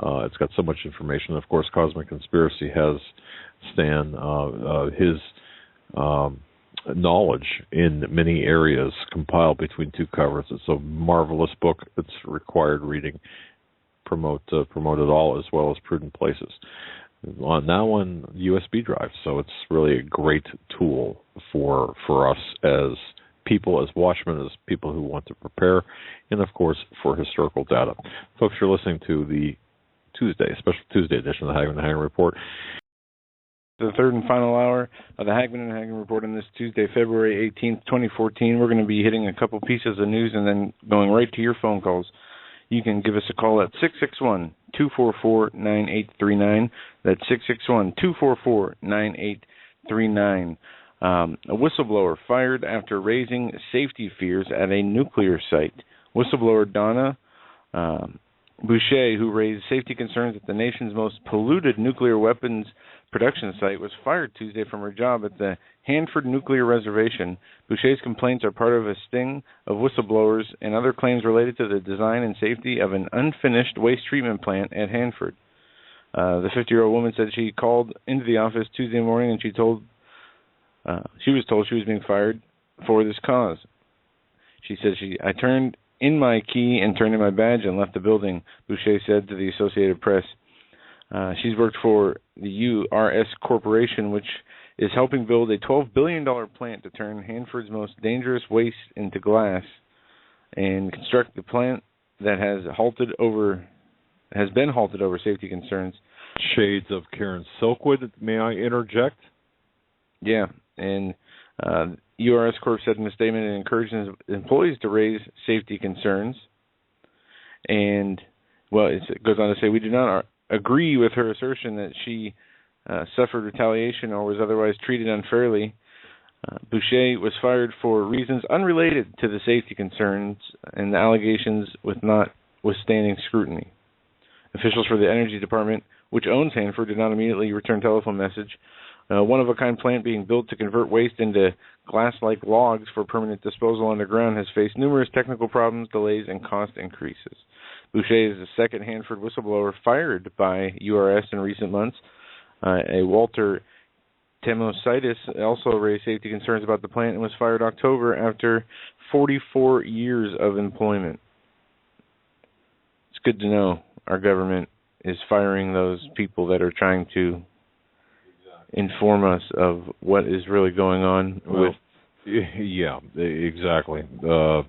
It's got so much information. Of course, Cosmic Conspiracy has Stan, his knowledge in many areas compiled between two covers. It's a marvelous book. It's required reading. Promote it all, as well as Prudent Places. Now on USB drive, so it's really a great tool for us as people, as watchmen, as people who want to prepare, and of course for historical data. Folks, you're listening to the special Tuesday edition of the Hagmann and Hagmann Report. The third and final hour of the Hagmann and Hagmann Report on this Tuesday, February 18th, 2014. We're going to be hitting a couple pieces of news and then going right to your phone calls. You can give us a call at 661-244-9839. That's 661-244-9839. A whistleblower fired after raising safety fears at a nuclear site. Whistleblower Donna Boucher, who raised safety concerns at the nation's most polluted nuclear weapons production site, was fired Tuesday from her job at the Hanford Nuclear Reservation. Boucher's complaints are part of a sting of whistleblowers and other claims related to the design and safety of an unfinished waste treatment plant at Hanford. The 50-year-old woman said she called into the office Tuesday morning and she was told she was being fired for this cause. She said, I turned in my key and turned in my badge and left the building, Boucher said to the Associated Press. She's worked for the URS Corporation, which is helping build a $12 billion plant to turn Hanford's most dangerous waste into glass and construct the plant that has been halted over safety concerns. Shades of Karen Silkwood, may I interject? Yeah, and URS Corp said in a statement it encourages employees to raise safety concerns. And, well, it goes on to say, we do not agree with her assertion that she suffered retaliation or was otherwise treated unfairly. Boucher was fired for reasons unrelated to the safety concerns and the allegations with not withstanding scrutiny. Officials for the Energy Department, which owns Hanford, did not immediately return telephone message. One-of-a-kind plant being built to convert waste into glass-like logs for permanent disposal underground has faced numerous technical problems, delays, and cost increases. Boucher is the second Hanford whistleblower fired by URS in recent months. A Walter Temositis also raised safety concerns about the plant and was fired October after 44 years of employment. It's good to know our government is firing those people that are trying to inform us of what is really going on with... Yeah, exactly. Go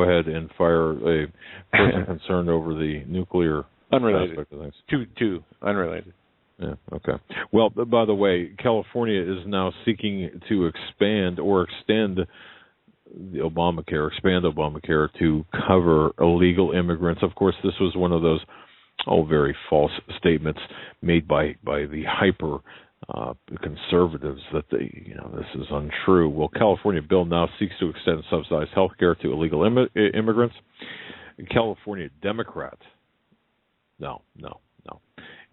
ahead and fire a person concerned over the nuclear unrelated aspect of things. Two unrelated. Yeah, okay. Well, by the way, California is now seeking to expand or extend the expand Obamacare to cover illegal immigrants. Of course, this was one of those very false statements made by the hyper conservatives that this is untrue. Well, California bill now seeks to extend subsidized health care to illegal immigrants. California Democrat, no.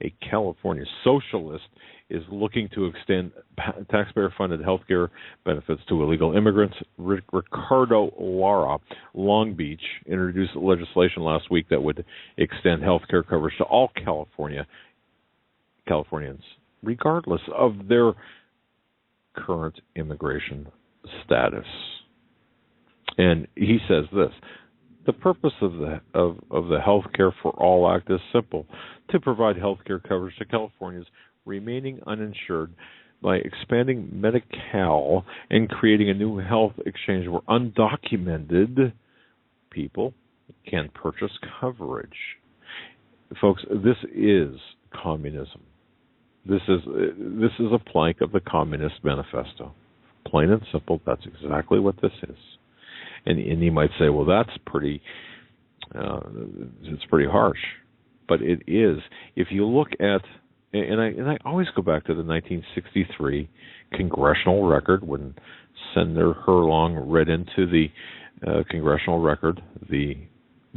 A California socialist is looking to extend taxpayer-funded health care benefits to illegal immigrants. Ricardo Lara, Long Beach, introduced legislation last week that would extend health care coverage to all Californians, regardless of their current immigration status. And he says this: the purpose of the Health Care for All Act is simple: to provide health care coverage to Californians remaining uninsured by expanding Medi-Cal and creating a new health exchange where undocumented people can purchase coverage. Folks, this is communism. This is a plank of the Communist Manifesto. Plain and simple, that's exactly what this is. And you might say, well, that's pretty harsh. But it is. If you look at, and I always go back to the 1963 congressional record when Senator Herlong read into the congressional record the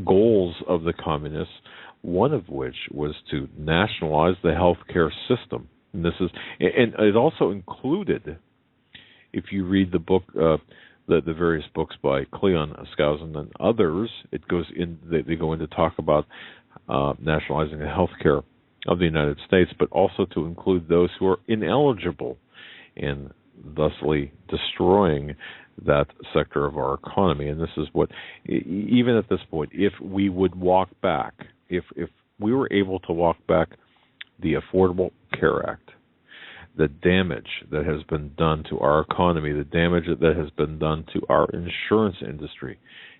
goals of the communists, one of which was to nationalize the health care system. And it also included, if you read the book, the various books by Cleon Skousen and others, it goes in. They go in to talk about nationalizing the health care of the United States, but also to include those who are ineligible, and thusly destroying that sector of our economy. And this is what, even at this point, if we would walk back, if we were able to walk back the Affordable Care Act, the damage that has been done to our economy, the damage that has been done to our insurance industry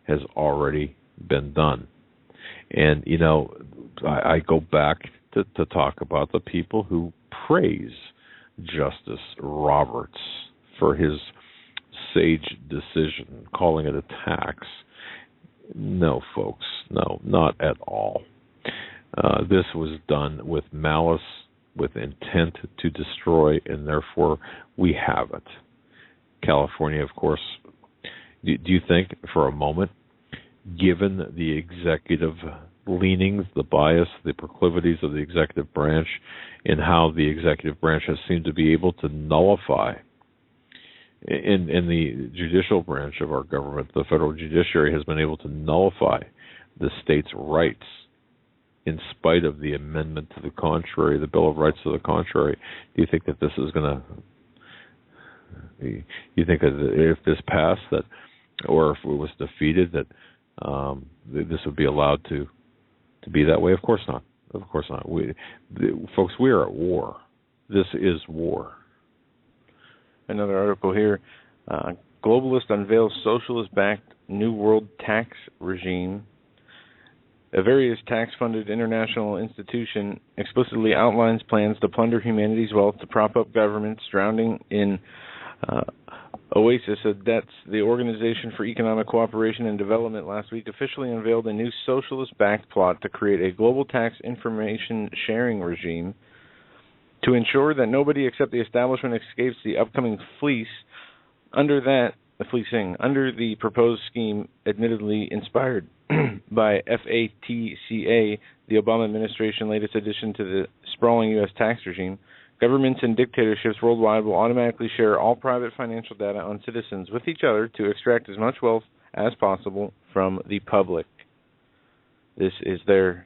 has already been done. And, I go back to talk about the people who praise Justice Roberts for his sage decision, calling it a tax. No, folks, no, not at all. This was done with malice, with intent to destroy, and therefore we have it. California, of course, do you think for a moment, given the executive leanings, the bias, the proclivities of the executive branch, and how the executive branch has seemed to be able to nullify, in the judicial branch of our government, the federal judiciary has been able to nullify the state's rights in spite of the amendment to the contrary, the Bill of Rights to the contrary. Do you think that this is going to, you think that if this passed, that, or if it was defeated, that this would be allowed to be that way? Of course not. Of course not. Folks, we are at war. This is war. Another article here. Globalist unveils socialist-backed New World tax regime. A various tax-funded international institution explicitly outlines plans to plunder humanity's wealth to prop up governments drowning in oasis of debts. The Organization for Economic Cooperation and Development last week officially unveiled a new socialist-backed plot to create a global tax information sharing regime to ensure that nobody except the establishment escapes the upcoming fleecing. Under the proposed scheme, admittedly inspired by FATCA, the Obama administration's latest addition to the sprawling U.S. tax regime, governments and dictatorships worldwide will automatically share all private financial data on citizens with each other to extract as much wealth as possible from the public. This is their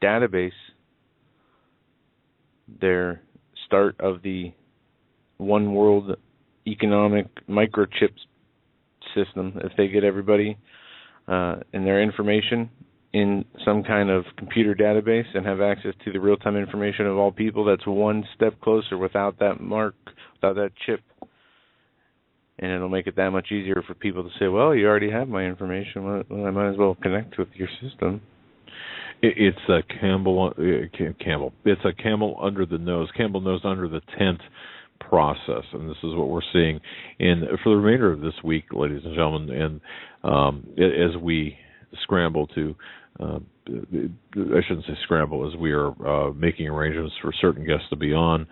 database, their start of the one world economic microchip system. If they get everybody and their information in some kind of computer database and have access to the real-time information of all people, that's one step closer without that mark, without that chip. And it'll make it that much easier for people to say, well, you already have my information. Well, I might as well connect with your system. It's a Campbell. It's a camel under the nose. Campbell nose under the tent process, and this is what we're seeing for the remainder of this week, ladies and gentlemen. And as we scramble to, I shouldn't say scramble, as we are making arrangements for certain guests to be on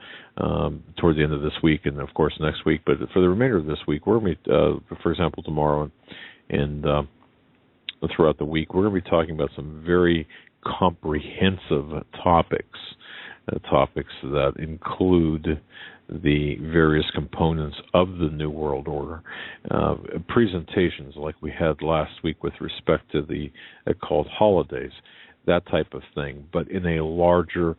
toward the end of this week, and of course next week. But for the remainder of this week, we're going to meet, for example, tomorrow and throughout the week, we're going to be talking about some very comprehensive topics that include the various components of the New World Order, presentations like we had last week with respect to the called holidays, that type of thing, but in a larger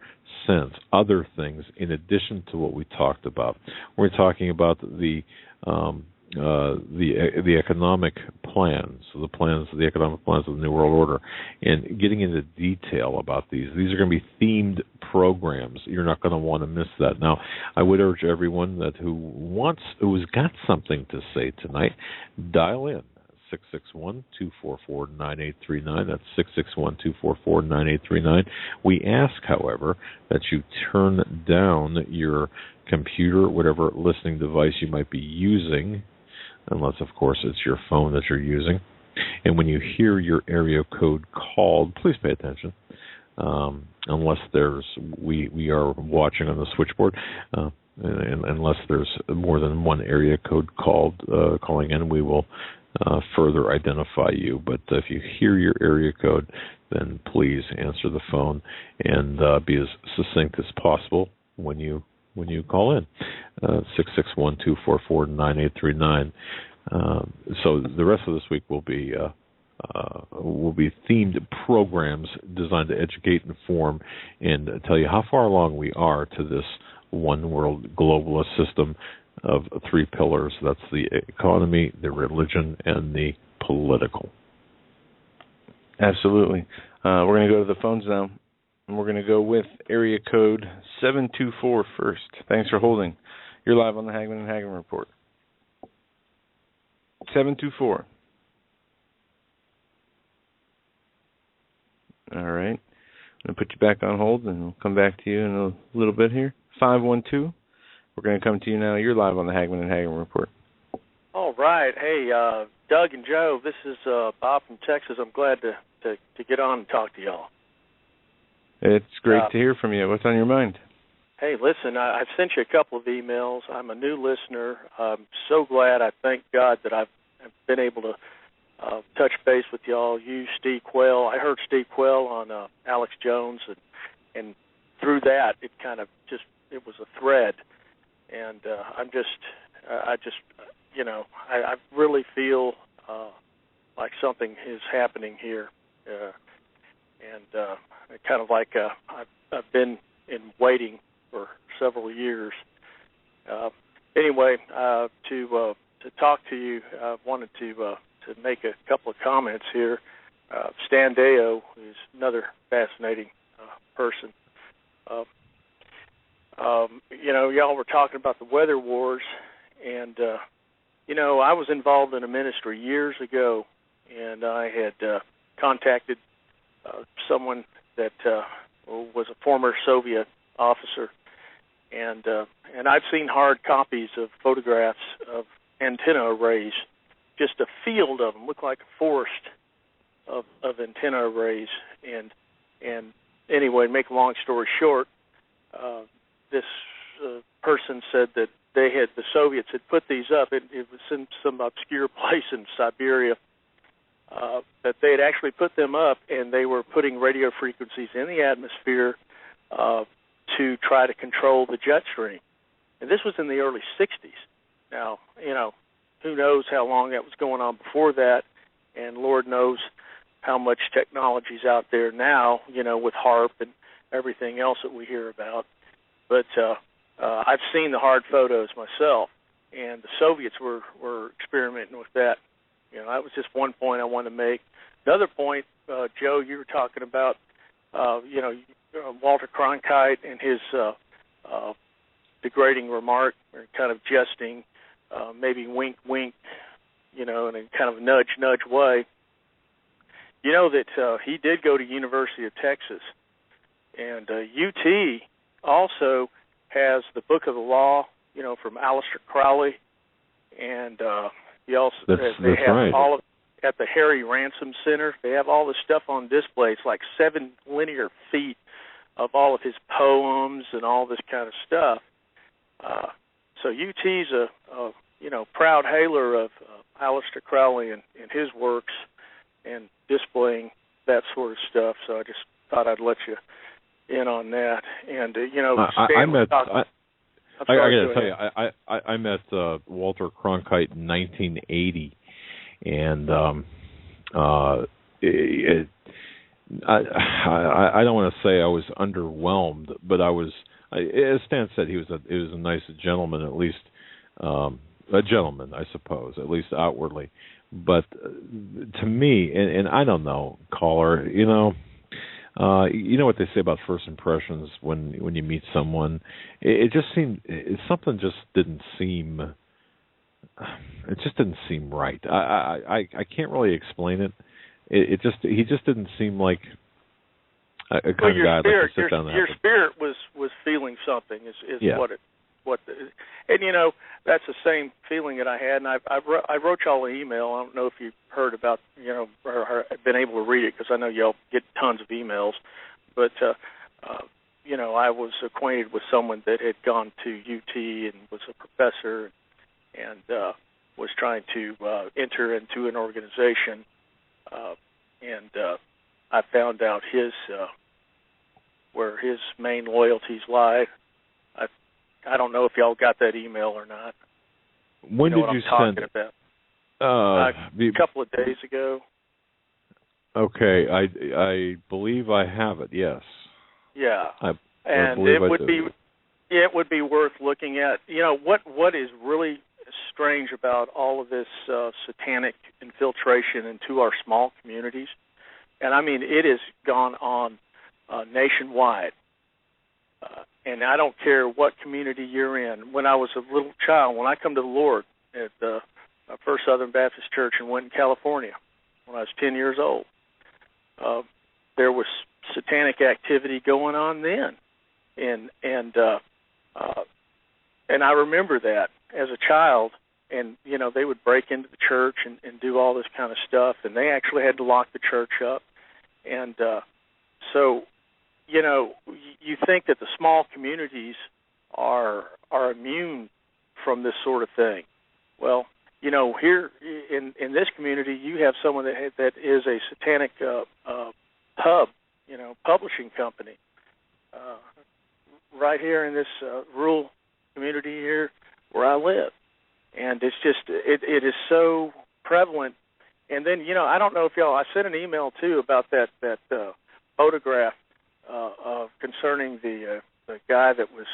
sense, other things in addition to what we talked about. We're talking about the economic plans, the economic plans of the New World Order, and getting into detail about these. These are going to be themed programs. You're not going to want to miss that. Now, I would urge everyone who's got something to say tonight, dial in. 661-244-9839. That's 661-244-9839. We ask, however, that you turn down your computer, whatever listening device you might be using, unless, of course, it's your phone that you're using. And when you hear your area code called, please pay attention. Unless we are watching on the switchboard, and unless there's more than one area code calling in, we will further identify you. But if you hear your area code, then please answer the phone and be as succinct as possible when you call in. 661-244-9839. So the rest of this week will be themed programs designed to educate, inform, and tell you how far along we are to this one world globalist system of three pillars. That's the economy, the religion, and the political. Absolutely. We're going to go to the phones now, and we're going to go with area code 724 first. Thanks for holding. You're live on the Hagmann and Hagmann Report. 724. All right. I'm going to put you back on hold, and we'll come back to you in a little bit here. 512. We're going to come to you now. You're live on the Hagmann and Hagmann Report. All right. Hey, Doug and Joe, this is Bob from Texas. I'm glad to get on and talk to y'all. It's great to hear from you. What's on your mind? Hey, listen, I've sent you a couple of emails. I'm a new listener. I'm so glad. I thank God that I've been able to touch base with y'all. You, Steve Quayle. I heard Steve Quayle on Alex Jones, and through that, it kind of it was a thread. And I really feel like something is happening here, and kind of like I've been in waiting for several years. Anyway, to talk to you, I wanted to make a couple of comments here. Stan Deyo is another fascinating person. Y'all were talking about the weather wars, and I was involved in a ministry years ago, and I had contacted someone that was a former Soviet officer, and I've seen hard copies of photographs of antenna arrays, just a field of them, look like a forest of antenna arrays, and anyway, make a long story short, this person said that the Soviets had put these up. It was in some obscure place in Siberia, that they had actually put them up, and they were putting radio frequencies in the atmosphere to try to control the jet stream. And this was in the early 60s. Now, who knows how long that was going on before that, and Lord knows how much technology's out there now, with HARP and everything else that we hear about. But I've seen the hard photos myself, and the Soviets were experimenting with that. That was just one point I wanted to make. Another point, Joe, you were talking about, Walter Cronkite and his degrading remark, or kind of jesting, maybe wink, wink, in a kind of nudge way. you know that he did go to University of Texas, and UT also has the Book of the Law, you know, from Aleister Crowley, and he also that's have right. all of at the Harry Ransom Center. They have all this stuff on display. It's like 7 linear feet of all of his poems and all this kind of stuff. So UT's a you know, proud hailer of Aleister Crowley and his works and displaying that sort of stuff. So I just thought I'd let you in on that. And you know, I got to tell you, I met Walter Cronkite in 1980, and I don't want to say I was underwhelmed, but I was. As Stan said, he was a nice gentleman, at least a gentleman, I suppose, at least outwardly. But to me, and I don't know, caller, you know what they say about first impressions when you meet someone. It just seemed something just didn't seem. It just didn't seem right. I can't really explain it. He just didn't seem like a kind of guy I'd like to sit down and your spirit was feeling something. Is yeah. And you know, that's the same feeling that I had. And I wrote y'all an email. I don't know if you heard about, you know, or been able to read it, because I know y'all get tons of emails. But you know, I was acquainted with someone that had gone to UT and was a professor, and was trying to enter into an organization, and I found out where his main loyalties lie. I don't know if y'all got that email or not. When you know did you I'm send talking about? A couple of days ago. Okay, I believe I have it. Yes. Yeah. I it would be worth looking at. You know what is really strange about all of this satanic infiltration into our small communities, and I mean it has gone on nationwide. And I don't care what community you're in. When I was a little child, when I come to the Lord at First Southern Baptist Church in Winton, California, when I was 10 years old, there was satanic activity going on then, and I remember that as a child. And you know, they would break into the church and do all this kind of stuff, and they actually had to lock the church up, and so. You know, you think that the small communities are immune from this sort of thing. Well, you know, here in this community, you have someone that is a satanic pub, you know, publishing company, right here in this rural community here where I live, and it's just it is so prevalent. And then, you know, I don't know if y'all. I sent an email too about that photograph. Concerning the guy that was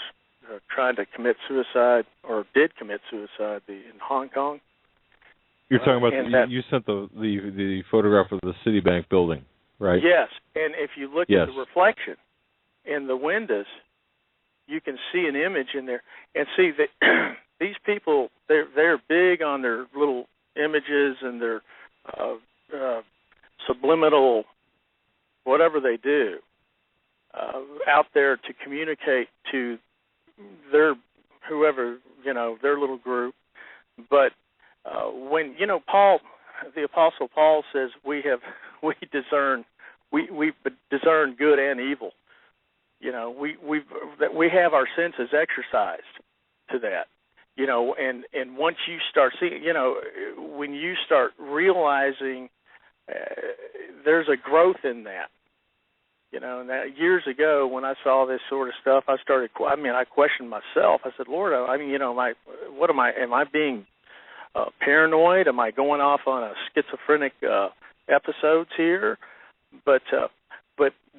trying to commit suicide, or did commit suicide, in Hong Kong. You're talking about you sent the photograph of the Citibank building, right? Yes, and if you look at the reflection in the windows, you can see an image in there, and see that these people they're big on their little images and their subliminal whatever they do. Out there to communicate to their whoever, you know, their little group. But when, you know, Paul, the Apostle Paul says we discern good and evil. You know, we have our senses exercised to that. You know, and once you start seeing, you know, when you start realizing there's a growth in that. You know, and that years ago when I saw this sort of stuff, I questioned myself. I said, Lord, you know, am I being paranoid? Am I going off on a schizophrenic episodes here? But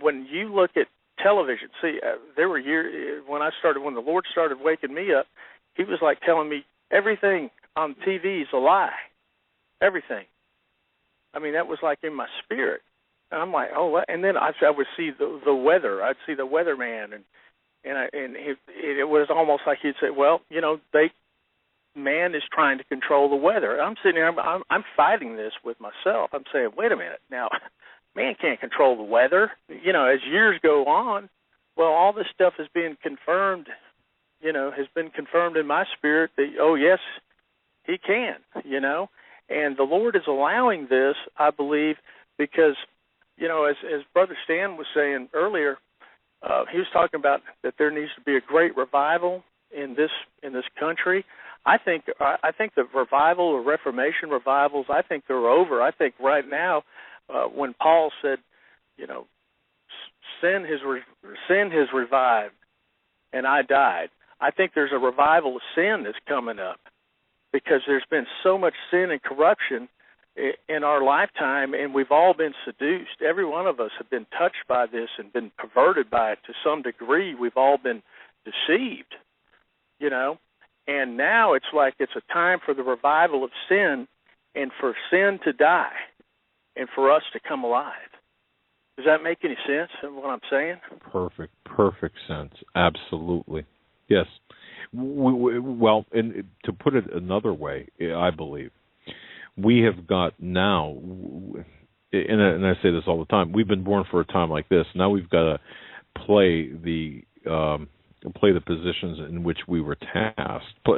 when you look at television, see, there were years when the Lord started waking me up, He was like telling me everything on TV is a lie, everything. I mean, that was like in my spirit. And I'm like, oh, what? And then I would see the weather. I'd see the weatherman, and it was almost like he'd say, well, you know, man is trying to control the weather. I'm sitting there, I'm fighting this with myself. I'm saying, wait a minute, now, man can't control the weather. You know, as years go on, well, all this stuff is being confirmed, you know, has been confirmed in my spirit that, oh, yes, he can, you know. And the Lord is allowing this, I believe, because, you know, as Brother Stan was saying earlier, he was talking about that there needs to be a great revival in this country. I think the revival or Reformation revivals, I think they're over. I think right now, when Paul said, you know, sin has revived, and I died. I think there's a revival of sin that's coming up because there's been so much sin and corruption in our lifetime, and we've all been seduced. Every one of us have been touched by this and been perverted by it to some degree. We've all been deceived, you know. And now it's like it's a time for the revival of sin and for sin to die and for us to come alive. Does that make any sense in what I'm saying? Perfect sense. Absolutely. Yes. Well, and to put it another way, I believe, we have got now, and I say this all the time, we've been born for a time like this. Now we've got to play the positions in which we were tasked,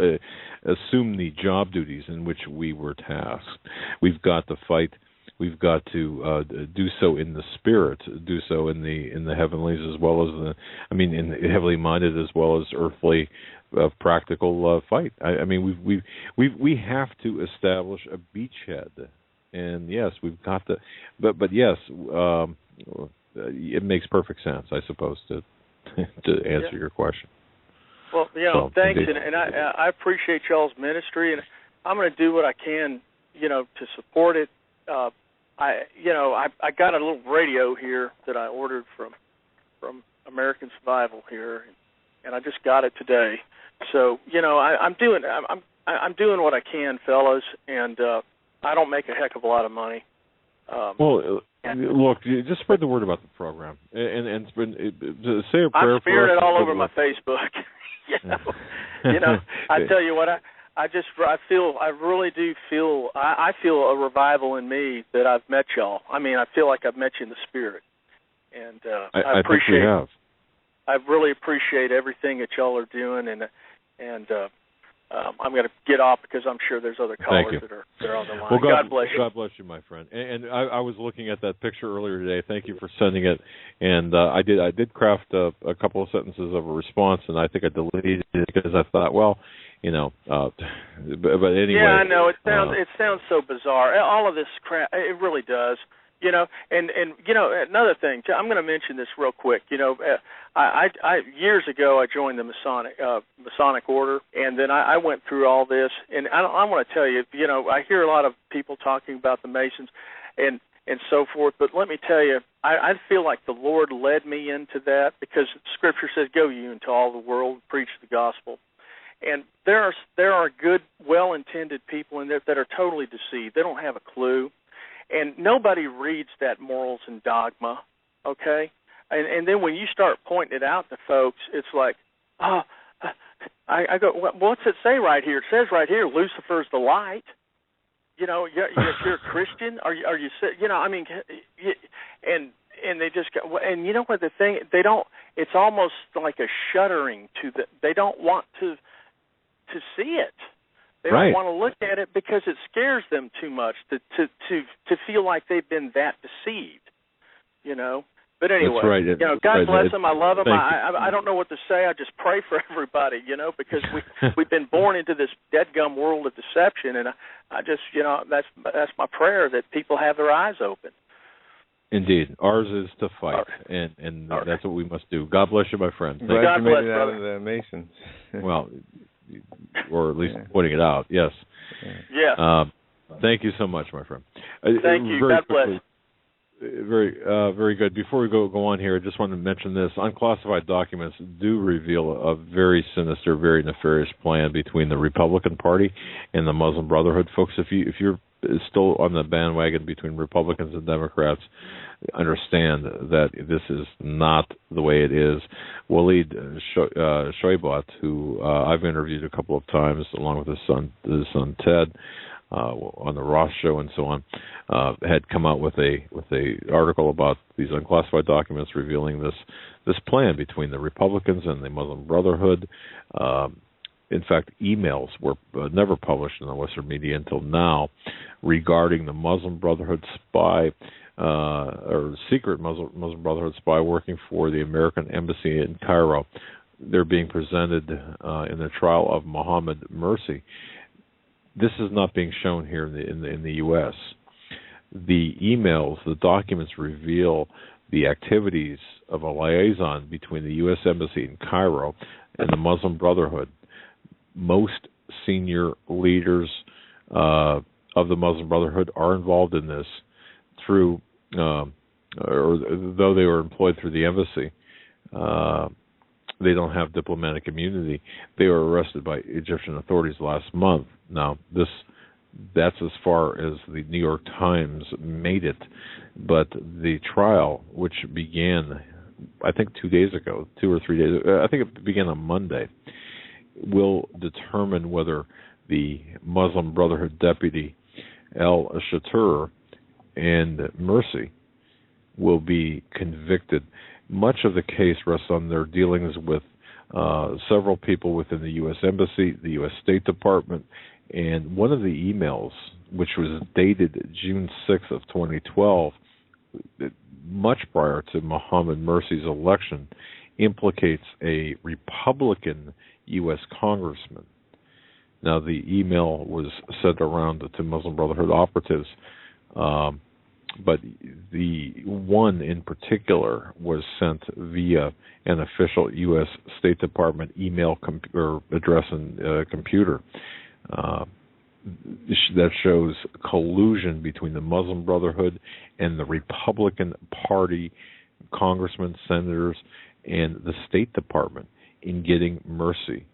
assume the job duties in which we were tasked. We've got to fight. We've got to do so in the spirit, do so in the heavenlies as well as in the heavenly minded as well as earthly, practical fight. I mean, we have to establish a beachhead, and yes, we've got to. But yes, it makes perfect sense, I suppose, to answer your question. Well, you know, thanks, and I appreciate y'all's ministry, and I'm going to do what I can, you know, to support it. I got a little radio here that I ordered from American Survival here, and I just got it today. So, you know, I'm doing what I can, fellas, and I don't make a heck of a lot of money. Look, just spread the word about the program, and say a prayer. I'm spearing it all over my Facebook. you know, I tell you what, I really do feel a revival in me that I've met y'all. I mean, I feel like I've met you in the spirit, and I appreciate. Think we have. I really appreciate everything that y'all are doing, and I'm going to get off because I'm sure there's other callers that are on the line. Well, God bless you. God bless you, my friend. And I was looking at that picture earlier today. Thank you for sending it. And I did craft a couple of sentences of a response, and I think I deleted it because I thought, well, you know, but anyway. Yeah, I know. It sounds so bizarre. All of this crap, it really does. You know, and you know, another thing, I'm going to mention this real quick. You know, I years ago I joined the Masonic Order, and then I went through all this, and I want to tell you, you know, I hear a lot of people talking about the Masons and so forth, but let me tell you, I feel like the Lord led me into that because Scripture says, "Go you into all the world, preach the gospel." And there are good, well-intended people in there that are totally deceived. They don't have a clue. And nobody reads that morals and dogma, okay? And then when you start pointing it out to folks, it's like, I go, what's it say right here? It says right here, Lucifer's the light. You know, if you're a Christian, are you? You know, I mean, and they just go, and you know what the thing? They don't. It's almost like a shuddering to the. They don't want to see it. They don't want to look at it because it scares them too much to feel like they've been that deceived, you know. But anyway, that's right. You know, God bless them. I love them. I don't know what to say. I just pray for everybody, you know, because we've been born into this deadgum world of deception, and I just, you know, that's my prayer that people have their eyes open. Indeed, ours is to fight, and that's what we must do. God bless you, my friend. God you bless, made it out of the Masons. Well. Or at least pointing it out, yes. Yeah. Thank you so much, my friend. Thank you. God bless. Very good. Before we go on here, I just wanted to mention this. Unclassified documents do reveal a very sinister, very nefarious plan between the Republican Party and the Muslim Brotherhood. Folks, if you're still on the bandwagon between Republicans and Democrats, understand that this is not the way it is. Walid Shoibat, who I've interviewed a couple of times, along with his son Ted, on the Ross show and so on, had come out with a article about these unclassified documents revealing this plan between the Republicans and the Muslim Brotherhood. In fact, emails were never published in the Western media until now regarding the Muslim Brotherhood spy or secret Muslim Brotherhood spy working for the American Embassy in Cairo. They're being presented in the trial of Mohammed Mursi. This is not being shown here in the U.S. The emails, the documents reveal the activities of a liaison between the U.S. Embassy in Cairo and the Muslim Brotherhood. Most senior leaders of the Muslim Brotherhood are involved in this through, or though they were employed through the embassy. They don't have diplomatic immunity. They were arrested by Egyptian authorities last month. Now, that's as far as the New York Times made it. But the trial, which began, I think 2 days ago, 2 or 3 days ago, I think it began on Monday, will determine whether the Muslim Brotherhood deputy al-Shatur and Mursi will be convicted. Much of the case rests on their dealings with several people within the U.S. Embassy, the U.S. State Department, and one of the emails, which was dated June 6th of 2012, much prior to Mohammed Mursi's election, implicates a Republican U.S. congressman. Now, the email was sent around to Muslim Brotherhood operatives, but the one in particular was sent via an official U.S. State Department email address and computer. That shows collusion between the Muslim Brotherhood and the Republican Party congressmen, senators, and the State Department in getting Mursi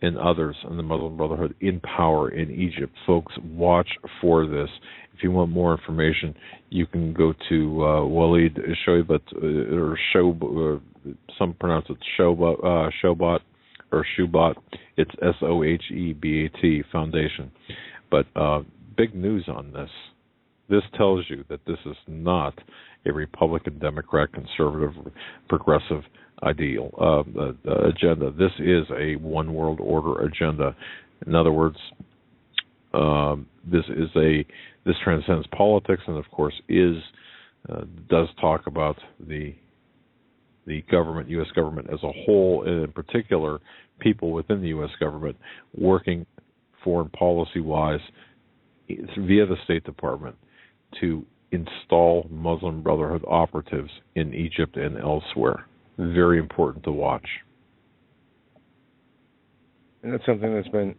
and others in the Muslim Brotherhood in power in Egypt. Folks, watch for this. If you want more information, you can go to Walid Shoibat, or some pronounce it Showbot or Shubat. It's SOHEBAT Foundation. But big news on this. This tells you that this is not a Republican, Democrat, conservative, progressive agenda. This is a one world order agenda. In other words, this transcends politics, and of course does talk about the government, U.S. government as a whole, and in particular people within the U.S. government working foreign policy-wise via the State Department to install Muslim Brotherhood operatives in Egypt and elsewhere. Very important to watch. And that's something that's been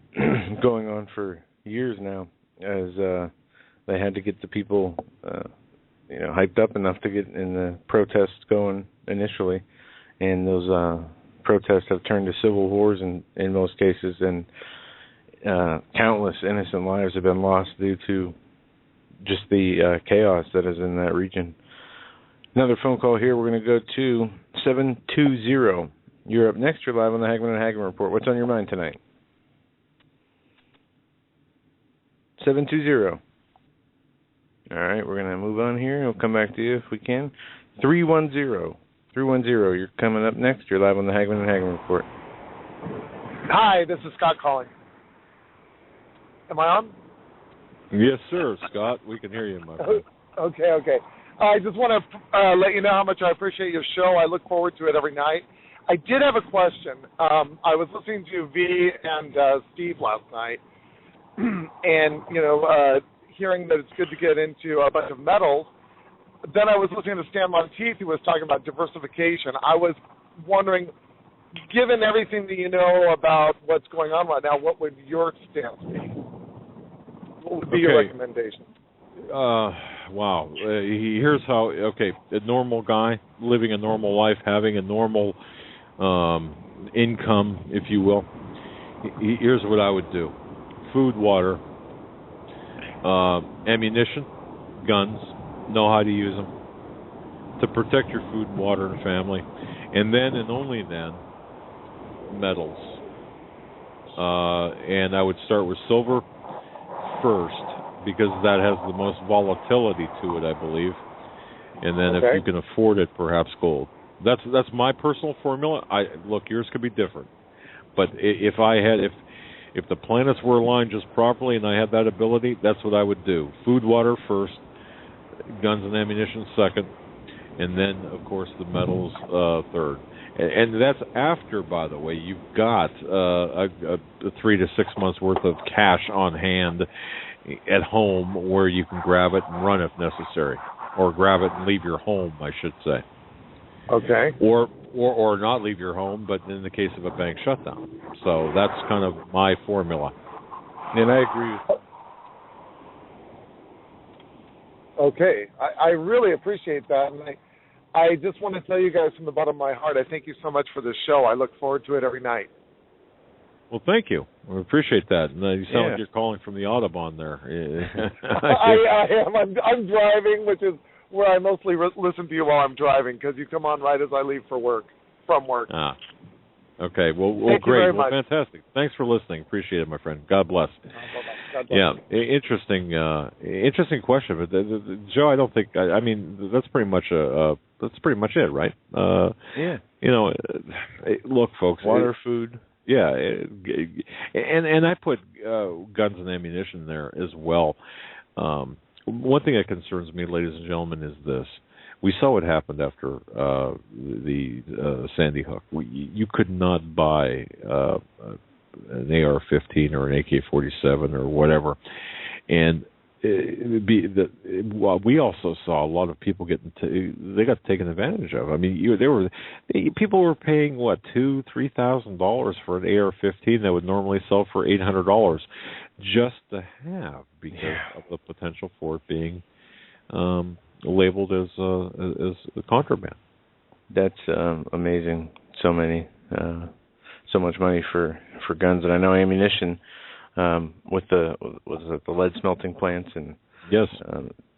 going on for years now, as they had to get the people, hyped up enough to get in the protests going initially, and those protests have turned to civil wars in most cases, and countless innocent lives have been lost due to just the chaos that is in that region. Another phone call here. We're going to go to 720. You're up next. You're live on the Hagmann and Hagmann Report. What's on your mind tonight? 720. All right, we're going to move on here. We'll come back to you if we can. 310. 310. You're coming up next. You're live on the Hagmann and Hagmann Report. Hi, this is Scott calling. Am I on? Yes, sir, Scott. We can hear you, my friend. Okay. I just want to let you know how much I appreciate your show. I look forward to it every night. I did have a question. I was listening to V and Steve last night, and hearing that it's good to get into a bunch of metals. Then I was listening to Stan Monteith, who was talking about diversification. I was wondering, given everything that you know about what's going on right now, what would your stance be? What would be your recommendation? Wow. Here's how, a normal guy living a normal life, having a normal income, if you will. Here's what I would do. Food, water, ammunition, guns, know how to use them to protect your food, water, and family. And then, and only then, metals. And I would start with silver, first, because that has the most volatility to it, I believe. And then if you can afford it, perhaps gold. That's my personal formula. Look, yours could be different. But if the planets were aligned just properly and I had that ability, that's what I would do. Food, water first, guns and ammunition second, and then, of course, the metals third. And that's after, by the way, you've got a 3 to 6 months worth of cash on hand at home where you can grab it and run if necessary, or grab it and leave your home, I should say. Okay. Or not leave your home, but in the case of a bank shutdown. So that's kind of my formula. And I agree with Okay. I really appreciate that. And I just want to tell you guys from the bottom of my heart, I thank you so much for this show. I look forward to it every night. Well, thank you. I appreciate that. And you sound like you're calling from the Audubon there. I am. I'm driving, which is where I mostly listen to you while I'm driving, because you come on right as I leave from work. Ah. Okay. Well, thank great. You very much. Fantastic. Thanks for listening. Appreciate it, my friend. God bless. God bless. Yeah, interesting question. But Joe, I don't think. I mean, that's pretty much it, right? Yeah. You know, look, folks. Water, food. Yeah, and I put guns and ammunition there as well. One thing that concerns me, ladies and gentlemen, is this. We saw what happened after the Sandy Hook. You could not buy an AR-15 or an AK-47 or whatever. And we also saw a lot of people they got taken advantage of. I mean, people were paying $2,000-$3,000 for an AR-15 that would normally sell for $800 just to have, because of the potential for it being labeled as contraband. That's amazing. So much money for guns, and I know ammunition. With the lead smelting plants, and yes,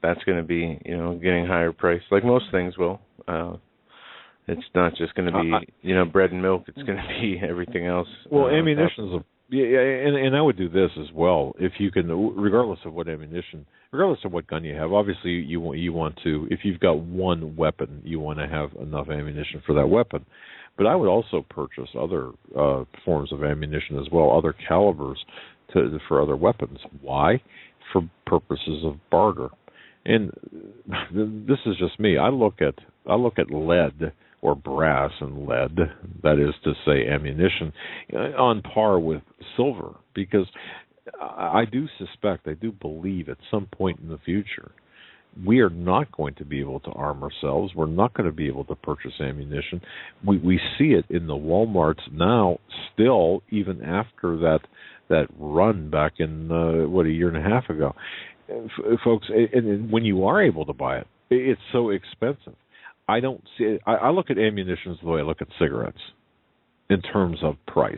that's going to be getting higher price, like most things will. It's not just going to be bread and milk. It's going to be everything else. Well, ammunition and I would do this as well. If you can, regardless of what gun you have, obviously you want to. If you've got one weapon, you want to have enough ammunition for that weapon. But I would also purchase other forms of ammunition as well, other calibers for other weapons. Why? For purposes of barter. And this is just me. I look at lead or brass and lead, that is to say ammunition, on par with silver, because I do believe at some point in the future we are not going to be able to arm ourselves. We're not going to be able to purchase ammunition. We see it in the Walmarts now, still, even after that run back in, a year and a half ago. Folks, and when you are able to buy it, it's so expensive. I don't see it. I look at ammunition the way I look at cigarettes in terms of price.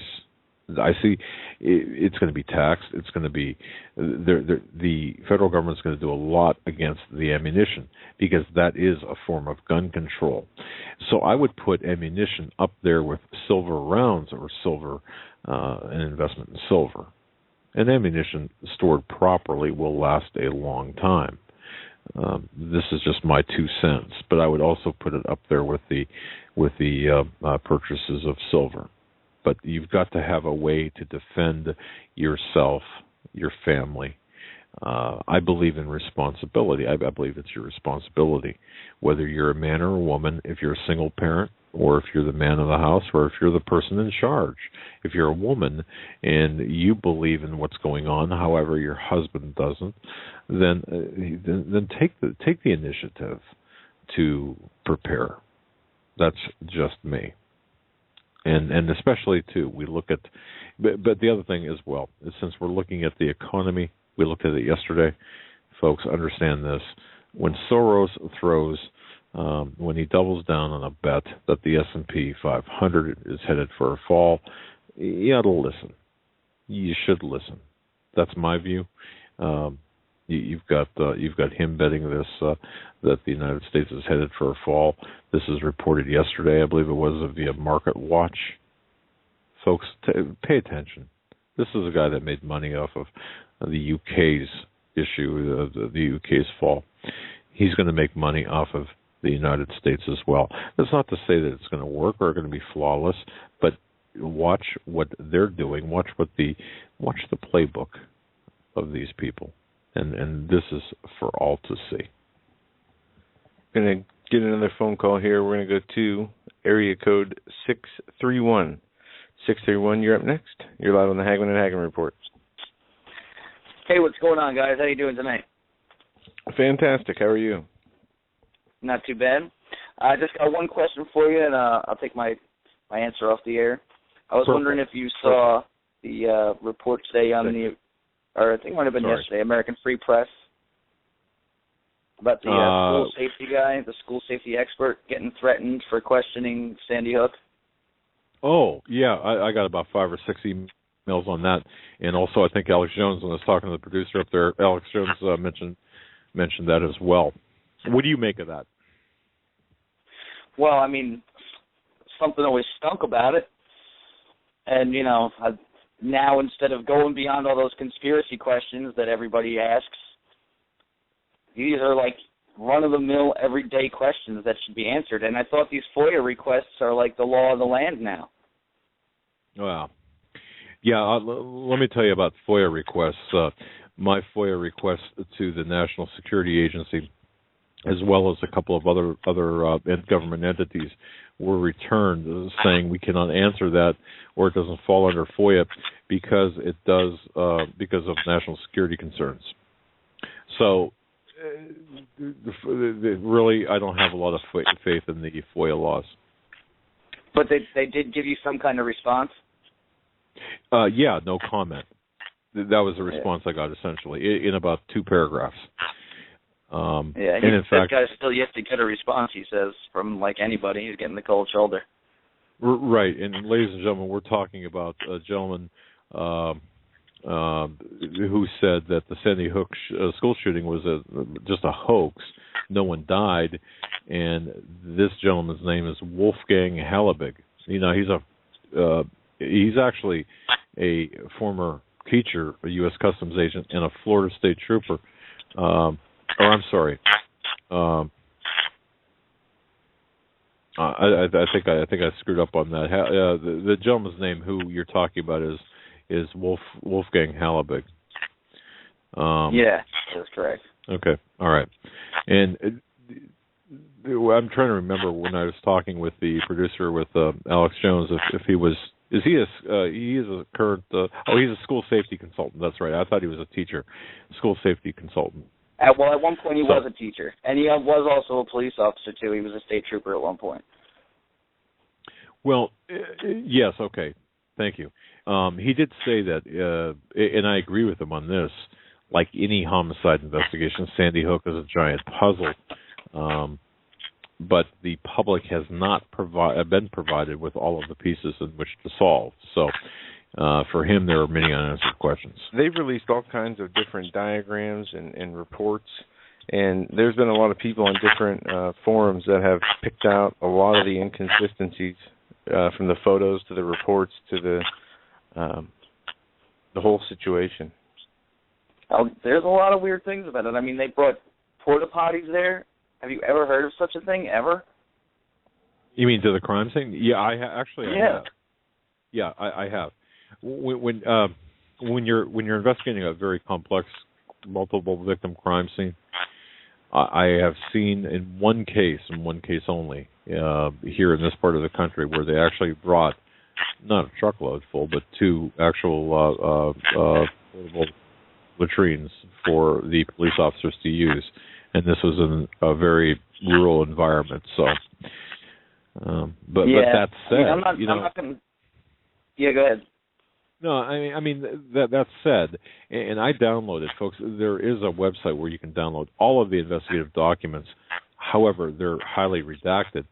I see it's going to be taxed. It's going to be the federal government's going to do a lot against the ammunition, because that is a form of gun control. So I would put ammunition up there with silver rounds, or silver, an investment in silver. And ammunition stored properly will last a long time. This is just my 2 cents, but I would also put it up there with the purchases of silver. But you've got to have a way to defend yourself, your family. I believe in responsibility. I believe it's your responsibility, whether you're a man or a woman, if you're a single parent, or if you're the man of the house, or if you're the person in charge. If you're a woman and you believe in what's going on, however your husband doesn't, then take the initiative to prepare. That's just me. And especially, too, we look at... But the other thing as well is, since we're looking at the economy, we looked at it yesterday. Folks, understand this. When Soros throws... when he doubles down on a bet that the S&P 500 is headed for a fall, you ought to listen. You should listen. That's my view. You've got him betting this that the United States is headed for a fall. This is reported yesterday, I believe it was, via Market Watch. Folks, pay attention. This is a guy that made money off of the UK's issue, the UK's fall. He's going to make money off of the United States as well. That's not to say that it's going to work or going to be flawless, but watch what they're doing. Watch the playbook of these people, and this is for all to see. Going to get another phone call here. We're going to go to area code 631. 631, you're up next. You're live on the Hagmann and Hagmann Report. Hey, what's going on, guys? How you doing tonight? Fantastic. How are you? Not too bad. I just got one question for you, and I'll take my answer off the air. I was wondering if you saw the report today on or I think it might have been yesterday, American Free Press, about the school safety guy, the school safety expert, getting threatened for questioning Sandy Hook. Oh, yeah, I got about 5 or 6 emails on that. And also I think Alex Jones, when I was talking to the producer up there, Alex Jones mentioned that as well. What do you make of that? Well, I mean, something always stunk about it. And, now instead of going beyond all those conspiracy questions that everybody asks, these are like run-of-the-mill, everyday questions that should be answered. And I thought these FOIA requests are like the law of the land now. Wow. Yeah, let me tell you about FOIA requests. My FOIA request to the National Security Agency, as well as a couple of other government entities, were returned saying we cannot answer that, or it doesn't fall under FOIA because it does because of national security concerns. So, really, I don't have a lot of faith in the FOIA laws. But they did give you some kind of response? Yeah, no comment. That was the response I got, essentially, in about 2 paragraphs. And in fact, that guy's still yet to get a response, he says, from like anybody. He's getting the cold shoulder. Right, and ladies and gentlemen, we're talking about a gentleman who said that the Sandy Hook school shooting was just a hoax. No one died, and this gentleman's name is Wolfgang Hallerbig. He's actually a former teacher, a U.S. Customs agent, and a Florida State Trooper. I think I screwed up on that. The gentleman's name who you're talking about is Wolfgang Hallerbig. Yeah, that's correct. Okay, all right. And I'm trying to remember when I was talking with the producer, with Alex Jones, if he was. He is a current. He's a school safety consultant. That's right. I thought he was a teacher, school safety consultant. At one point he was a teacher, and he was also a police officer too. He was a state trooper at one point. Well, yes. Okay. Thank you. He did say that, and I agree with him on this. Like any homicide investigation, Sandy Hook is a giant puzzle. But the public has not been provided with all of the pieces in which to solve. So, for him, there are many unanswered questions. They've released all kinds of different diagrams and reports, and there's been a lot of people on different forums that have picked out a lot of the inconsistencies from the photos to the reports to the whole situation. There's a lot of weird things about it. I mean, they brought porta potties there. Have you ever heard of such a thing ever? You mean to the crime scene? Yeah, I have. Yeah, I have. When you're investigating a very complex, multiple victim crime scene, I have seen in one case only, here in this part of the country, where they actually brought not a truckload full, but 2 actual portable latrines for the police officers to use. And this was in a very rural environment. So, but that said, I'm not going to. Yeah, go ahead. No, I mean that said, and I downloaded, folks. There is a website where you can download all of the investigative documents. However, they're highly redacted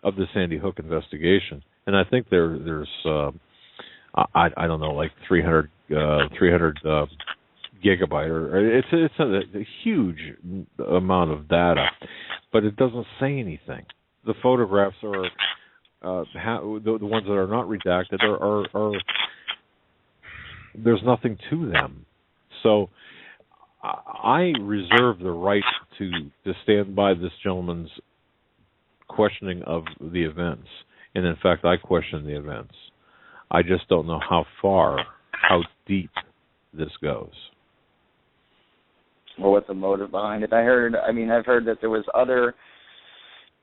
of the Sandy Hook investigation, and I think there's I don't know, like 300 gigabyte, or it's a huge amount of data, but it doesn't say anything. The photographs are the ones that are not redacted are there's nothing to them. So I reserve the right to stand by this gentleman's questioning of the events. And in fact, I question the events. I just don't know how deep this goes. Or what the motive behind it. I've heard that there was other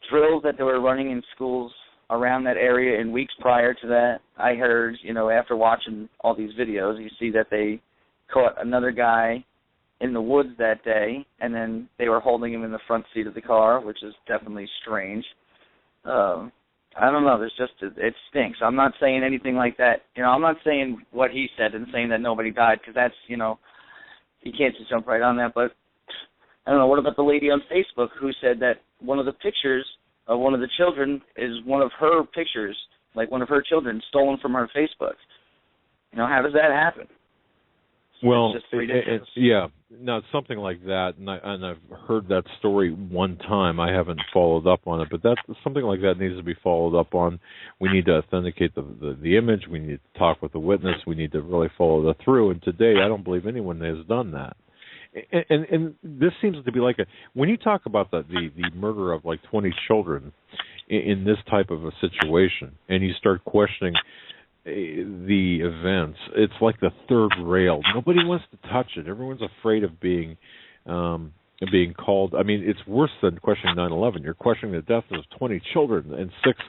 drills that they were running in schools around that area in weeks prior to that. I heard, after watching all these videos, you see that they caught another guy in the woods that day, and then they were holding him in the front seat of the car, which is definitely strange. I don't know. It stinks. I'm not saying anything like that. I'm not saying what he said and saying that nobody died, because that's, you can't just jump right on that. But I don't know. What about the lady on Facebook who said that one of the pictures of one of the children is one of her pictures, like one of her children, stolen from her Facebook? How does that happen? Well, it's it's something like that, and I've heard that story one time. I haven't followed up on it, but something like that needs to be followed up on. We need to authenticate the image. We need to talk with the witness. We need to really follow that through. And today, I don't believe anyone has done that. And this seems to be like when you talk about the murder of like 20 children in this type of a situation, and you start questioning the events, it's like the third rail. Nobody wants to touch it. Everyone's afraid of being called. I mean, it's worse than questioning 9/11. You're questioning the death of 20 children and 6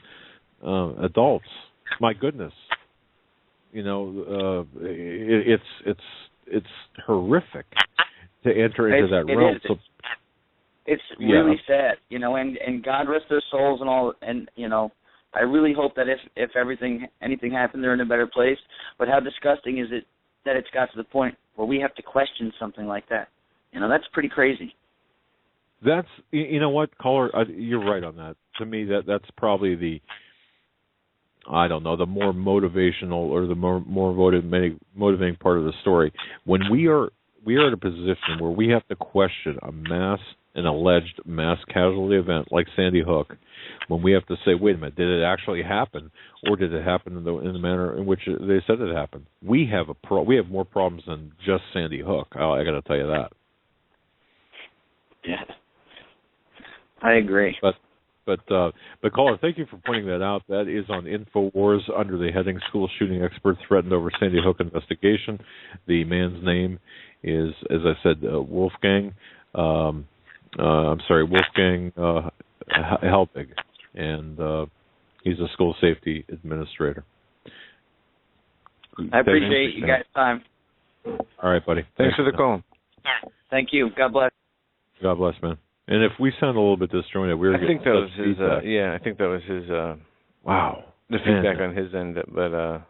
adults. My goodness, it's horrific to enter into that realm. It's really sad, and God rest their souls and all, and I really hope that if anything happened, they're in a better place. But how disgusting is it that it's got to the point where we have to question something like that? That's pretty crazy. That's, what, caller, you're right on that. To me, that's probably the more motivational or the more motivating part of the story. When we are in a position where we have to question an alleged mass casualty event like Sandy Hook, when we have to say, wait a minute, did it actually happen, or did it happen in the manner in which they said it happened? We have more problems than just Sandy Hook. I got to tell you that. Yeah, I agree. But caller, thank you for pointing that out. That is on InfoWars under the heading "School Shooting Experts Threatened Over Sandy Hook Investigation." The man's name is, as I said, Wolfgang. Wolfgang Helbig, and he's a school safety administrator. I appreciate you guys' time. All right, buddy. Thanks for the call. Thank you. God bless. God bless, man. And if we sound a little bit disjointed, I think that was his. I think that was his. Wow. The feedback on his end, but a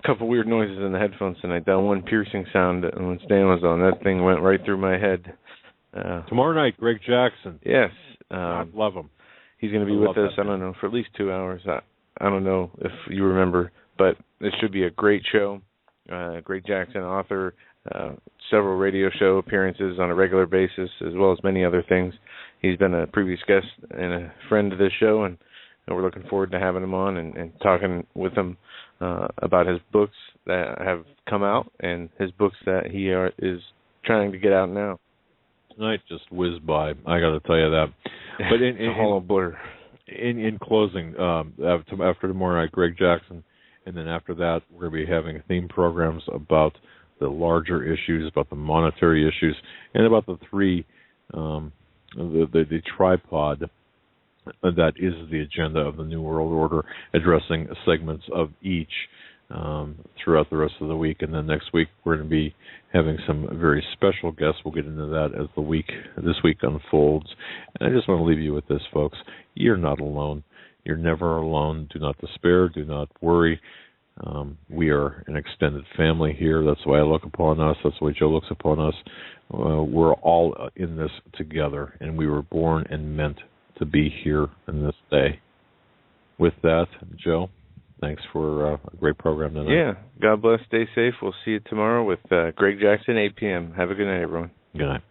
couple weird noises in the headphones tonight. That one piercing sound when Stan was on, that thing went right through my head. Tomorrow night, Greg Jackson. Yes. I love him. He's going to be with us, I don't know, for at least 2 hours. I don't know if you remember, but it should be a great show. Greg Jackson, author, several radio show appearances on a regular basis, as well as many other things. He's been a previous guest and a friend of this show, and we're looking forward to having him on and talking with him about his books that have come out and his books that he is trying to get out now. Tonight just whizzed by. I got to tell you that. But it's a hollow blur. In closing, after tomorrow night, Greg Jackson, and then after that, we're going to be having theme programs about the larger issues, about the monetary issues, and about the three, the tripod that is the agenda of the New World Order, addressing segments of each throughout the rest of the week. And then next week, we're going to be having some very special guests. We'll get into that as this week unfolds. And I just want to leave you with this, folks. You're not alone. You're never alone. Do not despair. Do not worry. We are an extended family here. That's the way I look upon us. That's the way Joe looks upon us. We're all in this together, and we were born and meant to be here in this day. With that, Joe, thanks for a great program tonight. Yeah. God bless. Stay safe. We'll see you tomorrow with Greg Jackson, 8 p.m. Have a good night, everyone. Good night.